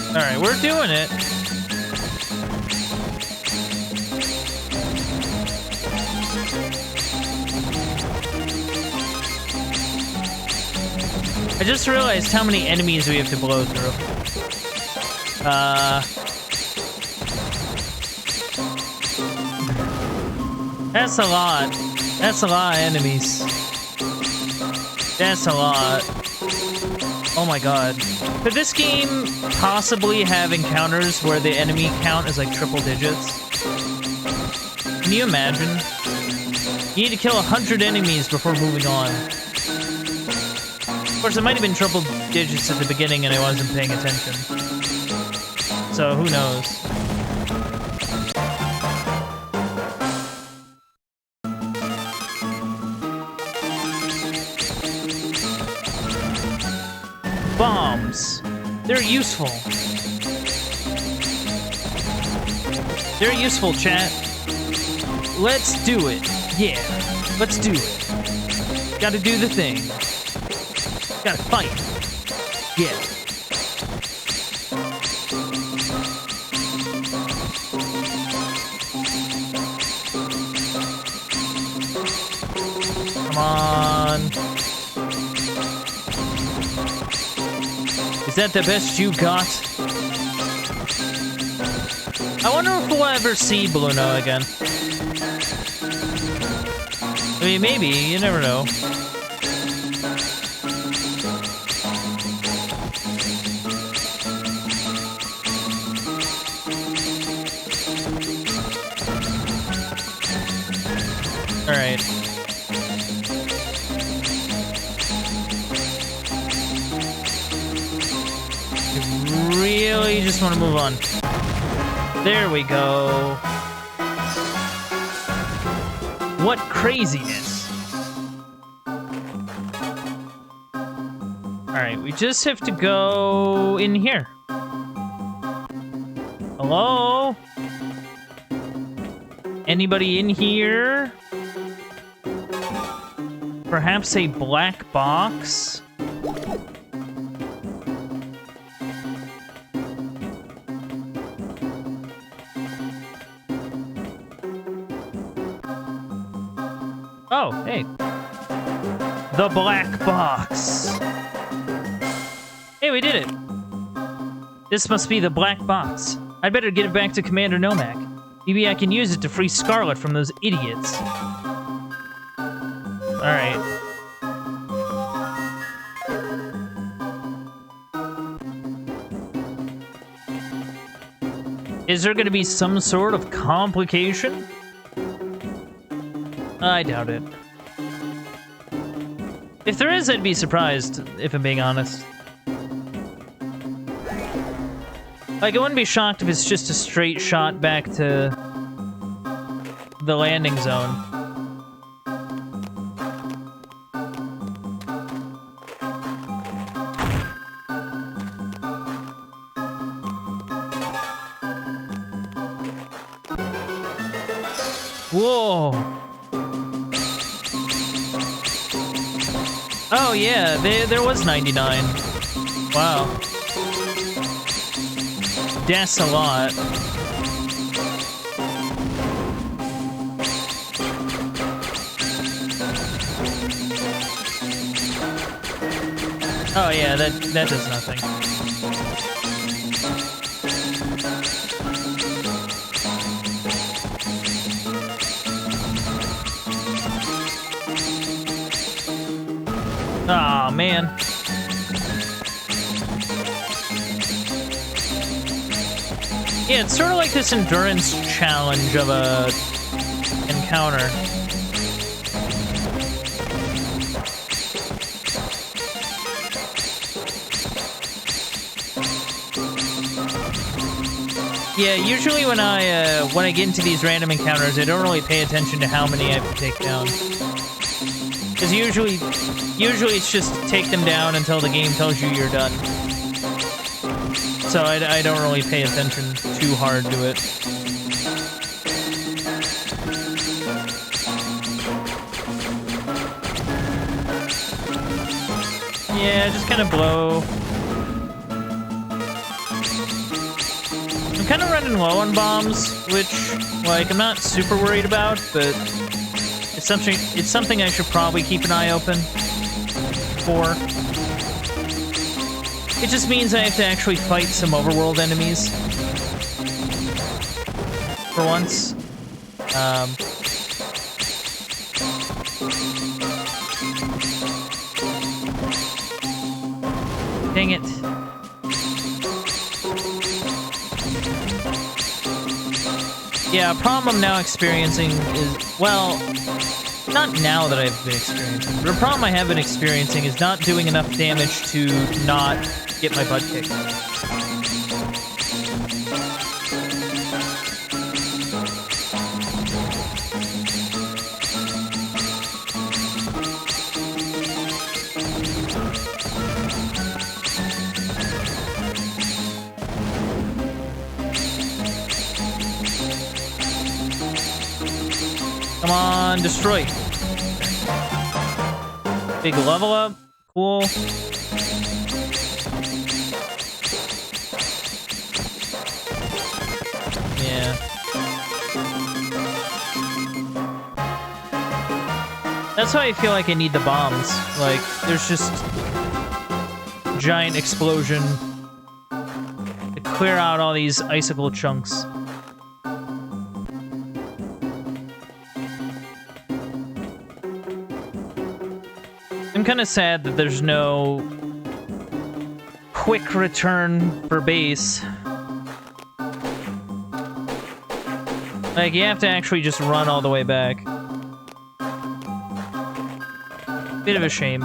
Alright, we're doing it. I just realized how many enemies we have to blow through. That's a lot. That's a lot of enemies. That's a lot. Oh my god. Could this game possibly have encounters where the enemy count is like triple digits? Can you imagine? You need to kill 100 enemies before moving on. Of course, it might have been triple digits at the beginning and I wasn't paying attention. So, who knows? Bombs. They're useful. They're useful, chat. Let's do it. Yeah, let's do it. Gotta do the thing. Gotta fight. Yeah. Come on. Is that the best you got? I wonder if we'll ever see Bruno again. I mean, maybe. You never know. Alright. Really just want to move on. There we go. What craziness. Alright, we just have to go in here. Hello? Anybody in here? Perhaps a black box? Oh, hey. The black box. Hey, we did it. This must be the black box. I'd better get it back to Commander Nomak. Maybe I can use it to free Scarlet from those idiots. Alright. Is there gonna be some sort of complication? I doubt it. If there is, I'd be surprised, if I'm being honest. Like, I wouldn't be shocked if it's just a straight shot back to the landing zone. Whoa! Oh yeah, there was 99. Wow. That's a lot. Oh yeah, that does nothing. Aw, man. Yeah, it's sort of like this endurance challenge of a encounter. Yeah, usually when I get into these random encounters, I don't really pay attention to how many I have to take down. Because usually it's just take them down until the game tells you you're done. So I don't really pay attention too hard to it. Yeah, just kind of blow. kind of running low on bombs, which, like, I'm not super worried about, but it's something I should probably keep an eye open for. It just means I have to actually fight some overworld enemies. For once. Dang it. Yeah, a problem I'm now experiencing is, well, not now that I've been experiencing, but a problem I have been experiencing is not doing enough damage to not get my butt kicked. Come on, destroy. Big level up. Cool. Yeah. That's why I feel like I need the bombs. Like, there's just giant explosion to clear out all these icicle chunks. I'm kind of sad that there's no quick return for base. Like, you have to actually just run all the way back. Bit of a shame.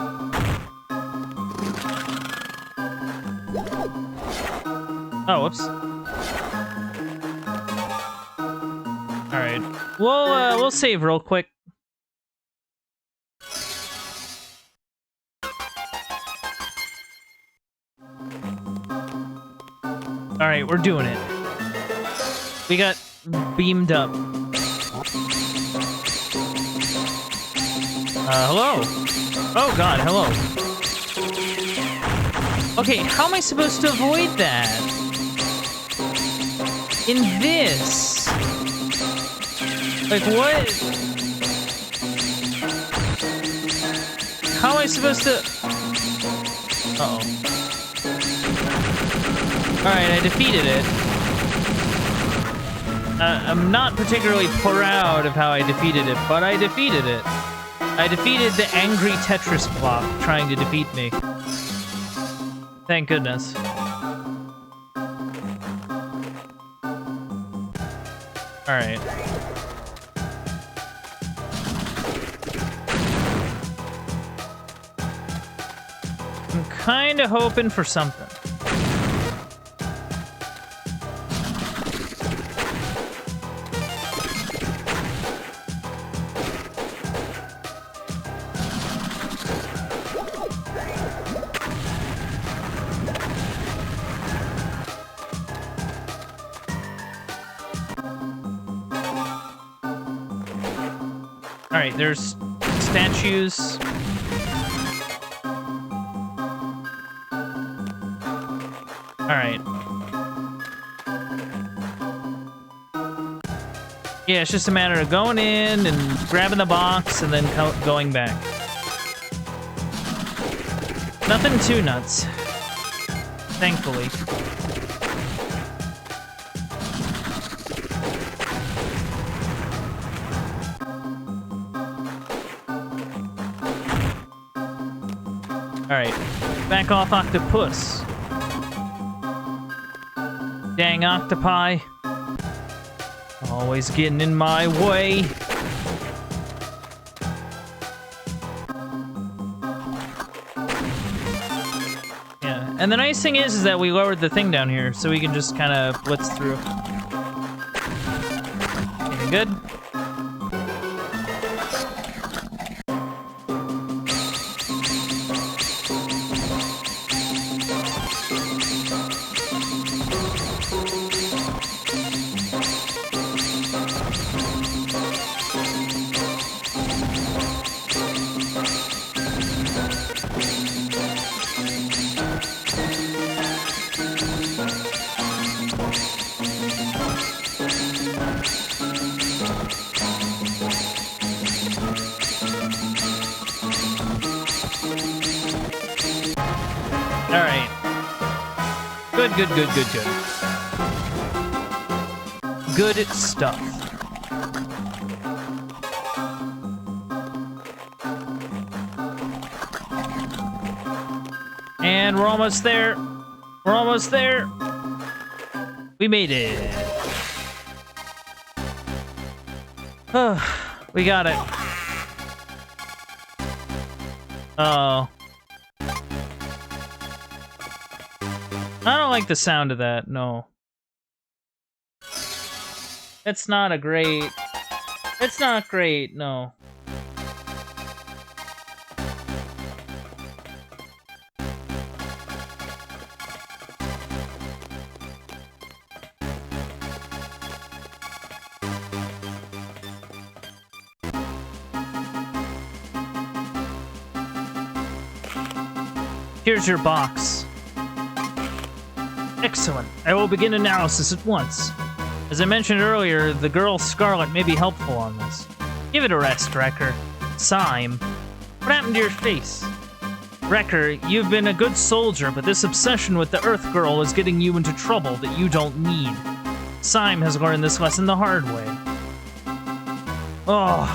Oh, whoops. Alright. We'll save real quick. Alright, we're doing it. We got beamed up. Hello? Oh god, hello. Okay, how am I supposed to avoid that? In this? Like, what? How am I supposed to... Uh-oh. Alright, I defeated it. I'm not particularly proud of how I defeated it, but I defeated it. I defeated the angry Tetris block trying to defeat me. Thank goodness. Alright. I'm kinda hoping for something. Alright, there's statues. Alright. Yeah, it's just a matter of going in and grabbing the box and then going back. Nothing too nuts. Thankfully. Alright, back off, octopus. Dang octopi. Always getting in my way. Yeah, and the nice thing is that we lowered the thing down here, so we can just kind of blitz through. Okay, good. Good, good, good, good, good. Good stuff. And we're almost there. We're almost there. We made it. We got it. Oh. I don't like the sound of that, no. It's not a great... It's not great, no. Here's your box. Excellent. I will begin analysis at once. As I mentioned earlier, the girl Scarlet may be helpful on this. Give it a rest, Wrecker. Syme. What happened to your face? Wrecker, you've been a good soldier, but this obsession with the Earth Girl is getting you into trouble that you don't need. Syme has learned this lesson the hard way. Oh.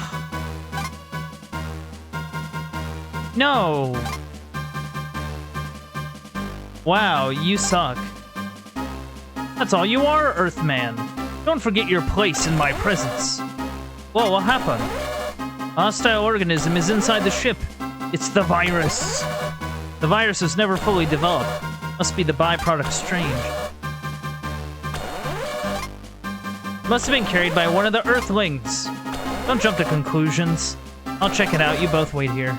No. Wow, you suck. That's all you are, Earthman. Don't forget your place in my presence. Whoa, what happened? A hostile organism is inside the ship. It's the virus. The virus was never fully developed. Must be the byproduct strange. Must have been carried by one of the Earthlings. Don't jump to conclusions. I'll check it out. You both wait here.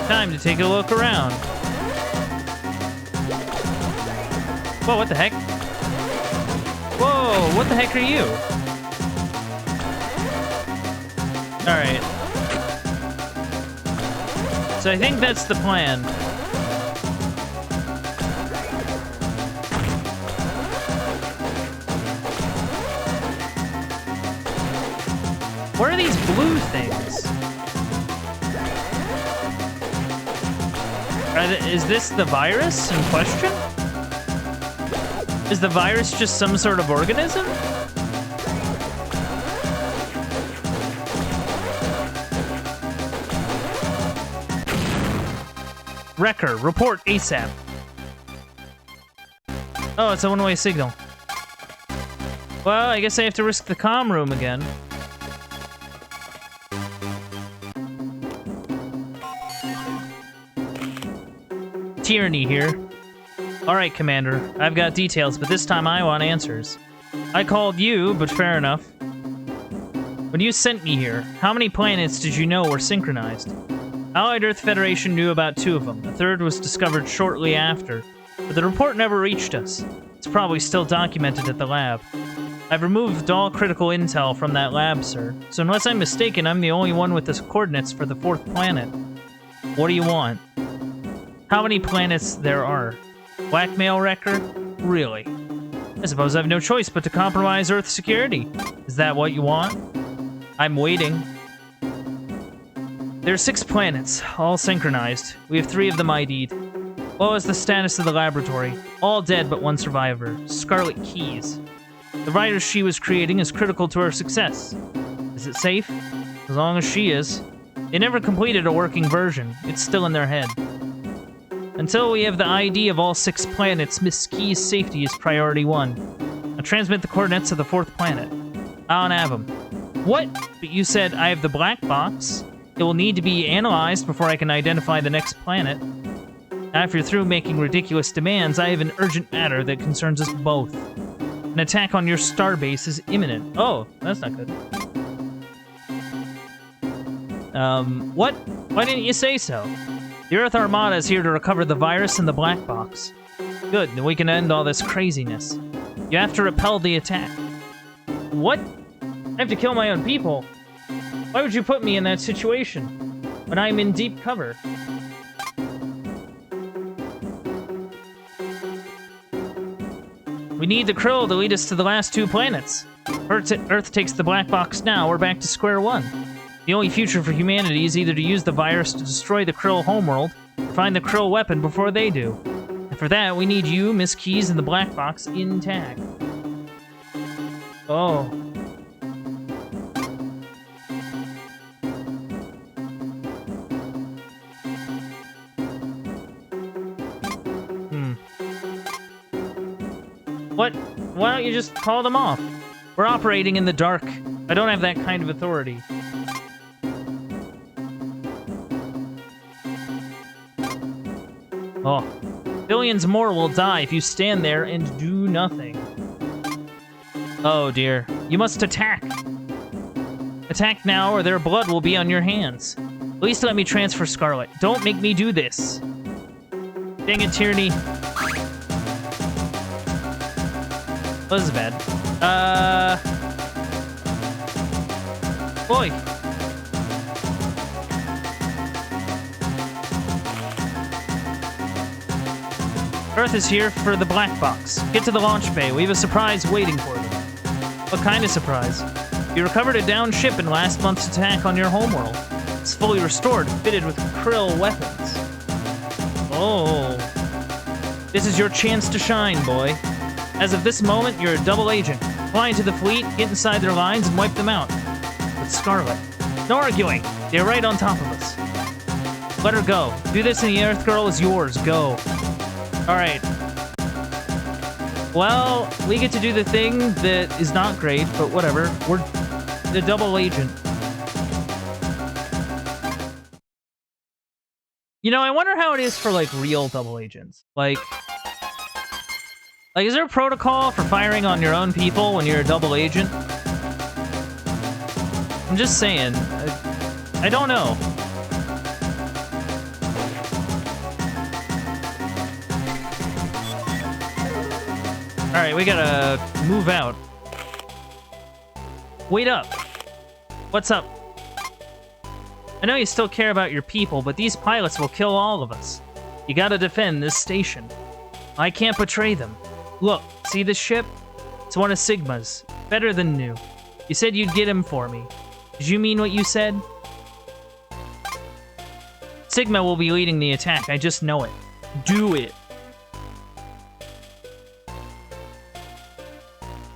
Time to take a look around. Whoa, what the heck? Whoa, what the heck are you? Alright. So I think that's the plan. What are these blue things? Is this the virus in question? Is the virus just some sort of organism? Wrecker, report ASAP. Oh, it's a one-way signal. Well, I guess I have to risk the comm room again. Tyranny here. Alright, Commander. I've got details, but this time I want answers. I called you, but fair enough. When you sent me here, how many planets did you know were synchronized? Allied Earth Federation knew about 2 of them. The third was discovered shortly after, but the report never reached us. It's probably still documented at the lab. I've removed all critical intel from that lab, sir. So unless I'm mistaken, I'm the only one with the coordinates for the 4th planet. What do you want? How many planets there are? Blackmail, Wrecker? Really? I suppose I have no choice but to compromise Earth security. Is that what you want? I'm waiting. There are 6 planets, all synchronized. We have 3 of them ID'd. What was the status of the laboratory? All dead but 1 survivor. Scarlet Keys. The virus she was creating is critical to our success. Is it safe? As long as she is. They never completed a working version. It's still in their head. Until we have the ID of all 6 planets, Miss Key's safety is priority 1. Now transmit the coordinates of the 4th planet. I don't have them. What? But you said I have the black box. It will need to be analyzed before I can identify the next planet. After you're through making ridiculous demands, I have an urgent matter that concerns us both. An attack on your starbase is imminent. Oh, that's not good. What? Why didn't you say so? The Earth Armada is here to recover the virus and the black box. Good, then we can end all this craziness. You have to repel the attack. What? I have to kill my own people? Why would you put me in that situation when I'm in deep cover? We need the Krill to lead us to the last 2 planets. Earth takes the black box now, we're back to square one. The only future for humanity is either to use the virus to destroy the Krill homeworld, or find the Krill weapon before they do. And for that, we need you, Miss Keys, and the black box intact. Oh. What? Why don't you just call them off? We're operating in the dark. I don't have that kind of authority. Oh. Billions more will die if you stand there and do nothing. Oh dear. You must attack. Attack now or their blood will be on your hands. At least let me transfer Scarlet. Don't make me do this. Dang it, Tierney. Well, this is bad. Boy. Earth is here for the black box. Get to the launch bay. We have a surprise waiting for them. What kind of surprise? You recovered a downed ship in last month's attack on your homeworld. It's fully restored, fitted with Krill weapons. Oh. This is your chance to shine, boy. As of this moment, you're a double agent. Fly into the fleet, get inside their lines, and wipe them out. With Scarlet. No arguing. They're right on top of us. Let her go. Do this and the Earth Girl is yours. Go. Alright. Well, we get to do the thing that is not great, but whatever. We're the double agent. You know, I wonder how it is for, like, real double agents. Like, is there a protocol for firing on your own people when you're a double agent? I'm just saying. I don't know. Alright, we gotta move out. Wait up. What's up? I know you still care about your people, but these pilots will kill all of us. You gotta defend this station. I can't betray them. Look, see this ship? It's one of Sigma's. Better than new. You said you'd get him for me. Did you mean what you said? Sigma will be leading the attack, I just know it. Do it.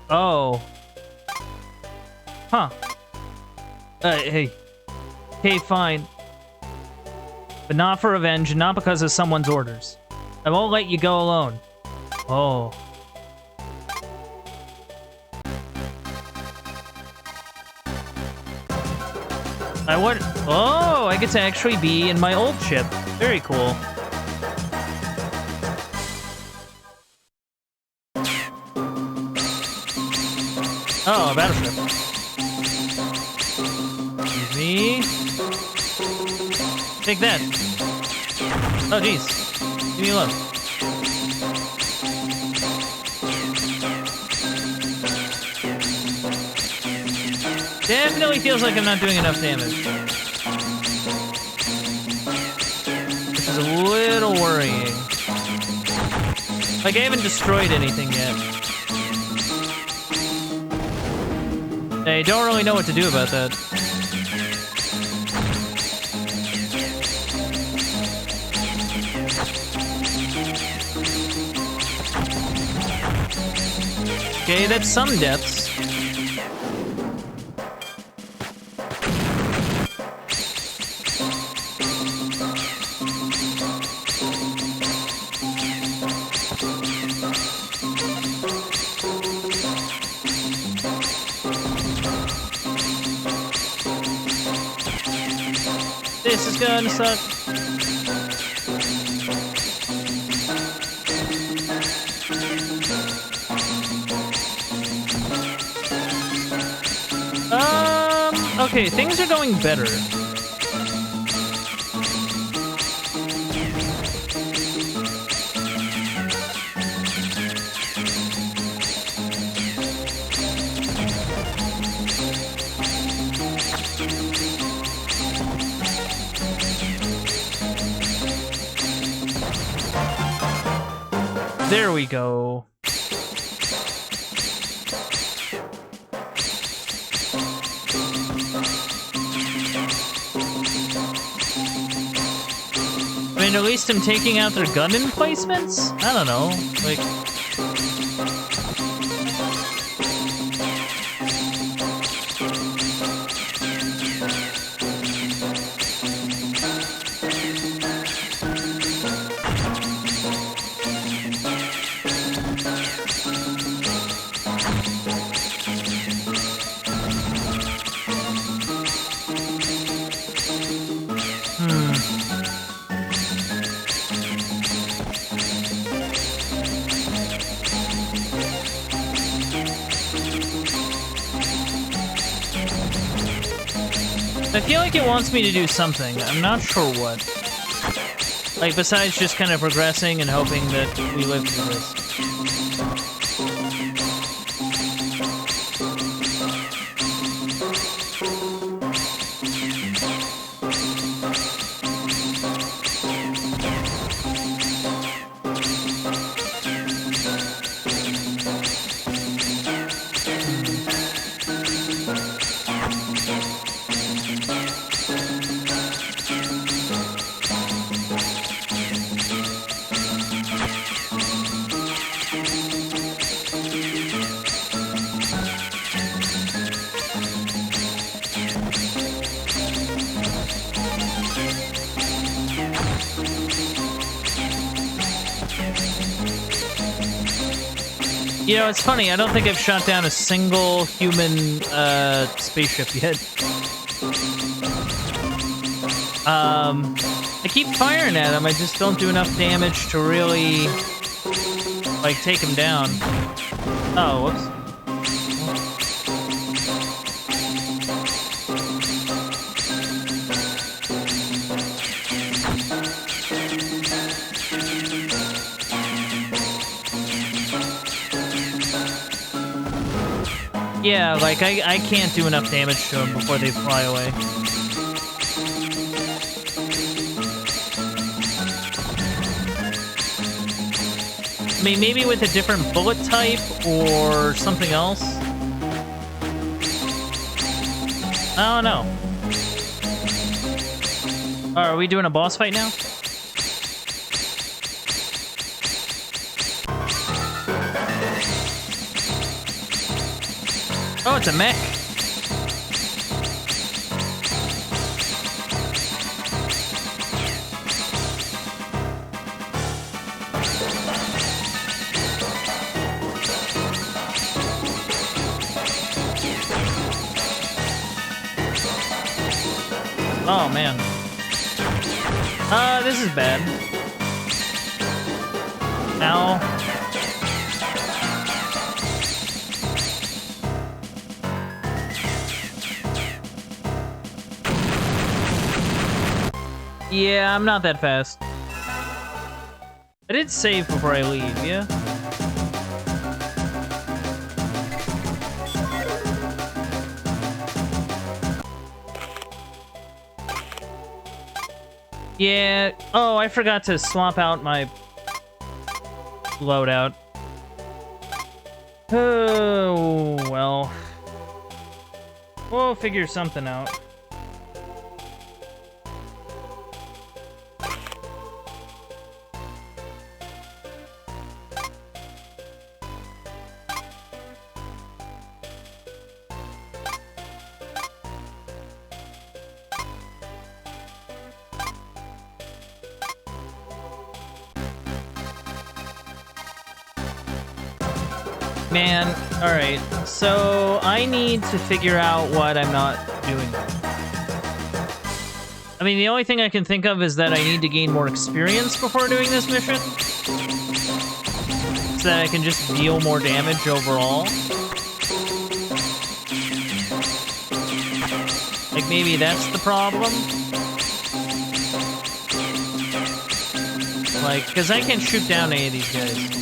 Oh. Huh. Hey. Okay, fine. But not for revenge, and not because of someone's orders. I won't let you go alone. Oh. Oh, I get to actually be in my old ship. Very cool. Oh, a battleship. Excuse me. Take that. Oh, jeez. Leave me alone. Definitely feels like I'm not doing enough damage. Which is a little worrying. Like, I haven't destroyed anything yet. I don't really know what to do about that. Okay, that's some deaths. This is gonna suck. Okay, things are going better. There we go. mean, at least I'm taking out their gun emplacements? I don't know. Like... I feel like it wants me to do something. I'm not sure what. Like, besides just kind of progressing and hoping that we live through this. You know, it's funny, I don't think I've shot down a single human, spaceship yet. I keep firing at them, I just don't do enough damage to really, like, take them down. Oh, whoops. Yeah, like, I can't do enough damage to them before they fly away. I mean, maybe with a different bullet type or something else. I don't know. Oh, are we doing a boss fight now? Oh, it's a mech. Oh, man. This is bad. Ow. Yeah, I'm not that fast. I did save before I leave, yeah? Yeah. Oh, I forgot to swap out my loadout. Oh, well. We'll figure something out. Man, alright, so I need to figure out what I'm not doing. I mean, the only thing I can think of is that I need to gain more experience before doing this mission. So that I can just deal more damage overall. Like, maybe that's the problem? Like, because I can't shoot down any of these guys.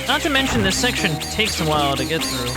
Not to mention, this section takes a while to get through.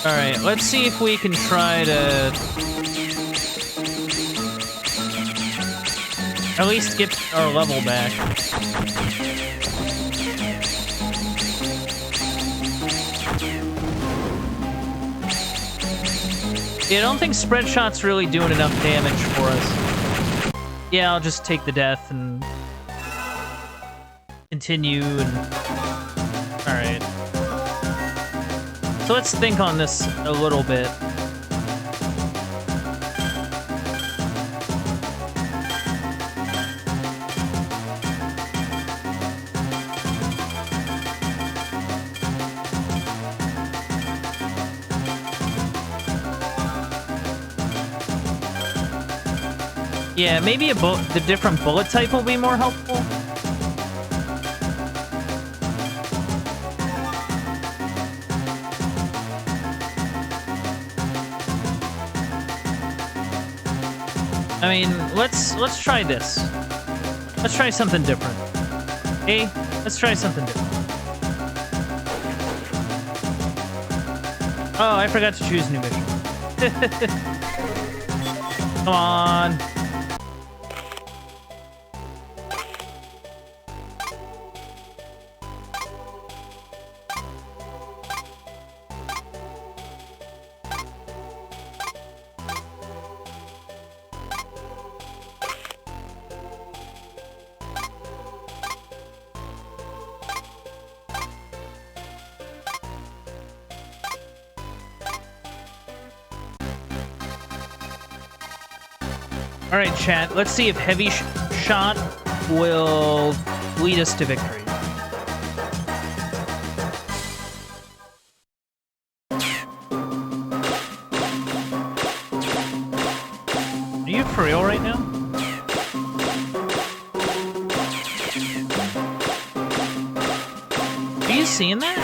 Alright, let's see if we can try to at least get our level back. Yeah, I don't think spread shot's really doing enough damage for us. Yeah, I'll just take the death and continue and... Alright. So let's think on this a little bit. Yeah, maybe the different bullet type will be more helpful. I mean, let's try this. Let's try something different. Hey, let's try something different. Oh, I forgot to choose new mission. Come on. Alright, chat, let's see if heavy shot will lead us to victory. Are you for real right now? Are you seeing that?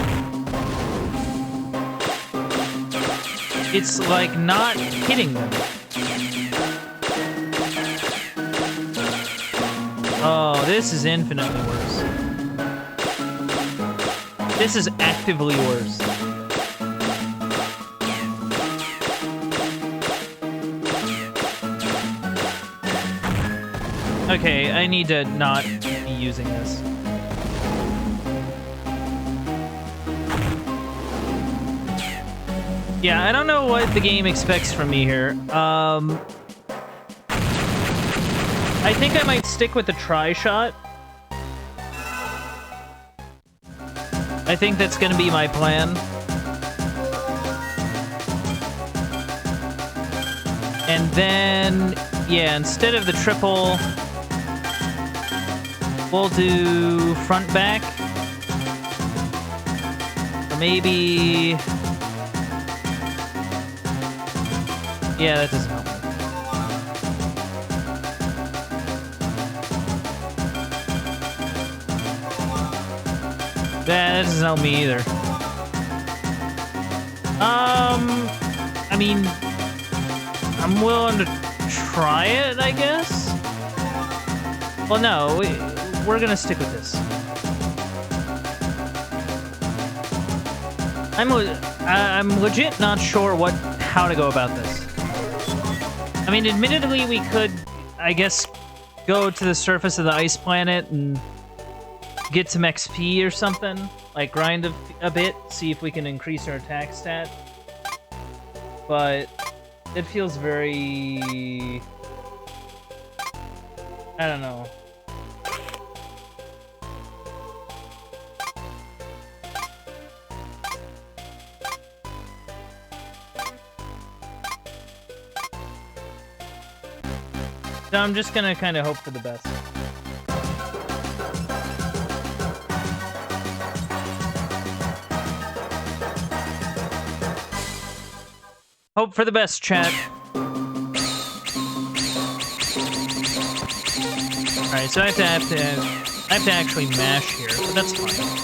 It's like not hitting them. Oh, this is infinitely worse. This is actively worse. Okay, I need to not be using this. Yeah, I don't know what the game expects from me here. I think I might stick with the tri-shot. I think that's gonna be my plan. And then, yeah, instead of the triple, we'll do front-back. Or maybe... Yeah, that doesn't help me. That doesn't help me either. I mean, I'm willing to try it, I guess? Well, no, we're gonna stick with this. I'm legit not sure how to go about this. I mean, admittedly, we could, I guess, go to the surface of the ice planet and get some XP or something. Like, grind a bit, see if we can increase our attack stat. But it feels very... I don't know. So I'm just gonna kind of hope for the best. Hope for the best, chat. Alright, so I have to actually mash here, but that's fine.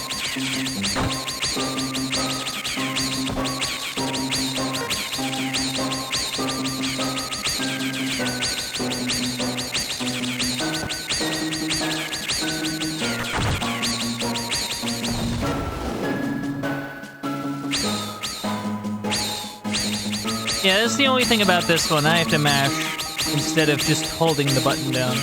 Yeah, that's the only thing about this one. I have to mash instead of just holding the button down.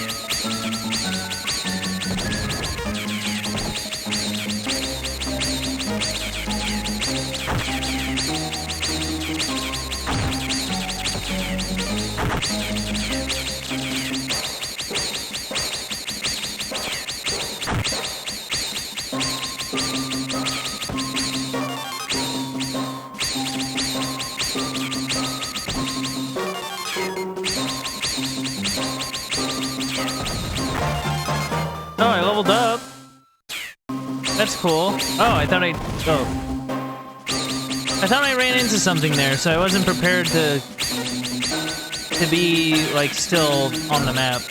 Oh, I leveled up. That's cool. Oh, I thought I ran into something there, so I wasn't prepared to be, like, still on the map.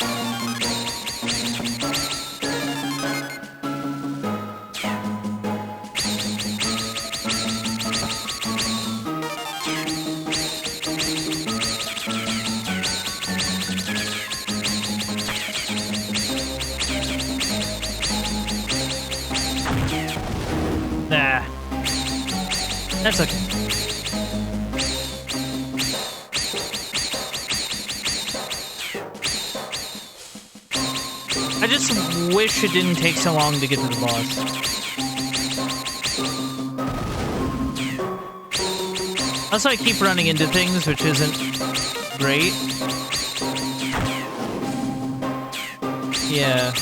Nah. That's okay. I just wish it didn't take so long to get to the boss. Also, I keep running into things, which isn't great. Yeah.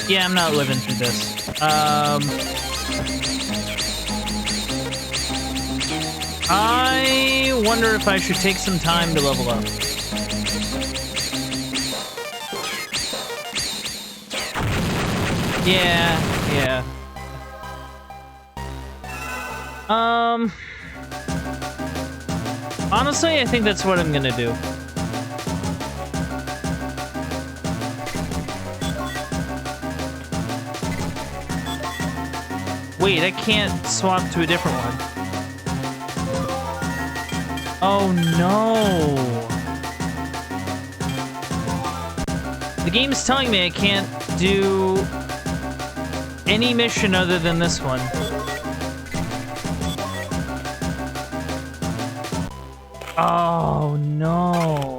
Yeah, I'm not living through this. I wonder if I should take some time to level up. Yeah. Honestly, I think that's what I'm gonna do. Wait, I can't swap to a different one. Oh no. The game's telling me I can't do any mission other than this one. Oh no.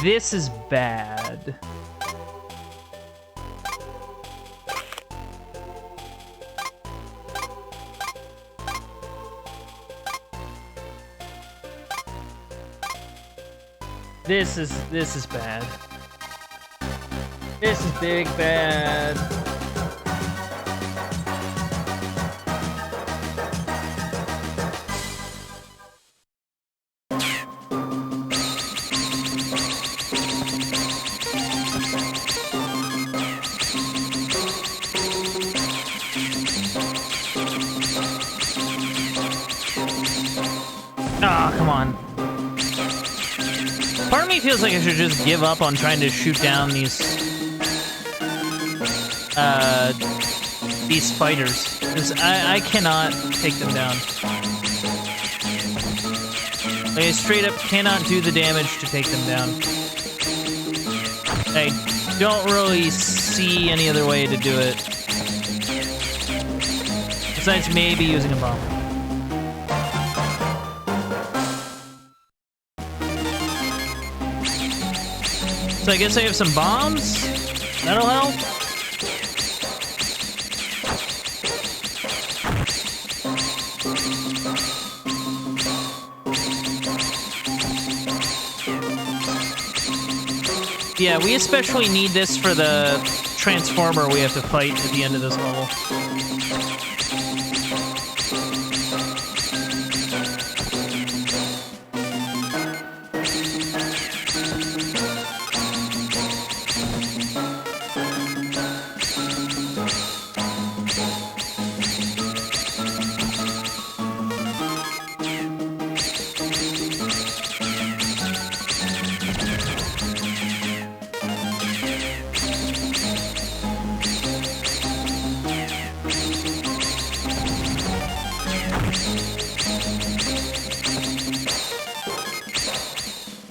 This is bad. This is bad. This is big bad. Ah, come on. Part of me feels like I should just give up on trying to shoot down these spiders. 'Cause I cannot take them down. Like, I straight up cannot do the damage to take them down. I don't really see any other way to do it. Besides maybe using a bomb. So I guess I have some bombs? That'll help? Yeah, we especially need this for the transformer we have to fight at the end of this level.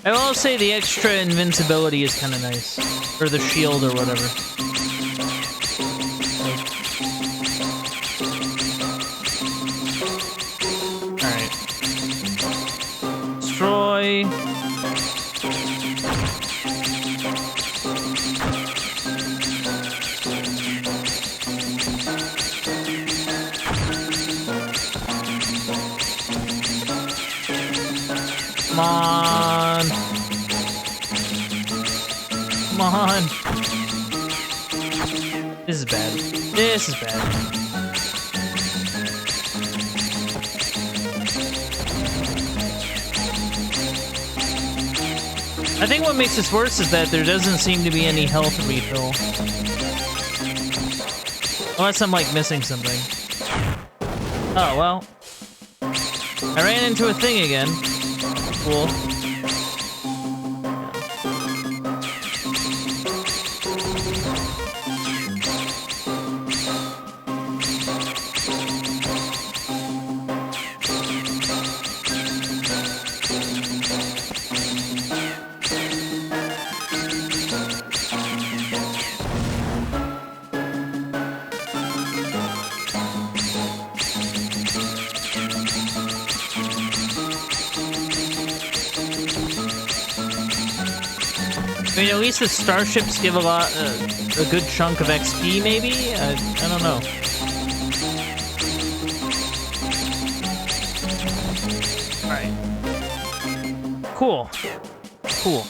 I will say the extra invincibility is kind of nice. Or the shield or whatever. Alright. Destroy. Come on. Come on. This is bad. This is bad. I think what makes this worse is that there doesn't seem to be any health refill. Unless I'm, like, missing something. Oh, well. I ran into a thing again. Cool. I mean, at least the starships give a good chunk of XP, maybe? I don't know. Alright. Cool. Cool.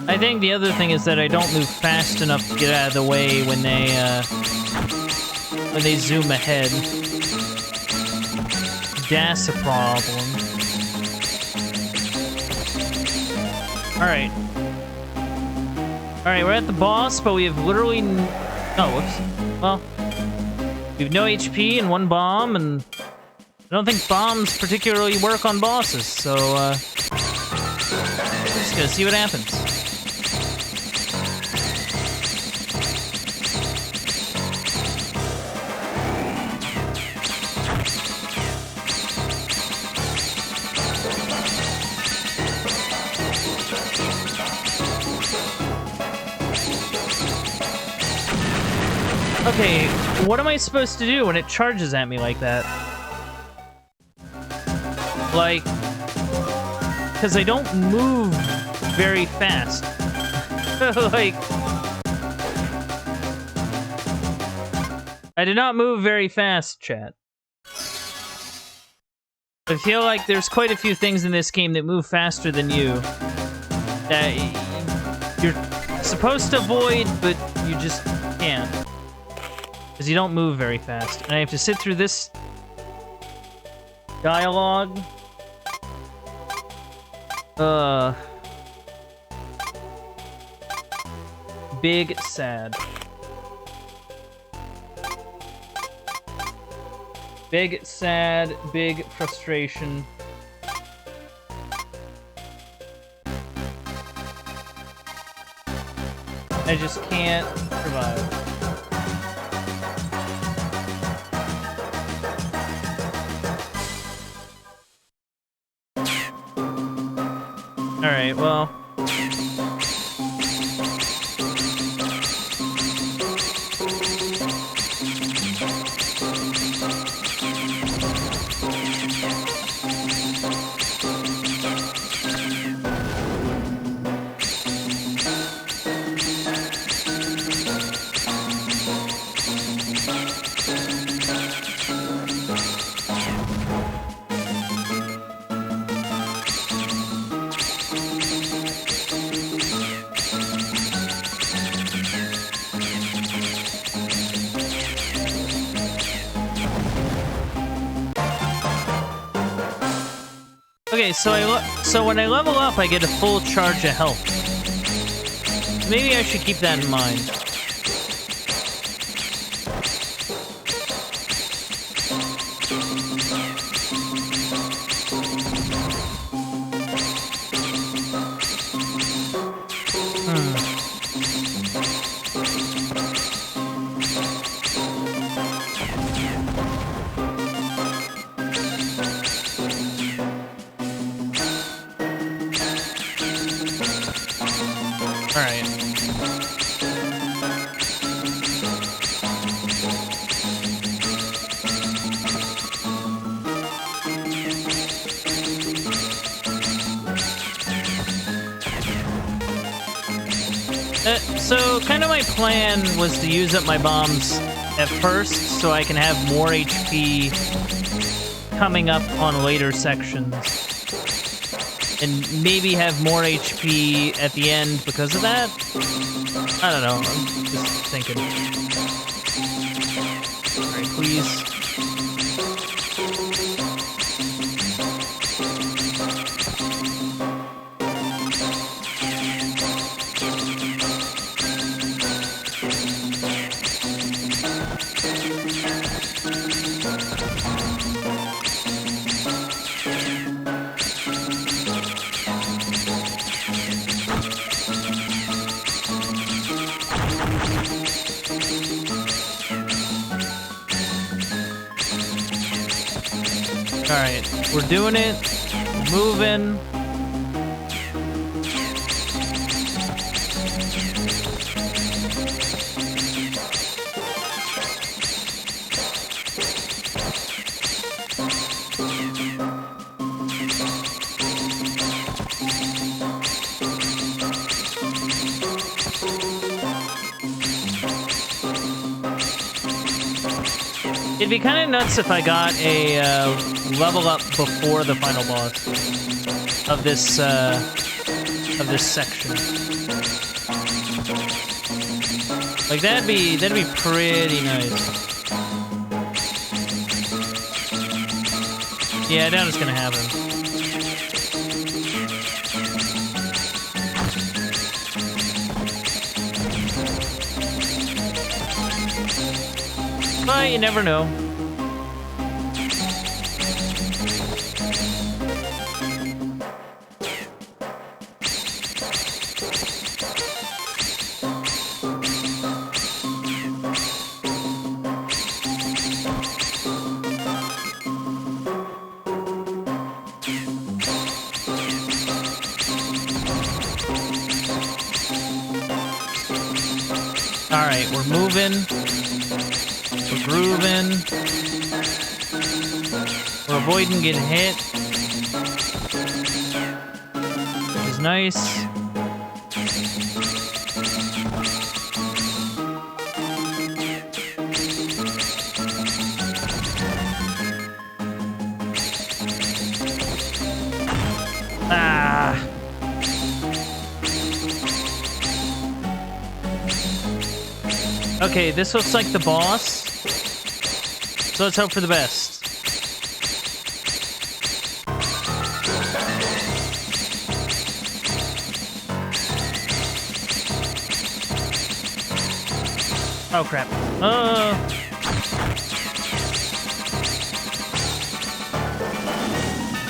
I think the other thing is that I don't move fast enough to get out of the way when they zoom ahead. That's a problem. Alright. Alright, we're at the boss, but we have literally... Oh, whoops. Well, we have no HP and one bomb, and I don't think bombs particularly work on bosses, so, just gonna see what happens. Okay, what am I supposed to do when it charges at me like that? Like, because I don't move very fast. Like, I did not move very fast, chat. I feel like there's quite a few things in this game that move faster than you. That you're supposed to avoid, but you just can't. Because you don't move very fast. And I have to sit through this dialogue. Big sad. Big sad, big frustration. I just can't survive. Alright, well... Okay, so when I level up, I get a full charge of health. maybe I should keep that in mind. So, kind of my plan was to use up my bombs at first so I can have more HP coming up on later sections. And maybe have more HP at the end because of that? I don't know, I'm just thinking. Alright, please. Alright, we're doing it. We're moving. It'd be kind of nuts if I got a level up before the final boss of this section. Like that'd be pretty nice. Yeah, I doubt it's gonna happen. But you never know. All right, we're moving. We're grooving. We're avoiding getting hit. Which is nice. Ah. Okay, this looks like the boss. So let's hope for the best. Oh crap.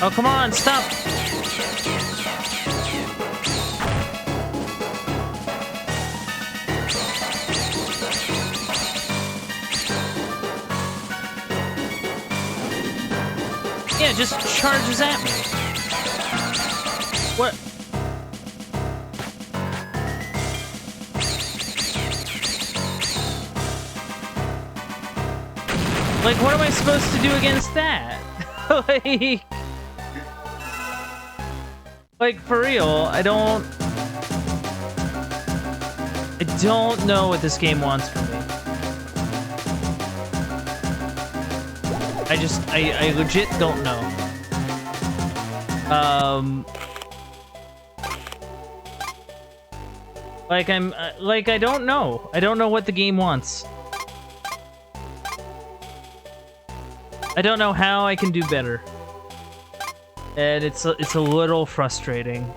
Oh, come on, stop. Yeah, just charges at me. What? Like, what am I supposed to do against that? like, for real, I don't know what this game wants from me. I legit don't know. Like I don't know. I don't know what the game wants. I don't know how I can do better. And it's a little frustrating.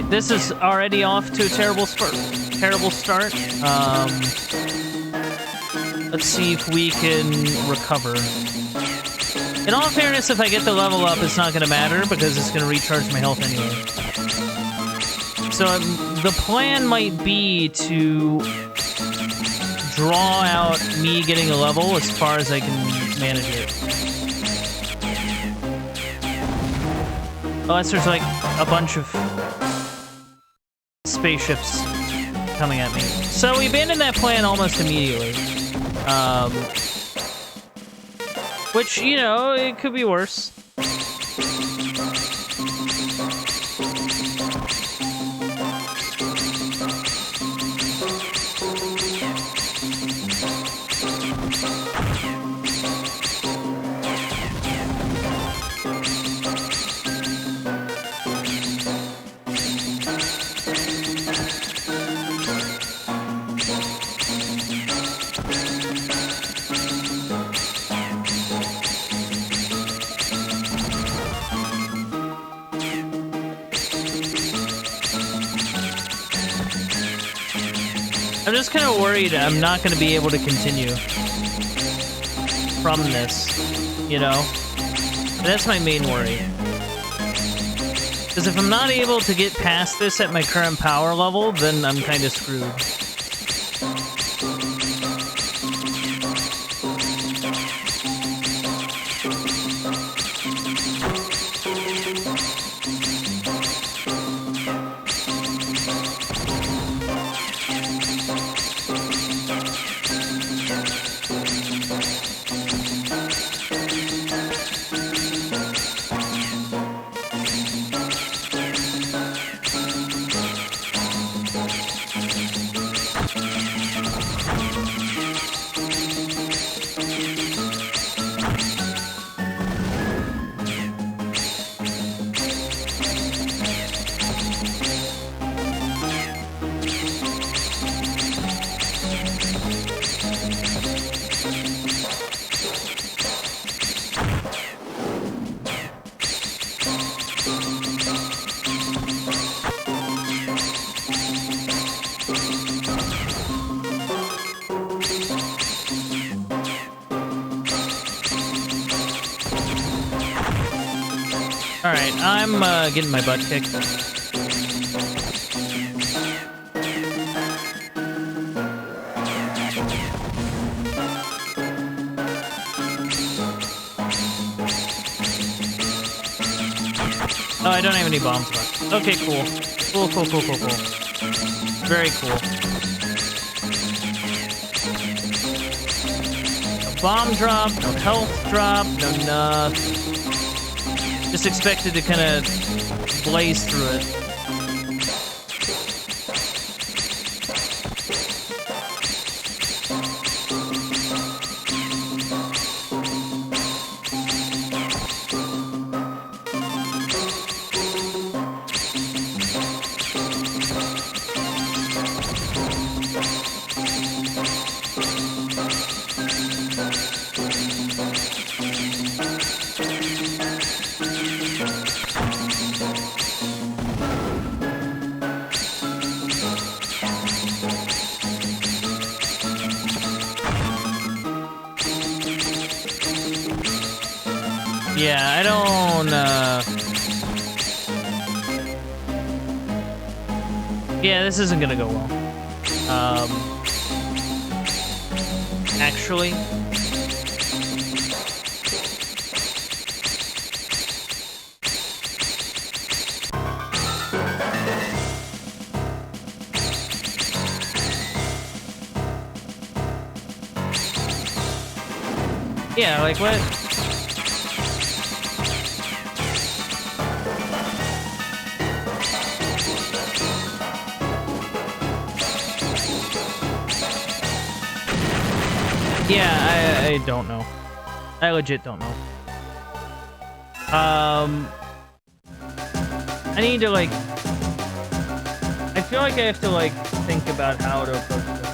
this is already off to a terrible start. Let's see if we can recover. In all fairness, if I get the level up, it's not going to matter because it's going to recharge my health anyway. So the plan might be to draw out me getting a level as far as I can manage it. Unless there's like a bunch of spaceships coming at me. So we abandoned that plan almost immediately. Which, you know, it could be worse. I'm just kind of worried I'm not going to be able to continue from this, you know? And that's my main worry. Because if I'm not able to get past this at my current power level, then I'm kind of screwed. Alright, I'm getting my butt kicked. Oh, I don't have any bombs left. Okay, cool. Cool. Very cool. No bomb drop, no health drop, no nothing. Just expected to kind of blaze through it. Yeah, I don't, yeah, this isn't gonna go well. Actually. Yeah, like what? Yeah, I don't know. I legit don't know. I need to, like... I feel like I have to, like, think about how to approach this.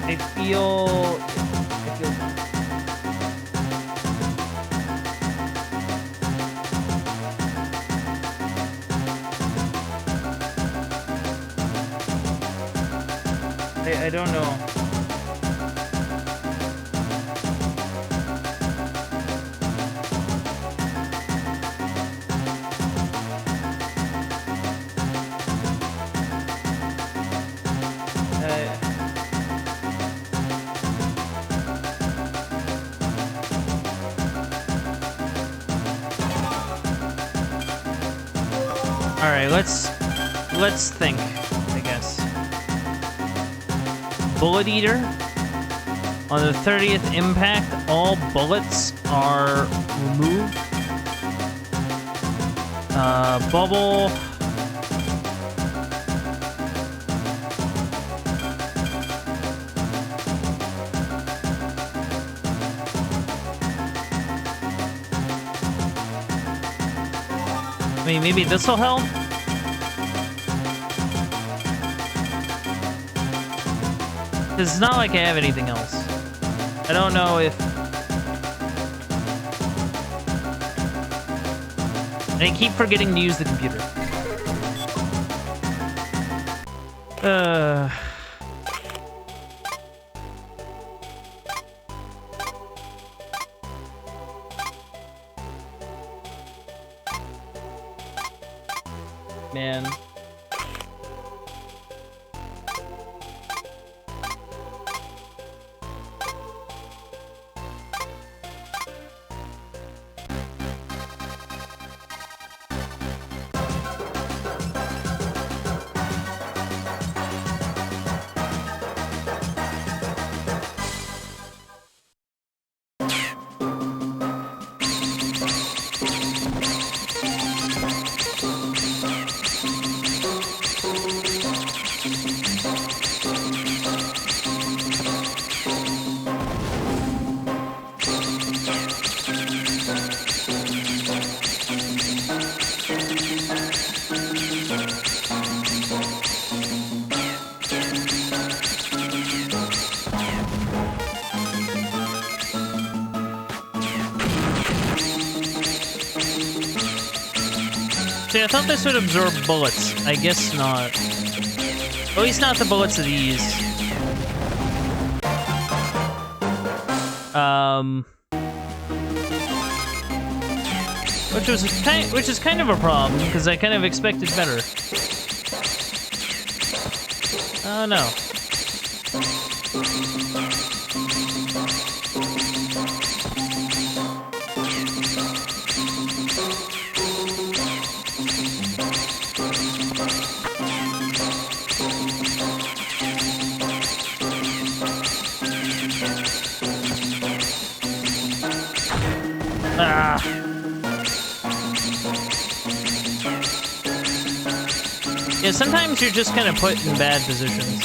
I feel... I don't know. All right, let's think, I guess. Bullet Eater. On the 30th impact, all bullets are removed. Bubble. I mean, maybe this will help? Because it's not like I have anything else. I don't know if... I keep forgetting to use the computer. Man. See, I thought this would absorb bullets. I guess not. At least not the bullets of these. Which is kind of a problem, because I kind of expected better. Oh no. Ah. Yeah, sometimes you're just kind of put in bad positions.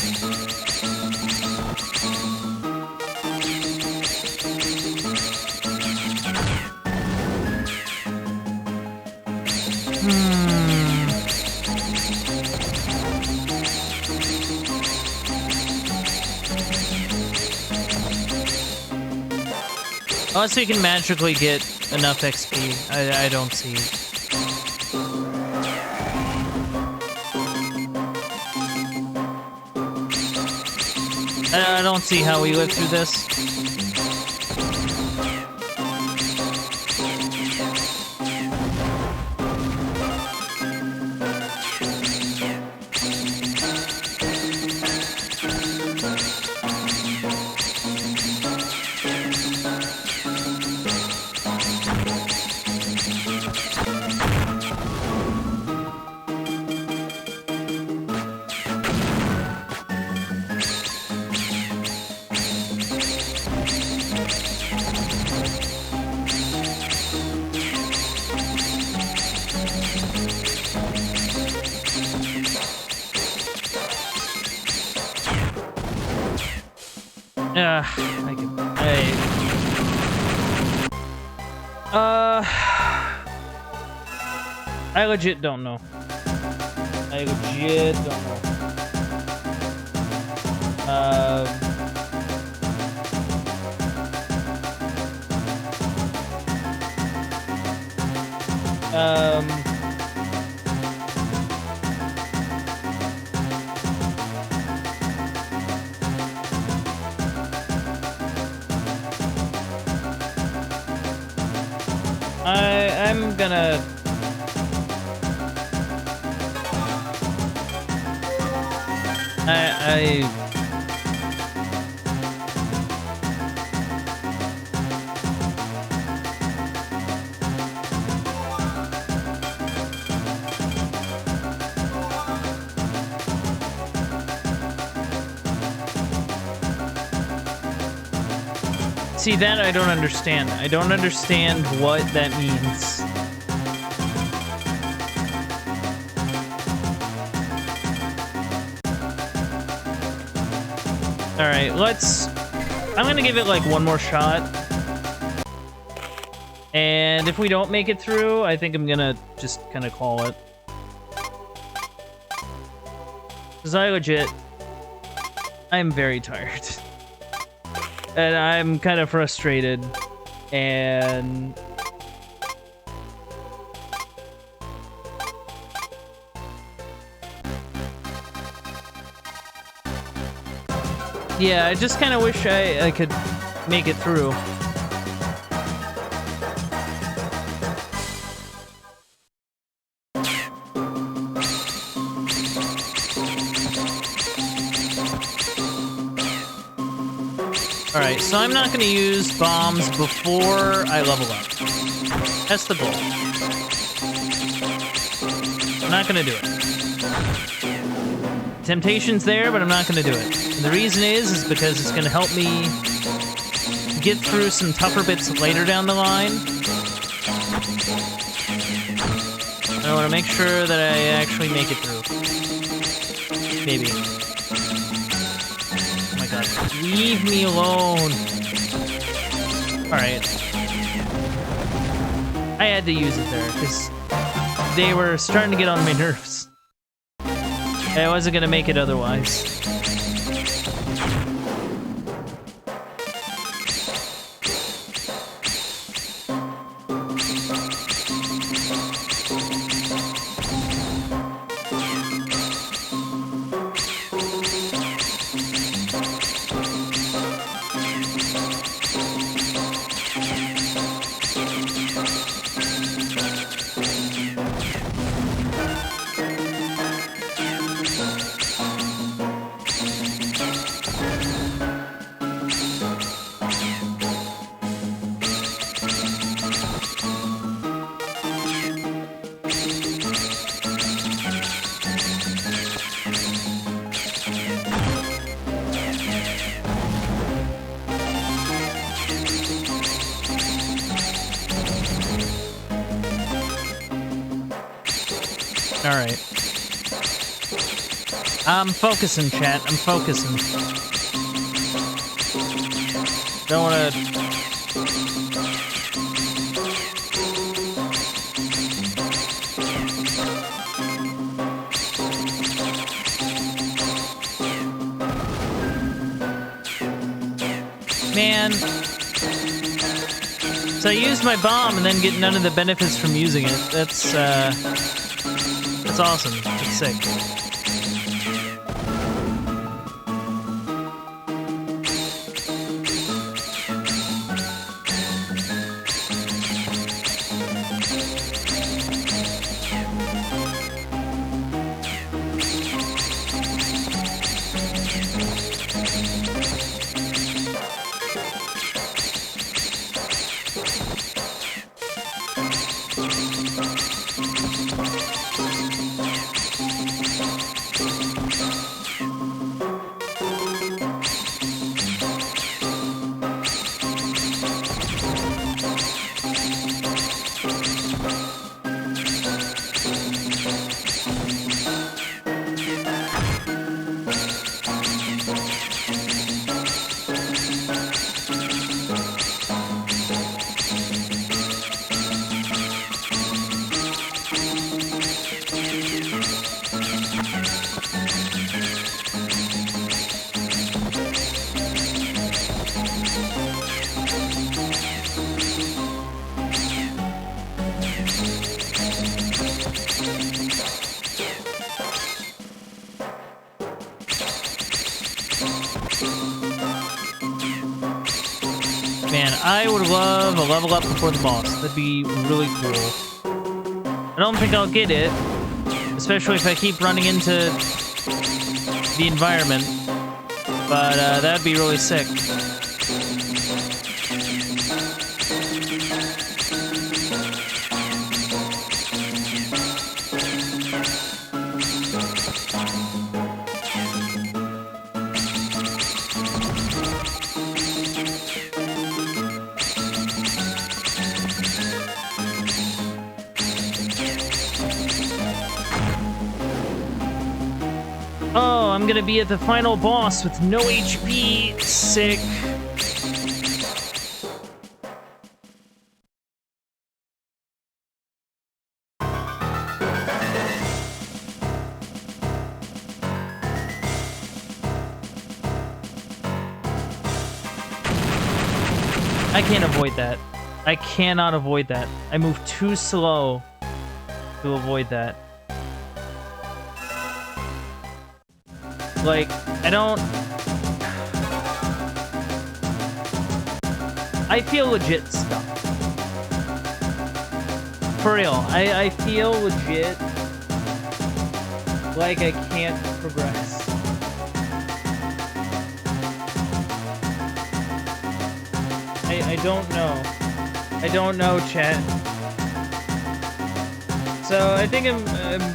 Unless you can magically get enough XP. I don't see. I don't see how we live through this. I legit don't know. I legit don't know. I'm gonna... See, that I don't understand. I don't understand what that means. Alright, let's... I'm gonna give it, like, one more shot. And if we don't make it through, I think I'm gonna just kind of call it. Because I'm very tired. And I'm kind of frustrated. And... yeah, I just kind of wish I could make it through. Alright, so I'm not going to use bombs before I level up. That's the goal. I'm not going to do it. Temptation's there, but I'm not going to do it. And the reason is because it's going to help me get through some tougher bits later down the line. I want to make sure that I actually make it through. Maybe. Oh my god. Leave me alone. Alright. I had to use it there, because they were starting to get on my nerves. I wasn't gonna make it otherwise. Alright. I'm focusing, chat. I'm focusing. Don't wanna... Man. So I used my bomb and then get none of the benefits from using it. That's awesome. That's sick. Man, I would love a level up before the boss. That'd be really cool. I don't think I'll get it, especially if I keep running into the environment. But that'd be really sick. Oh, I'm gonna be at the final boss with no HP. Sick. I can't avoid that. I cannot avoid that. I move too slow to avoid that. Like, I feel legit stuck. For real, I feel legit like I can't progress. I don't know. I don't know, chat. So I think I'm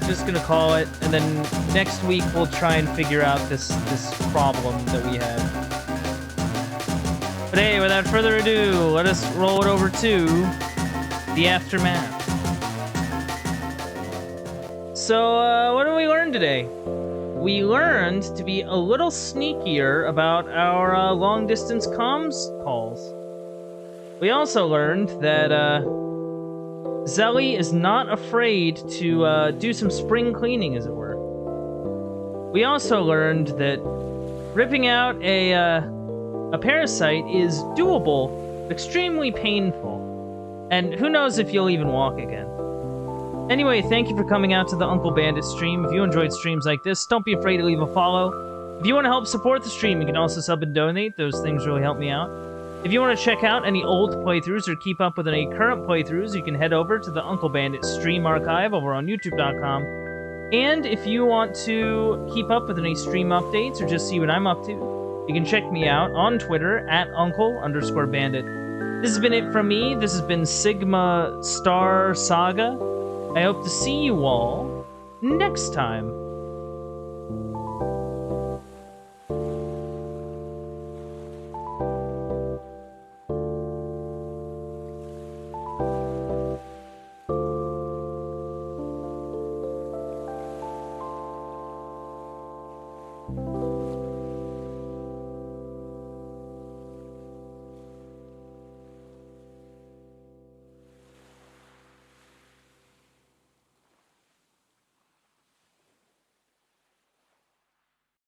just gonna call it, and then next week we'll try and figure out this problem that we have. But hey, without further ado, let us roll it over to the aftermath. So what did we learn today? We learned to be a little sneakier about our long-distance comms calls. We also learned that Zelly is not afraid to do some spring cleaning, as it were. We also learned that ripping out a parasite is doable, but extremely painful. And who knows if you'll even walk again. Anyway, thank you for coming out to the Uncle Bandit stream. If you enjoyed streams like this, don't be afraid to leave a follow. If you want to help support the stream, you can also sub and donate. Those things really help me out. If you want to check out any old playthroughs or keep up with any current playthroughs, you can head over to the Uncle Bandit stream archive over on youtube.com. And if you want to keep up with any stream updates or just see what I'm up to, you can check me out on Twitter at Uncle_Bandit. This has been it from me. This has been Sigma Star Saga. I hope to see you all next time.